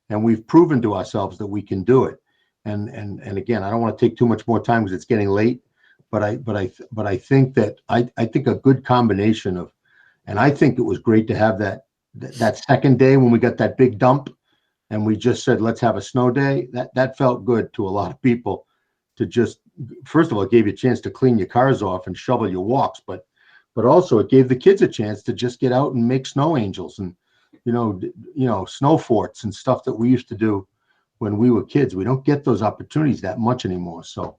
and we've proven to ourselves that we can do it. And again, I don't want to take too much more time because it's getting late, but I think that I think a good combination of, and I think it was great to have that second day when we got that big dump and we just said, let's have a snow day. That felt good to a lot of people, to just, first of all, it gave you a chance to clean your cars off and shovel your walks, but also it gave the kids a chance to just get out and make snow angels and, snow forts and stuff that we used to do when we were kids. We don't get those opportunities that much anymore. So,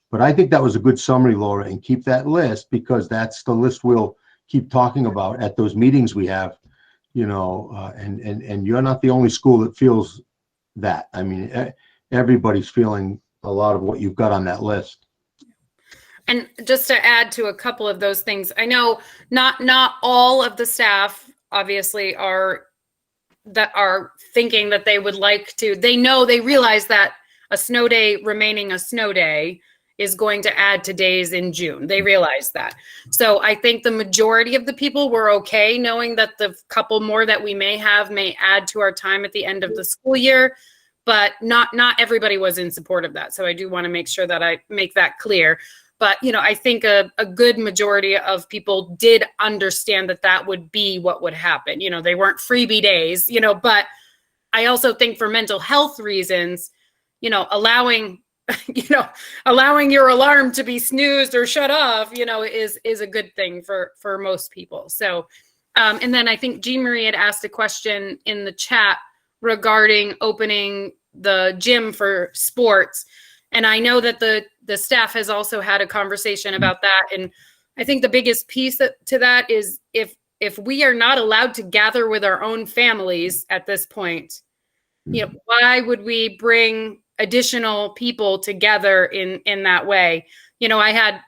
but I think that was a good summary, Laura, and keep that list, because that's the list we'll keep talking about at those meetings we have. And you're not the only school that feels that. I mean, everybody's feeling a lot of what you've got on that list. And just to add to a couple of those things, I know not all of the staff obviously are thinking that they would like to. They realize that a snow day remaining a snow day is going to add to days in June. They realize that. So I think the majority of the people were okay knowing that the couple more that we may have may add to our time at the end of the school year, but not everybody was in support of that. So I do want to make sure that I make that clear. But, I think a good majority of people did understand that would be what would happen. They weren't freebie days, but I also think for mental health reasons, allowing your alarm to be snoozed or shut off, is a good thing for most people. So, and then I think Jean Marie had asked a question in the chat regarding opening the gym for sports. And I know that the staff has also had a conversation about that. And I think the biggest piece to that is if we are not allowed to gather with our own families at this point, why would we bring additional people together in that way? I had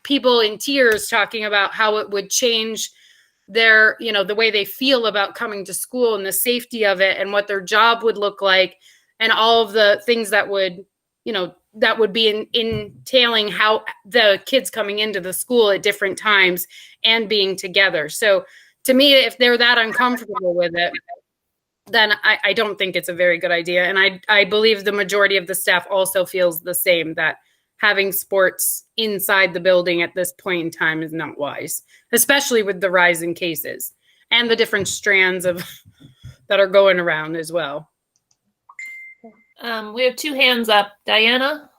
people in tears talking about how it would change their, you know, the way they feel about coming to school and the safety of it and what their job would look like and all of the things that would, you know, that would be entailing how the kids coming into the school at different times and being together. So to me, if they're that uncomfortable with it, then I don't think it's a very good idea. And I believe the majority of the staff also feels the same, that having sports inside the building at this point in time is not wise, especially with the rise in cases and the different strands of that are going around as well. We have two hands up. Diana?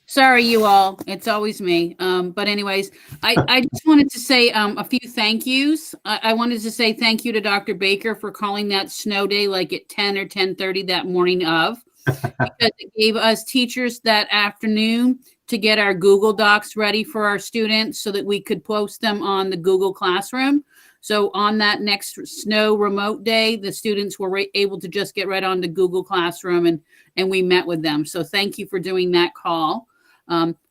Sorry, you all. It's always me. But anyways, I just wanted to say a few thank yous. I wanted to say thank you to Dr. Baker for calling that snow day like at 10 or 10:30 that morning of, because it gave us teachers that afternoon to get our Google Docs ready for our students so that we could post them on the Google Classroom. So on that next snow remote day, the students were able to just get right on to Google Classroom and we met with them. So thank you for doing that call.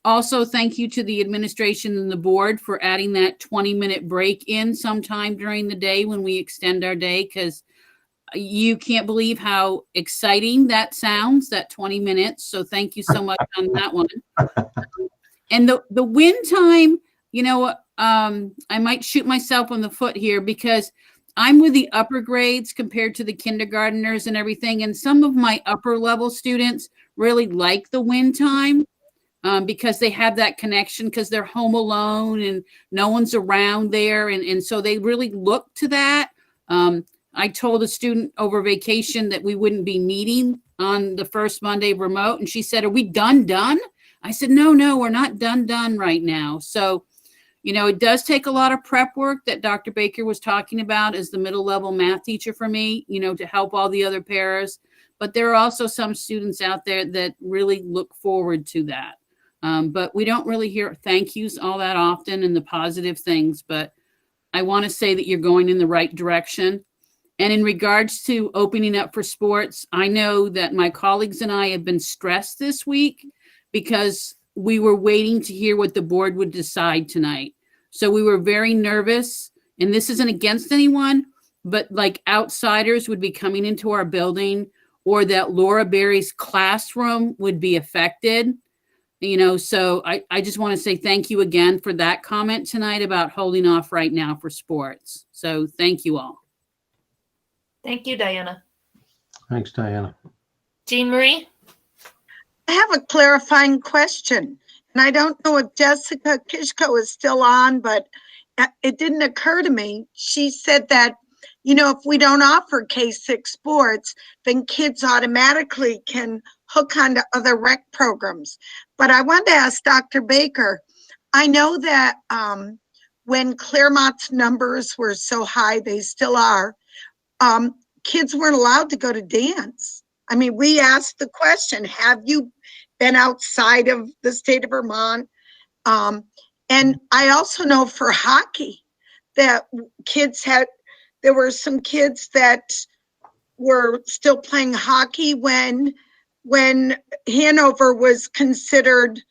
Also, thank you to the administration and the board for adding that 20-minute break in sometime during the day when we extend our day, because you can't believe how exciting that sounds, that 20 minutes. So thank you so much on that one. And the win time, you know, I might shoot myself on the foot here because I'm with the upper grades compared to the kindergarteners and everything. And some of my upper level students really like the win time because they have that connection because they're home alone and no one's around there. And so they really look to that. I told a student over vacation that we wouldn't be meeting on the first Monday remote. And she said, "Are we done? I said, no, we're not done right now." So, you know, it does take a lot of prep work that Dr. Baker was talking about as the middle level math teacher for me, you know, to help all the other paras. But there are also some students out there that really look forward to that. But we don't really hear thank yous all that often and the positive things. But I want to say that you're going in the right direction. And in regards to opening up for sports, I know that my colleagues and I have been stressed this week because we were waiting to hear what the board would decide tonight. So we were very nervous, and this isn't against anyone, but like outsiders would be coming into our building or that Laura Berry's classroom would be affected. You know, so I just want to say thank you again for that comment tonight about holding off right now for sports. So thank you all. Thank you, Diana. Thanks, Diana. Jean Marie? I have a clarifying question, and I don't know if Jessica Kishko is still on, but it didn't occur to me. She said that, you know, if we don't offer K-6 sports, then kids automatically can hook onto other rec programs. But I wanted to ask Dr. Baker, I know that when Claremont's numbers were so high, they still are, kids weren't allowed to go to dance. I mean, we asked the question, have you been outside of the state of Vermont? And I also know for hockey that there were some kids that were still playing hockey when Hanover was considered,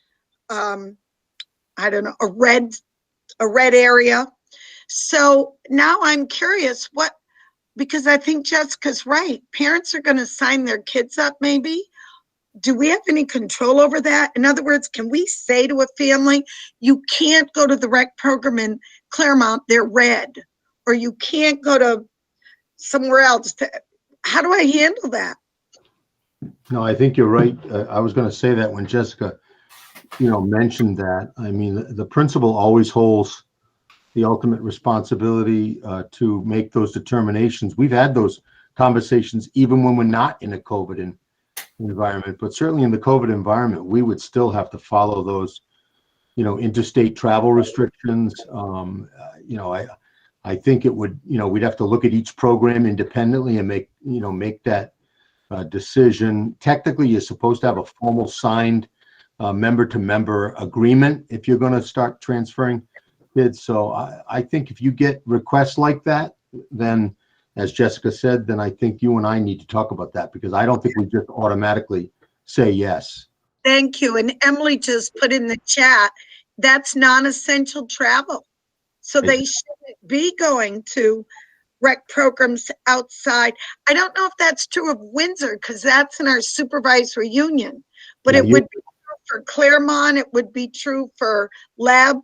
I don't know, a red area. So now I'm curious because I think Jessica's right. Parents are going to sign their kids up maybe. Do we have any control over that? In other words, can we say to a family, you can't go to the rec program in Claremont, they're red, or you can't go to somewhere else? How do I handle that? No, I think you're right. I was going to say that when Jessica, you know, mentioned that. I mean, the principal always holds the ultimate responsibility to make those determinations. We've had those conversations even when we're not in a COVID environment, but certainly in the COVID environment, we would still have to follow those, you know, interstate travel restrictions. You know, I think it would, you know, we'd have to look at each program independently and make that decision. Technically, you're supposed to have a formal signed member-to-member agreement if you're going to start transferring kids. So I think if you get requests like that, then, as Jessica said, then I think you and I need to talk about that, because I don't think we just automatically say yes. Thank you. And Emily just put in the chat, that's non-essential travel. So they shouldn't be going to rec programs outside. I don't know if that's true of Windsor because that's in our supervisory union, but it would be true for Claremont. It would be true for Lab.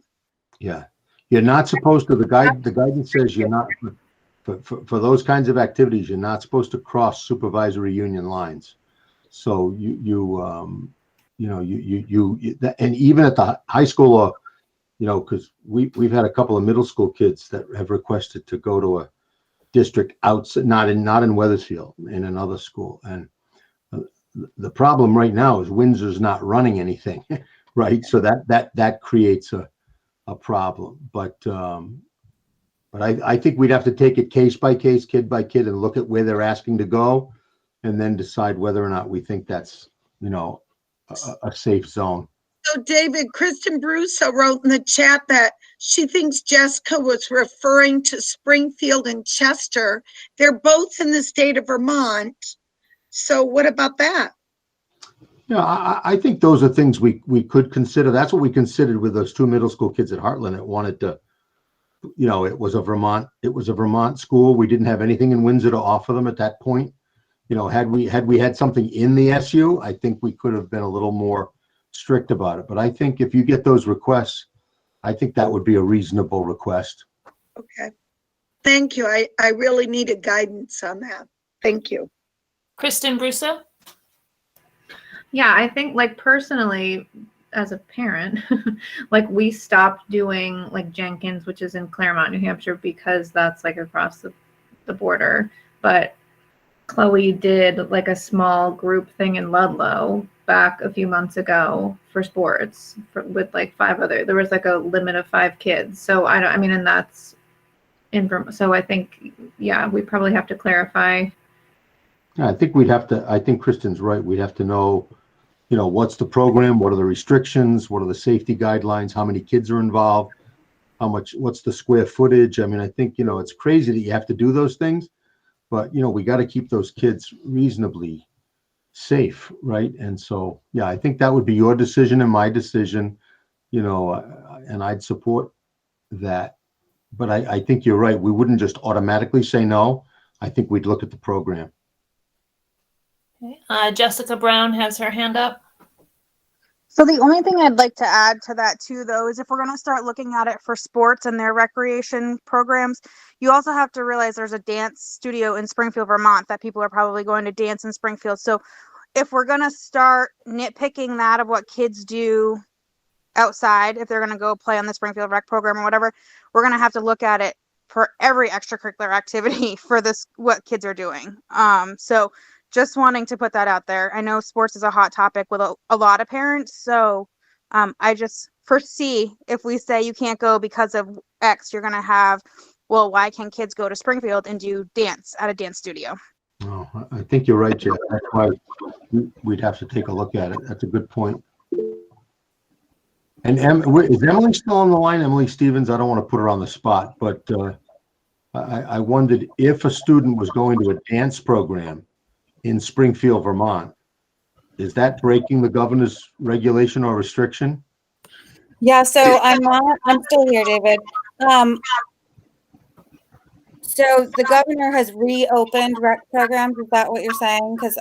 Yeah, you're not supposed to. The guidance says you're not for those kinds of activities. You're not supposed to cross supervisory union lines. So and even at the high school, or because we've had a couple of middle school kids that have requested to go to a district outside, not in Weathersfield, in another school, and the problem right now is Windsor's not running anything, right? So that creates a problem. But I think we'd have to take it case by case, kid by kid, and look at where they're asking to go, and then decide whether or not we think that's a safe zone. So David, Kristen Brusso wrote in the chat that she thinks Jessica was referring to Springfield and Chester. They're both in the state of Vermont. So what about that? Yeah, I think those are things we could consider. That's what we considered with those two middle school kids at Heartland that wanted to, it was a Vermont school. We didn't have anything in Windsor to offer them at that point. Had we had something in the SU, I think we could have been a little more strict about it. But I think if you get those requests, I think that would be a reasonable request. Okay. Thank you. I really needed guidance on that. Thank you. Kristen Brusso? Yeah, I think personally, as a parent, we stopped doing Jenkins, which is in Claremont, New Hampshire, because that's across the border. But Chloe did a small group thing in Ludlow back a few months ago for sports with 5 other. There was a limit of 5 kids. So and that's in Vermont. So I think, we probably have to clarify. Yeah, I think Kristen's right. We'd have to know, what's the program? What are the restrictions? What are the safety guidelines? How many kids are involved? What's the square footage? I think, it's crazy that you have to do those things, but, we got to keep those kids reasonably safe, right? And so, I think that would be your decision and my decision, and I'd support that. But I think you're right. We wouldn't just automatically say no. I think we'd look at the program. Okay. Jessica Brown has her hand up. So the only thing I'd like to add to that too, though, is if we're going to start looking at it for sports and their recreation programs, you also have to realize there's a dance studio in Springfield, Vermont, that people are probably going to dance in Springfield. So if we're going to start nitpicking that of what kids do outside, if they're going to go play on the Springfield rec program or whatever, we're going to have to look at it for every extracurricular activity for this, what kids are doing. So just wanting to put that out there. I know sports is a hot topic with a lot of parents. So I just foresee if we say you can't go because of X, you're going to have, well, why can kids go to Springfield and do dance at a dance studio? Oh, I think you're right, Jeff. That's why we'd have to take a look at it. That's a good point. And is Emily still on the line? Emily Stevens? I don't want to put her on the spot, but I wondered if a student was going to a dance program in Springfield, Vermont, is that breaking the governor's regulation or restriction? Yeah, so I'm still here, David. So the governor has reopened rec programs. Is that what you're saying? Because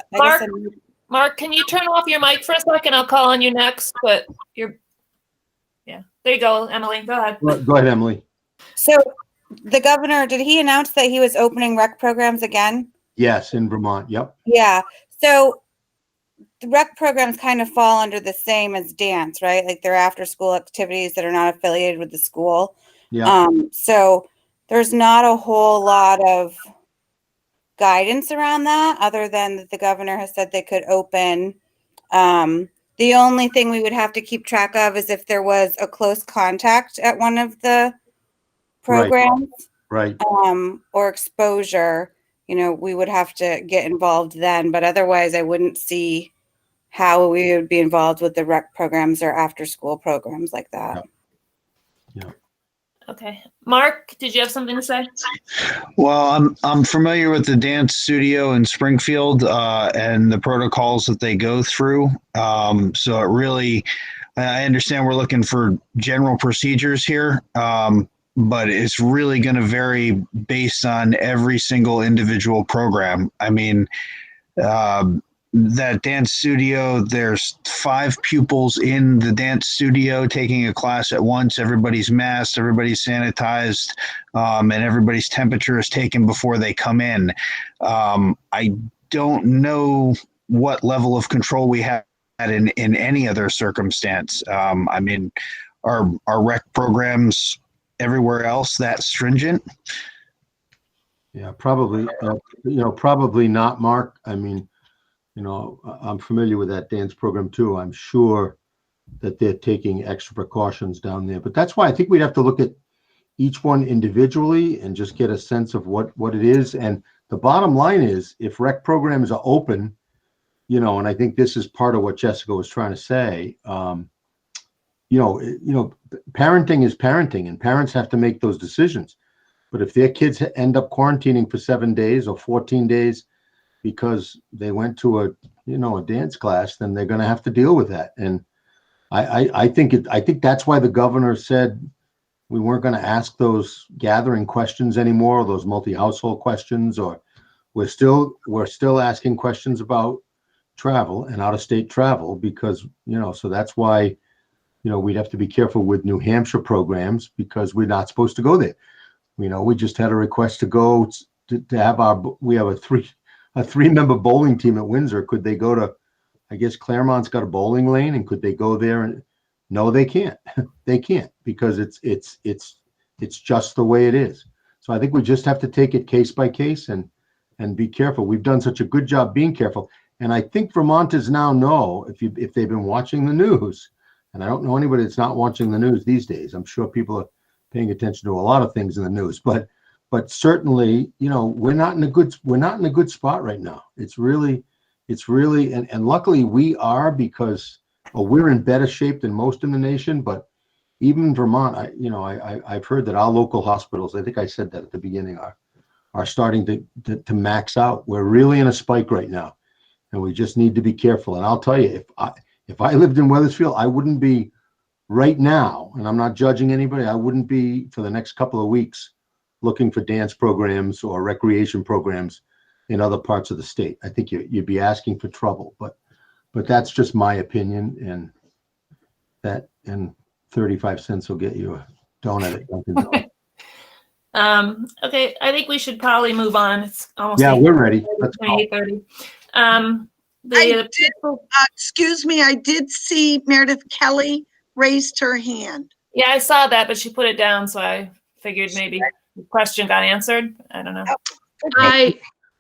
Mark, can you turn off your mic for a second? I'll call on you next. But there you go, Emily. Go ahead. Go ahead, Emily. So the governor, did he announce that he was opening rec programs again? Yes, in Vermont. Yep. Yeah. So the rec programs kind of fall under the same as dance, right? They're after school activities that are not affiliated with the school. Yeah. So there's not a whole lot of guidance around that other than that the governor has said they could open. The only thing we would have to keep track of is if there was a close contact at one of the programs. Right. Or exposure. We would have to get involved then, but otherwise I wouldn't see how we would be involved with the rec programs or after school programs like that. Yeah. Okay. Mark, did you have something to say? Well, I'm familiar with the dance studio in Springfield and the protocols that they go through. So it really, I understand we're looking for general procedures here, but it's really going to vary based on every single individual program. I mean, that dance studio, there's 5 pupils in the dance studio taking a class at once. Everybody's masked, everybody's sanitized, and everybody's temperature is taken before they come in. I don't know what level of control we have in any other circumstance. I mean, are rec programs everywhere else that stringent? Yeah, probably, probably not, Mark. I mean, I'm familiar with that dance program too. I'm sure that they're taking extra precautions down there, but that's why I think we'd have to look at each one individually and just get a sense of what it is. And the bottom line is, if rec programs are open, and I think this is part of what Jessica was trying to say, parenting is parenting, and parents have to make those decisions. But if their kids end up quarantining for 7 days or 14 days because they went to a dance class, then they're going to have to deal with that. And I think that's why the governor said we weren't going to ask those gathering questions anymore, or those multi-household questions, or we're still asking questions about travel and out-of-state travel, because so that's why we'd have to be careful with New Hampshire programs, because we're not supposed to go there. We just had a request to go to have we have a 3-member bowling team at Windsor. Could they go to, I guess Claremont's got a bowling lane, and could they go there? And no, they can't. They can't, because it's just the way it is. So I think we just have to take it case by case and be careful. We've done such a good job being careful. And I think Vermonters now know, if they've been watching the news, and I don't know anybody that's not watching the news these days. I'm sure people are paying attention to a lot of things in the news, but certainly, we're not in a good spot right now. It's really, and luckily we are, because we're in better shape than most in the nation. But even Vermont, I've heard that our local hospitals, I think I said that at the beginning, are starting to max out. We're really in a spike right now, and we just need to be careful. And I'll tell you, if I lived in Weathersfield, I wouldn't be right now, and I'm not judging anybody, I wouldn't be for the next couple of weeks looking for dance programs or recreation programs in other parts of the state. I think you'd be asking for trouble, but that's just my opinion, and 35 cents will get you a donut at Dunkin' Donuts. Okay, I think we should probably move on. It's almost we're ready. Let's go. 8:30. Excuse me, I did see Meredith Kelly raised her hand. Yeah, I saw that, but she put it down, so I figured maybe the question got answered. I don't know.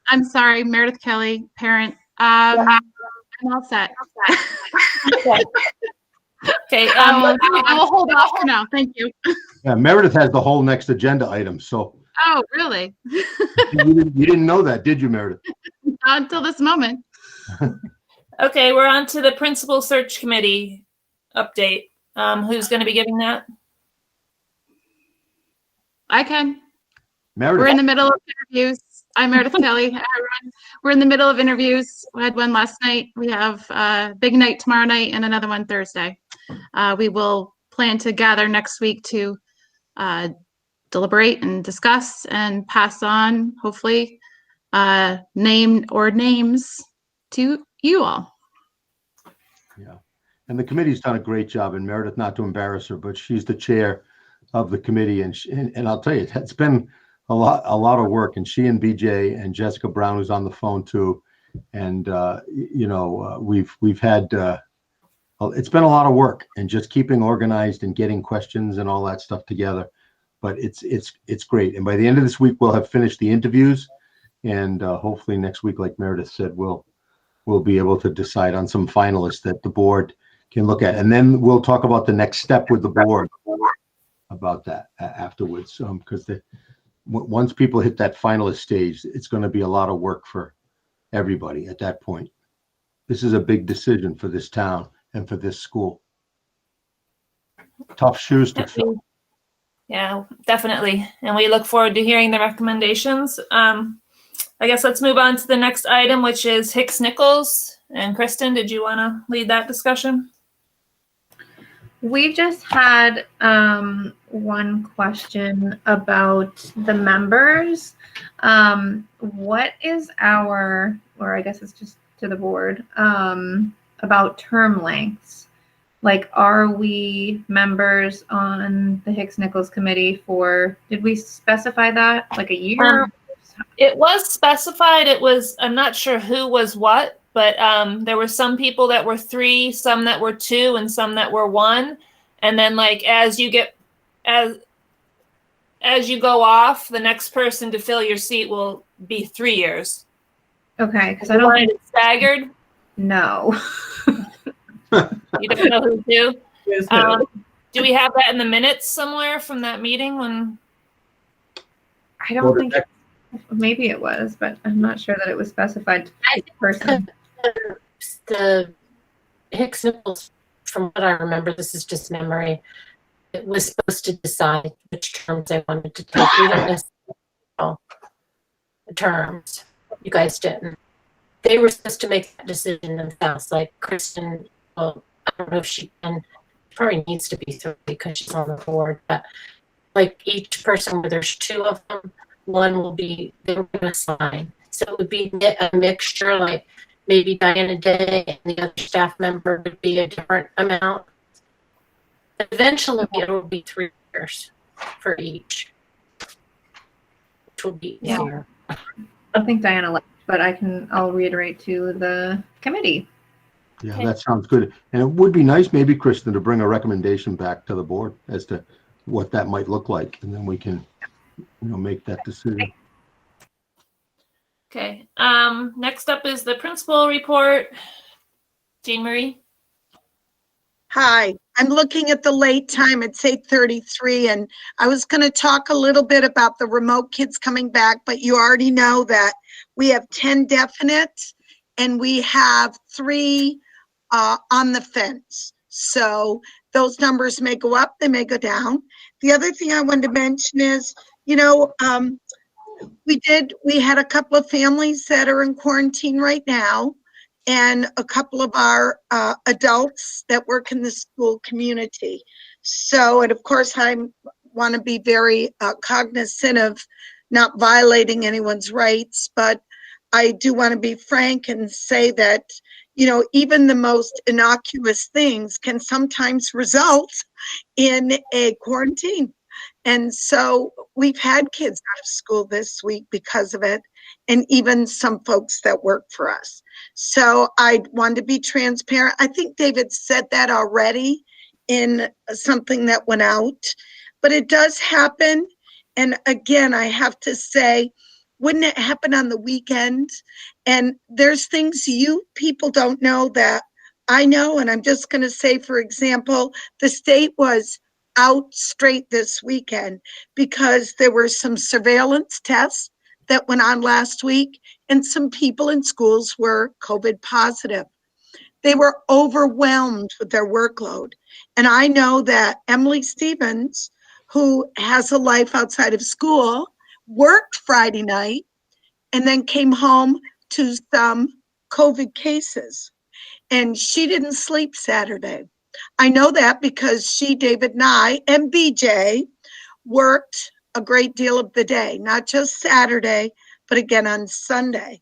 I'm sorry, Meredith Kelly, parent. I'm all set. Okay. I will hold off for now. Thank you. Yeah, Meredith has the whole next agenda item. So. Oh, really? You didn't know that, did you, Meredith? Not until this moment. Okay, we're on to the principal search committee update. Who's going to be giving that? I can. Meredith. We're in the middle of interviews. I'm Meredith Kelly. Hi, everyone. We're in the middle of interviews. We had one last night. We have a big night tomorrow night and another one Thursday. We will plan to gather next week to deliberate and discuss and pass on, hopefully, names to you all. Yeah. And the committee's done a great job, and Meredith, not to embarrass her, but she's the chair of the committee, and I'll tell you, it's been a lot of work, and she and BJ and Jessica Brown, who's on the phone too, and we've had it's been a lot of work, and just keeping organized and getting questions and all that stuff together. But it's great, and by the end of this week we'll have finished the interviews, and hopefully next week, like Meredith said, we'll be able to decide on some finalists that the board can look at, and then we'll talk about the next step with the board about that afterwards, because once people hit that finalist stage, it's going to be a lot of work for everybody at that point. This is a big decision for this town and for this school. Tough shoes to fill. Yeah, definitely. And we look forward to hearing the recommendations. I guess let's move on to the next item, which is Hicks Nichols. And Kristen, did you want to lead that discussion? We just had one question about the members. What is our, or I guess it's just to the board, about term lengths? Like, are we members on the Hicks-Nichols committee for, did we specify that, like a year? It was specified. It was, I'm not sure who was what, but there were some people that were 3, some that were 2, and some that were 1. And then, like, as you go off, the next person to fill your seat will be 3 years. Okay, because I don't want it staggered. No. You don't know who to. Do we have that in the minutes somewhere from that meeting when? I don't think. Maybe it was, but I'm not sure that it was specified to each person. The Hicks-Nichols, from what I remember, this is just memory, it was supposed to decide which terms they wanted to take. We didn't necessarily know the terms. You guys didn't. They were supposed to make that decision themselves. Like Kristen, well, I don't know if she can, probably needs to be 3 because she's on the board, but like each person, where there's 2 of them, one will be, they were going to sign. So it would be a mixture, like maybe Diana Day and the other staff member would be a different amount. Eventually, it will be 3 years for each, which will be easier. I think Diana left, but I'll reiterate to the committee. Yeah, that sounds good. And it would be nice, maybe, Kristen, to bring a recommendation back to the board as to what that might look like, and then we can, make that decision. Okay. Next up is the principal report. Jean Marie. Hi, I'm looking at the late time. It's 8:33, and I was going to talk a little bit about the remote kids coming back, but you already know that we have 10 definite, and we have 3 on the fence. So those numbers may go up, they may go down. The other thing I wanted to mention is, we had a couple of families that are in quarantine right now, and a couple of our adults that work in the school community. So, and of course, I want to be very cognizant of not violating anyone's rights, but I do want to be frank and say that, even the most innocuous things can sometimes result in a quarantine. And so we've had kids out of school this week because of it, and even some folks that work for us. So I want to be transparent. I think David said that already in something that went out, but it does happen. And again, I have to say, wouldn't it happen on the weekend? And there's things you people don't know that I know. And I'm just going to say, for example, the state was out straight this weekend because there were some surveillance tests that went on last week, and some people in schools were COVID positive. They were overwhelmed with their workload. And I know that Emily Stevens, who has a life outside of school, worked Friday night and then came home to some COVID cases. And she didn't sleep Saturday. I know that because she, David, and I, and BJ worked a great deal of the day, not just Saturday, but again on Sunday.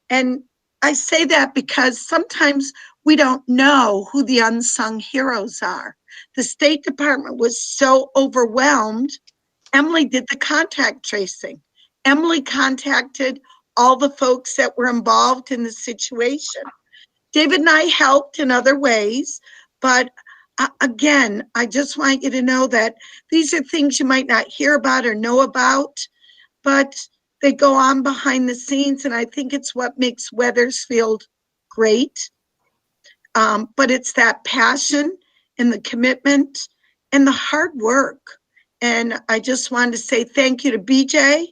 And I say that because sometimes we don't know who the unsung heroes are. The State Department was so overwhelmed. Emily did the contact tracing. Emily contacted all the folks that were involved in the situation. David and I helped in other ways, but again, I just want you to know that these are things you might not hear about or know about, but they go on behind the scenes, and I think it's what makes Weathersfield great. But it's that passion and the commitment and the hard work. And I just wanted to say thank you to BJ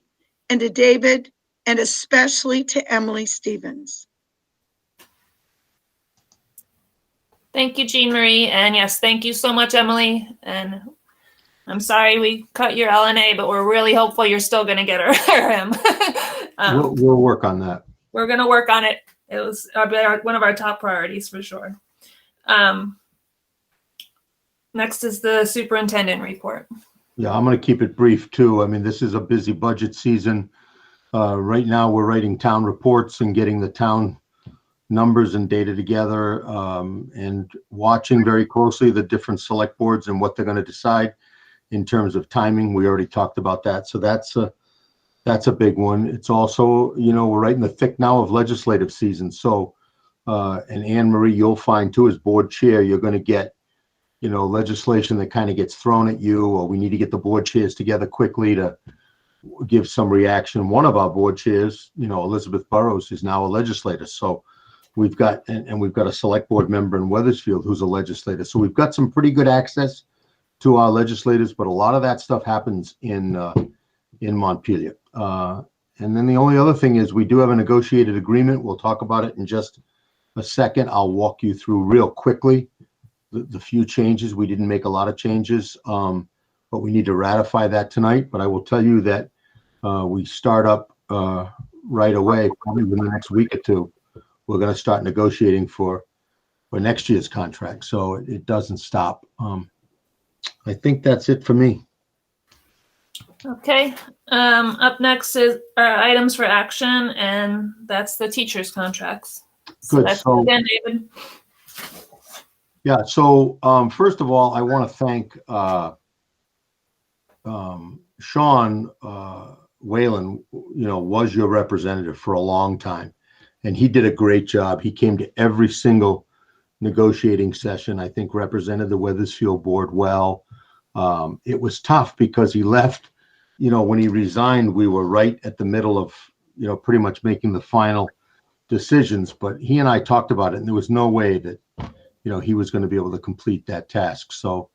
and to David, and especially to Emily Stevens. Thank you, Jean Marie. And yes, thank you so much, Emily. And I'm sorry we cut your LNA, but we're really hopeful you're still going to get her or him. We'll work on that. We're going to work on it. It was one of our top priorities for sure. Next is the superintendent report. Yeah, I'm going to keep it brief too. I mean, this is a busy budget season. Right now, we're writing town reports and getting the town numbers and data together, and watching very closely the different select boards and what they're going to decide in terms of timing. We already talked about that. So that's a big one. It's also, we're right in the thick now of legislative season. So, and Anne Marie, you'll find too, as board chair, you're going to get, legislation that kind of gets thrown at you, or we need to get the board chairs together quickly to give some reaction. One of our board chairs, Elizabeth Burrows, is now a legislator. So we've got, and we've got a select board member in Weathersfield who's a legislator. So we've got some pretty good access to our legislators, but a lot of that stuff happens in Montpelier. And then the only other thing is we do have a negotiated agreement. We'll talk about it in just a second. I'll walk you through real quickly the few changes. We didn't make a lot of changes, but we need to ratify that tonight. But I will tell you that we start up right away, probably within the next week or two. We're going to start negotiating for next year's contract, so it doesn't stop. I think that's it for me. Okay. Up next is our items for action, and that's the teachers' contracts. Good. That's So, again, David. yeah. So first of all, I want to thank Sean Whalen. Was your representative for a long time, and he did a great job. He came to every single negotiating session. I think represented the Weathersfield board well. It was tough because he left. When he resigned, we were right at the middle of, pretty much making the final decisions. But he and I talked about it, and there was no way that, he was going to be able to complete that task. So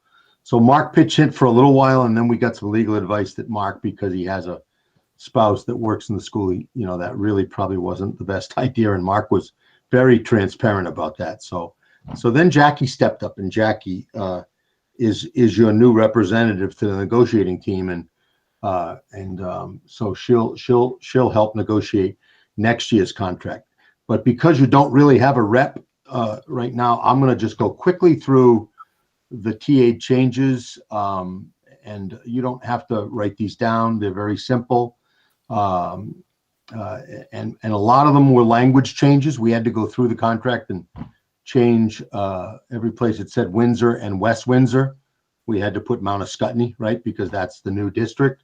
Mark pitched in for a little while, and then we got some legal advice that Mark, because he has a spouse that works in the school, that really probably wasn't the best idea. And Mark was very transparent about that. So then Jackie stepped up, and Jackie is your new representative to the negotiating team, and so she'll help negotiate next year's contract. But because you don't really have a rep right now, I'm going to just go quickly through the TA changes, and you don't have to write these down. They're very simple, and a lot of them were language changes. We had to go through the contract and change every place it said Windsor and West Windsor. We had to put Mount Ascutney, right, because that's the new district.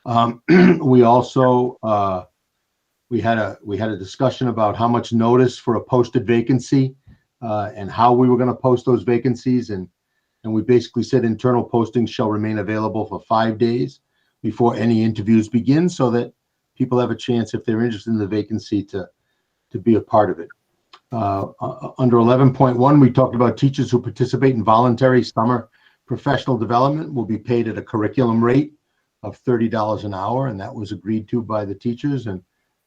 We also we had a discussion about how much notice for a posted vacancy, and how we were going to post those vacancies, and we basically said internal postings shall remain available for 5 days before any interviews begin, so that people have a chance, if they're interested in the vacancy, to be a part of it. Under 11.1, we talked about teachers who participate in voluntary summer professional development will be paid at a curriculum rate of $30 an hour, and that was agreed to by the teachers, and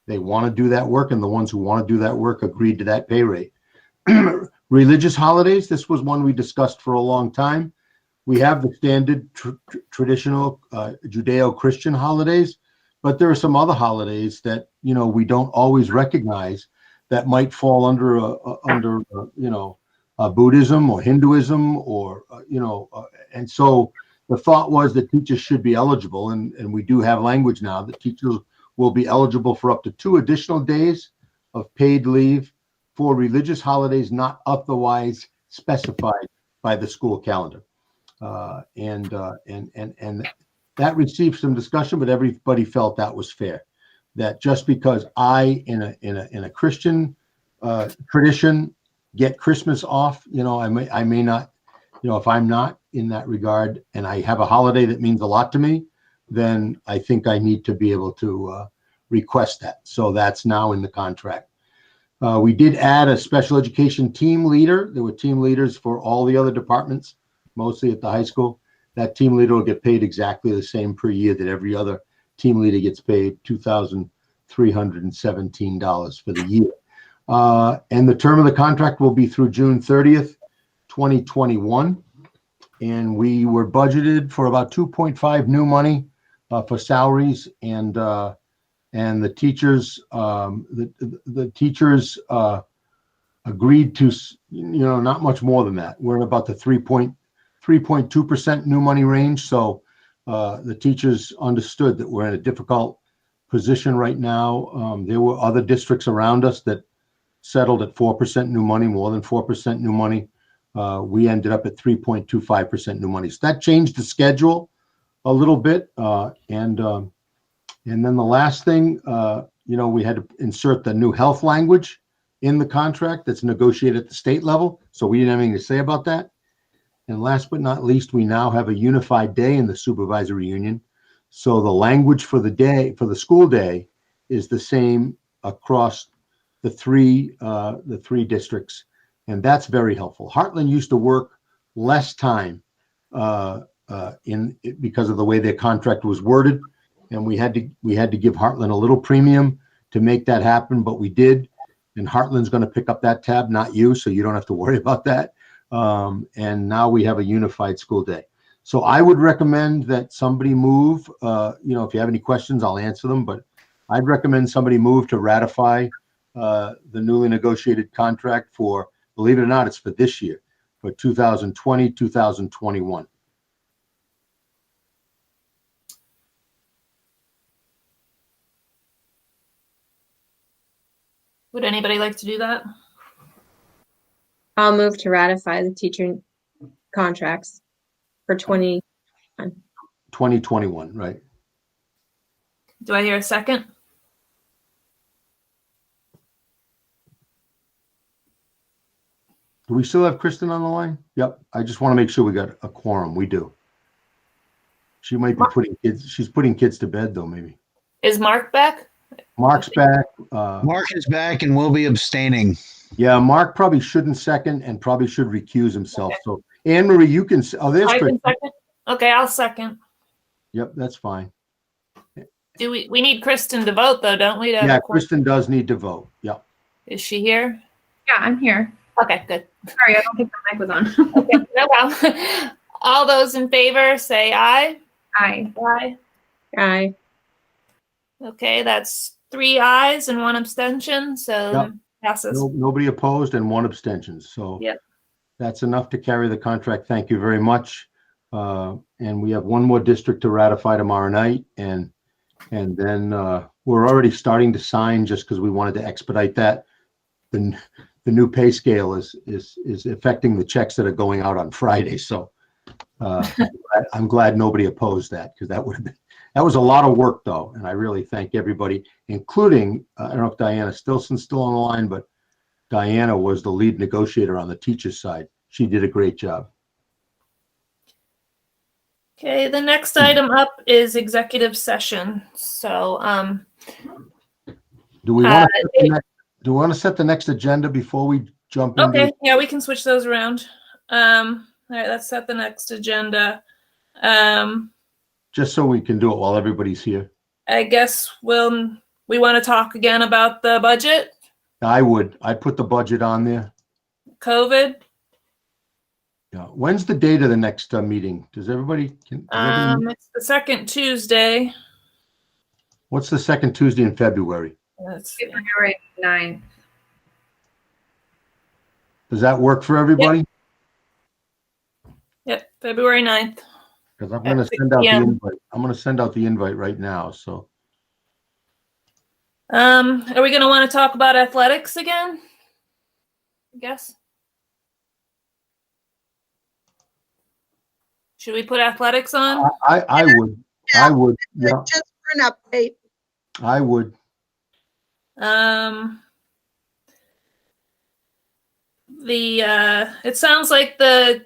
they want to do that work, and the ones who want to do that work agreed to that pay rate. Religious holidays, this was one we discussed for a long time. We have the standard traditional Judeo-Christian holidays, but there are some other holidays that we don't always recognize that might fall under Buddhism or Hinduism, or and so the thought was that teachers should be eligible, and we do have language now that teachers will be eligible for up to 2 additional days of paid leave for religious holidays not otherwise specified by the school calendar. And that received some discussion, but everybody felt that was fair. That just because I, in a Christian tradition, get Christmas off, I may not, if I'm not in that regard, and I have a holiday that means a lot to me, then I think I need to be able to request that. So that's now in the contract. We did add a special education team leader. There were team leaders for all the other departments, mostly at the high school. That team leader will get paid exactly the same per year that every other team leader gets paid, $2,317 for the year. And the term of the contract will be through June 30th, 2021. And we were budgeted for about 2.5 new money for salaries, and the teachers agreed to, not much more than that. We're at about the 3.3 3.2% new money range. So the teachers understood that we're in a difficult position right now. There were other districts around us that settled at 4% new money, more than 4% new money. We ended up at 3.25% new money. So that changed the schedule a little bit. And then the last thing, we had to insert the new health language in the contract that's negotiated at the state level. So we didn't have anything to say about that. And last but not least, we now have a unified day in the supervisory union. So the language for the school day is the same across the three districts. And that's very helpful. Heartland used to work less time because of the way their contract was worded. And we had to give Heartland a little premium to make that happen, but we did. And Heartland's going to pick up that tab, not you, so you don't have to worry about that. And now we have a unified school day. So I would recommend that somebody move, if you have any questions, I'll answer them, but I'd recommend somebody move to ratify the newly negotiated contract for, believe it or not, it's for this year, for 2020, 2021. Would anybody like to do that? I'll move to ratify the teacher contracts for 2021, right? Do I hear a second? Do we still have Kristen on the line? Yep. I just want to make sure we got a quorum. We do. She might be she's putting kids to bed though, maybe. Is Mark back? Mark's back. Mark is back and will be abstaining. Yeah, Mark probably shouldn't second and probably should recuse himself. Okay. So Anne Marie, you can, there's I Kristen. can second. Okay, I'll second. Yep, that's fine. Do we need Kristen to vote though, don't we? Yeah, Kristen does need to vote. Yep. Is she here? Yeah, I'm here. Okay, good. Sorry, I don't think the mic was on. Okay, no problem. All those in favor say aye. Aye. Aye. Aye. Okay, that's 3 ayes and 1 abstention, so Yep. passes. Nobody opposed and 1 abstention. So Yep. That's enough to carry the contract. Thank you very much. And we have one more district to ratify tomorrow night. And then we're already starting to sign just because we wanted to expedite that. The new pay scale is affecting the checks that are going out on Friday. So I'm glad nobody opposed that, because that was a lot of work though. And I really thank everybody, including, I don't know if Diana Stilson's still on the line, but Diana was the lead negotiator on the teacher's side. She did a great job. Okay, the next item up is executive session. So do we want to set the next agenda before we jump into? Okay, yeah, we can switch those around. All right, let's set the next agenda. Just so we can do it while everybody's here. I guess we want to talk again about the budget, I'd put the budget on there. COVID. Yeah. When's the date of the next meeting? Does everybody? It's the second Tuesday. What's the second Tuesday in February? That's February 9th. Does that work for everybody? Yep, February 9th. Because I'm going to send out the invite. I'm going to send out the invite right now. So. Are we going to want to talk about athletics again? I guess. Should we put athletics on? I would. I would. Yeah. Just for an update. I would. It sounds like the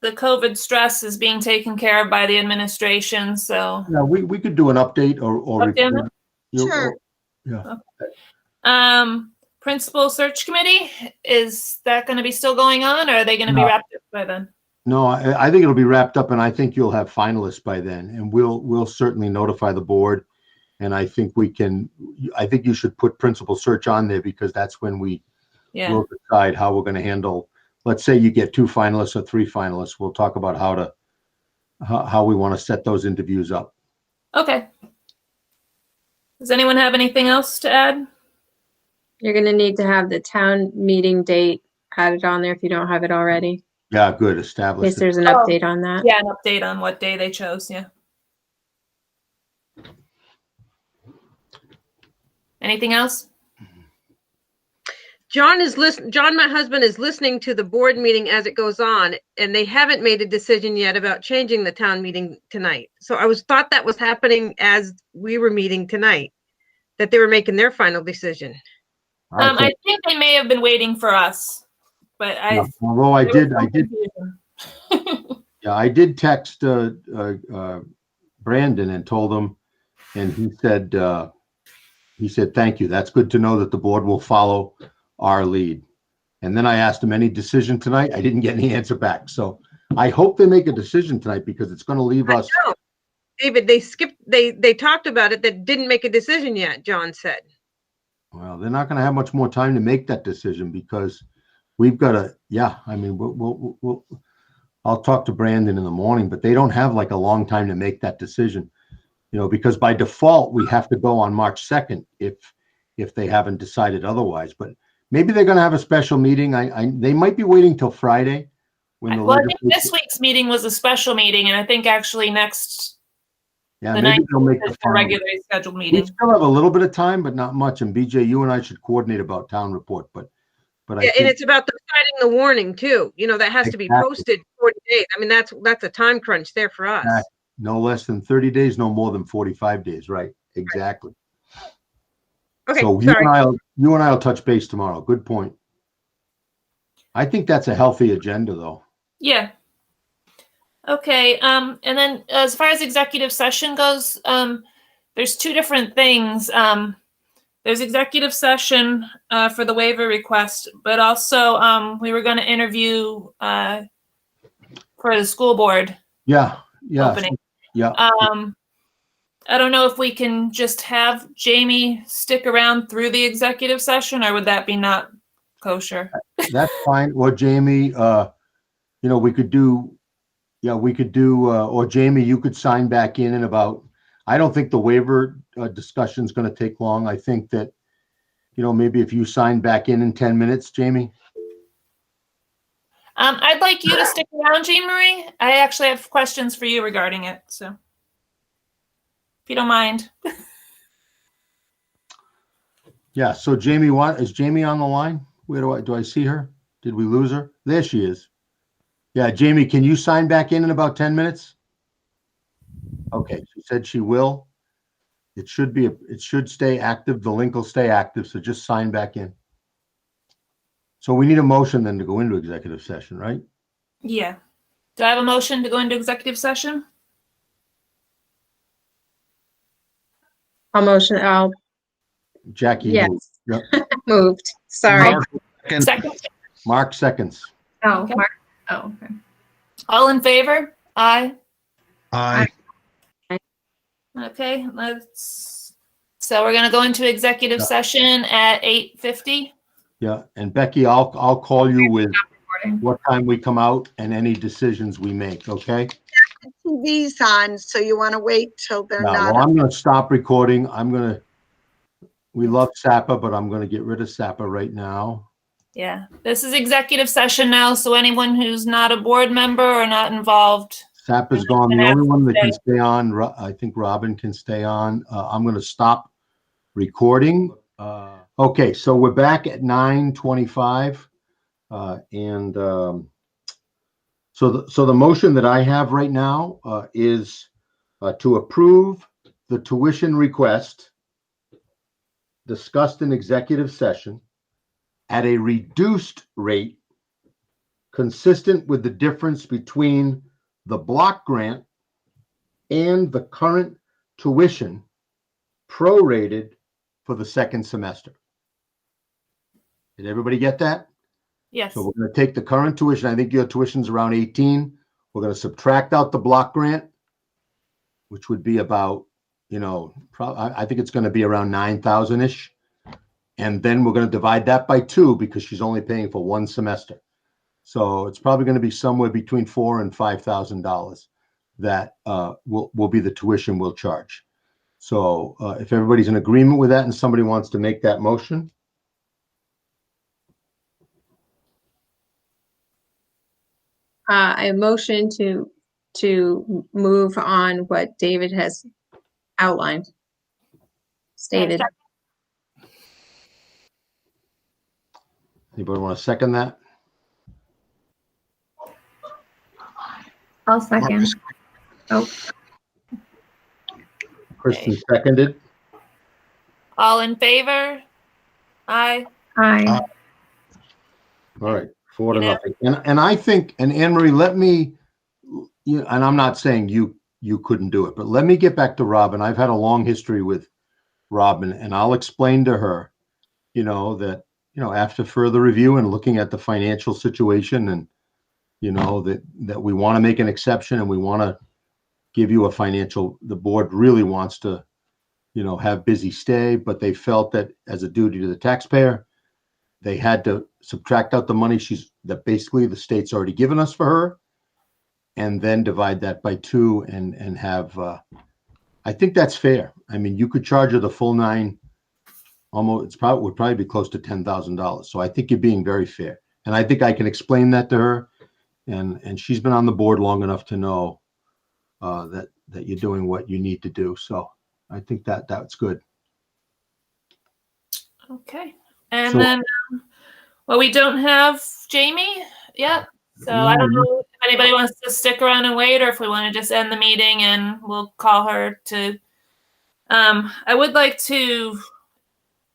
COVID stress is being taken care of by the administration. So yeah, we could do an update or Sure. Yeah. Okay. Principal search committee, is that going to be still going on, or are they going to be wrapped up by then? No, I think it'll be wrapped up, and I think you'll have finalists by then, and we'll certainly notify the board. And I think you should put principal search on there, because that's when we'll decide how we're going to handle. Let's say you get 2 finalists or 3 finalists. We'll talk about how we want to set those interviews up. Okay. Does anyone have anything else to add? You're going to need to have the town meeting date added on there if you don't have it already. Yeah, good. In Established. case there's an update on that. Yeah, an update on what day they chose. Yeah. Anything else? John, my husband, is listening to the board meeting as it goes on, and they haven't made a decision yet about changing the town meeting tonight. So I thought that was happening as we were meeting tonight, that they were making their final decision. I think they may have been waiting for us, but although I did text Brandon and told him, and he said, thank you. That's good to know that the board will follow our lead. And then I asked him, any decision tonight? I didn't get any answer back. So I hope they make a decision tonight, because it's going to leave us. David, they talked about it, that didn't make a decision yet, John said. Well, they're not going to have much more time to make that decision, because we've got to, I'll talk to Brandon in the morning, but they don't have like a long time to make that decision, because by default, we have to go on March 2nd if they haven't decided otherwise. But maybe they're going to have a special meeting. They might be waiting till Friday. I think this week's meeting was a special meeting, and I think actually next. Yeah, maybe they'll make the regularly scheduled meeting. We still have a little bit of time, but not much. And BJ, you and I should coordinate about town report, but and it's about deciding the warning too. That has to be posted 40 days. I mean, that's a time crunch there for us. No less than 30 days, no more than 45 days. Right. Exactly. Okay. So you and I will touch base tomorrow. Good point. I think that's a healthy agenda, though. Yeah. Okay. And then as far as executive session goes, there's two different things. There's executive session for the waiver request, but also we were going to interview for the school board. Yeah. Opening. Yeah. I don't know if we can just have Jamie stick around through the executive session, or would that be not kosher? That's fine. Or Jamie, we could do, or Jamie, you could sign back in about, I don't think the waiver discussion is going to take long. I think that, maybe if you sign back in 10 minutes, Jamie. I'd like you to stick around, Jean Marie. I actually have questions for you regarding it. So if you don't mind. Yeah. So Jamie, is Jamie on the line? Where do I see her? Did we lose her? There she is. Yeah. Jamie, can you sign back in about 10 minutes? Okay. She said she will. It should stay active. The link will stay active. So just sign back in. So we need a motion then to go into executive session, right? Yeah. Do I have a motion to go into executive session? Jackie. Yes. Moved. Yep. Moved. Sorry. Mark seconds. Oh, Okay. Mark. Oh, okay. All in favor? Aye. Aye. Okay, so we're gonna go into executive session at 8:50. Yeah, and Becky, I'll call you with what time we come out and any decisions we make, okay? TV's on, so you want to wait till they're Yeah, not. well, I'm gonna stop recording. We love SAPA, but I'm gonna get rid of SAPA right now. Yeah, this is executive session now, so anyone who's not a board member or not involved. SAPA's gone. The only one that can stay on, I think Robin can stay on. I'm gonna stop recording. Okay, so we're back at 9:25. So the motion that I have right now is to approve the tuition request discussed in executive session at a reduced rate consistent with the difference between the block grant and the current tuition prorated for the second semester. Did everybody get that? Yes. So we're going to take the current tuition. I think your tuition's around 18. We're going to subtract out the block grant, which would be about, I think it's going to be around 9,000-ish. And then we're going to divide that by 2 because she's only paying for one semester. So it's probably going to be somewhere between $4,000 and $5,000 that will be the tuition we'll charge. So if everybody's in agreement with that and somebody wants to make that motion. a motion to move on what David has outlined, stated. Anybody want to second that? I'll second. Oh, Kristen seconded. All in favor? Aye. aye. All right, 4-0. And I think, and Anne Marie, let me, and I'm not saying you couldn't do it, but let me get back to Robin. I've had a long history with Robin, and I'll explain to her, that, after further review and looking at the financial situation, and, that we want to make an exception and we want to give you the board really wants to, have busy stay, but they felt that as a duty to the taxpayer, they had to subtract out the money that basically the state's already given us for her, and then divide that by 2 and have, I think that's fair. I mean, you could charge her the full 9, would probably be close to $10,000. So I think you're being very fair. And I think I can explain that to her. And she's been on the board long enough to know that you're doing what you need to do. So I think that's good. Okay. And then, we don't have Jamie yet. So I don't know if anybody wants to stick around and wait, or if we want to just end the meeting and we'll call her to. I would like to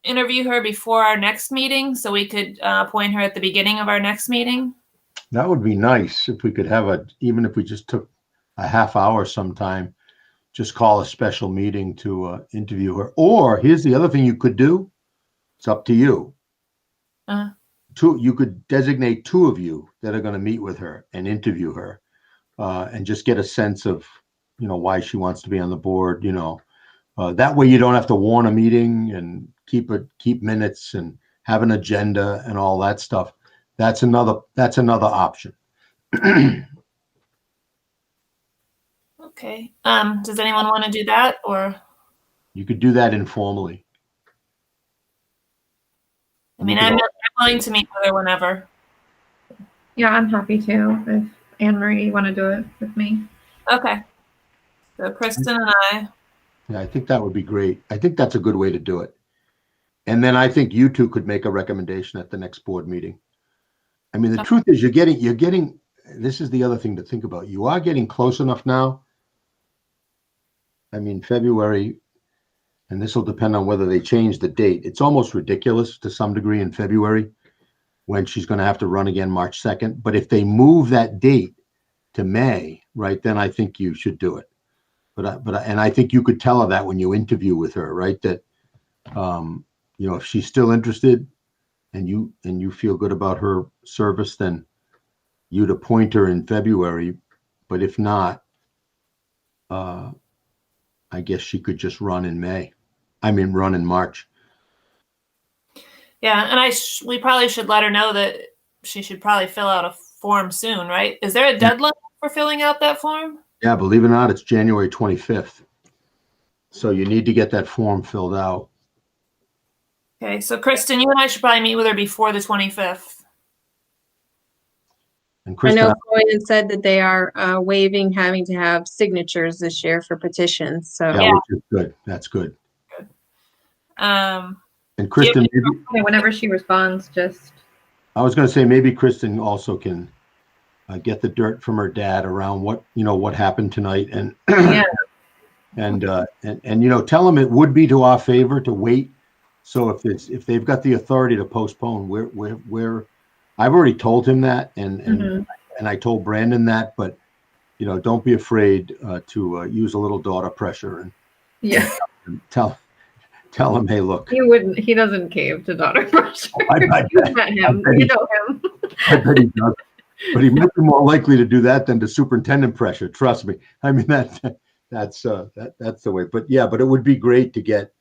interview her before our next meeting, so we could appoint her at the beginning of our next meeting. That would be nice if we could have even if we just took a half hour sometime, just call a special meeting to interview her. Or here's the other thing you could do. It's up to you. You could designate 2 of you that are going to meet with her and interview her, and just get a sense of, why she wants to be on the board. That way you don't have to warn a meeting and keep minutes and have an agenda and all that stuff. That's another option. Okay. Does anyone want to do that, or? You could do that informally. I mean, I'm willing to meet with her whenever. Yeah, I'm happy to, if Anne Marie, you want to do it with me. Okay. So Kristen and I. Yeah, I think that would be great. I think that's a good way to do it. And then I think you 2 could make a recommendation at the next board meeting. I mean, the truth is you're getting, this is the other thing to think about. You are getting close enough now. I mean, February, and this will depend on whether they change the date. It's almost ridiculous to some degree in February when she's going to have to run again March 2nd. But if they move that date to May, right, then I think you should do it. And I think you could tell her that when you interview with her, right, that, if she's still interested and you feel good about her service, then you'd appoint her in February. But if not, I guess she could just run in March. Yeah, and we probably should let her know that she should probably fill out a form soon, right? Is there a deadline for filling out that form? Yeah, believe it or not, it's January 25th. So you need to get that form filled out. Okay, so Kristen, you and I should probably meet with her before the 25th. And Kristen, I know Floyd said that they are waiving having to have signatures this year for petitions. So yeah, which is good. That's good. Good. And Kristen, maybe, whenever she responds, I was going to say maybe Kristen also can get the dirt from her dad around what happened tonight, and and tell them it would be to our favor to wait. So if they've got the authority to postpone, I've already told him that, and I told Brandon that, but don't be afraid to use a little daughter pressure and tell him, hey, look. He doesn't cave to daughter pressure. You met him. You know him. I bet he does. But he might be more likely to do that than to superintendent pressure. Trust me. I mean, that's the way. But yeah, but it would be great to get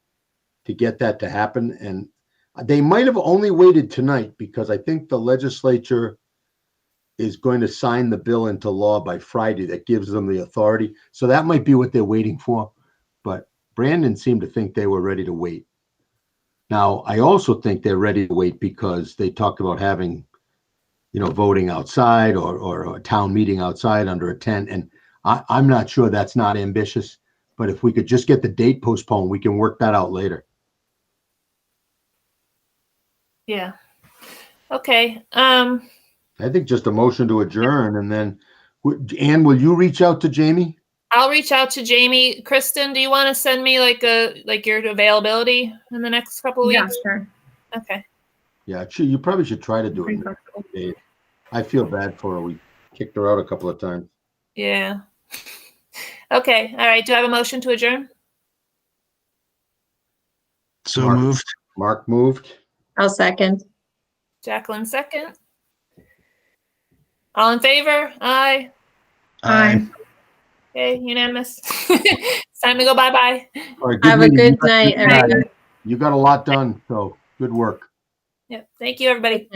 that to happen. And they might have only waited tonight because I think the legislature is going to sign the bill into law by Friday that gives them the authority. So that might be what they're waiting for. But Brandon seemed to think they were ready to wait. Now, I also think they're ready to wait because they talked about having, voting outside or a town meeting outside under a tent. And I'm not sure that's not ambitious, but if we could just get the date postponed, we can work that out later. Yeah. Okay. I think just a motion to adjourn, and then Anne, will you reach out to Jamie? I'll reach out to Jamie. Kristen, do you want to send me like your availability in the next couple of weeks? Yeah, sure. Okay. Yeah, you probably should try to do it. I feel bad for her. We kicked her out a couple of times. Yeah. Okay. All right. Do I have a motion to adjourn? So moved. Mark moved. I'll second. Jacqueline second. All in favor? Aye. Aye. Okay, unanimous. It's time to go bye-bye. All right, Have a good night, everybody. You got a lot done, so good work. Yeah. Thank you, everybody.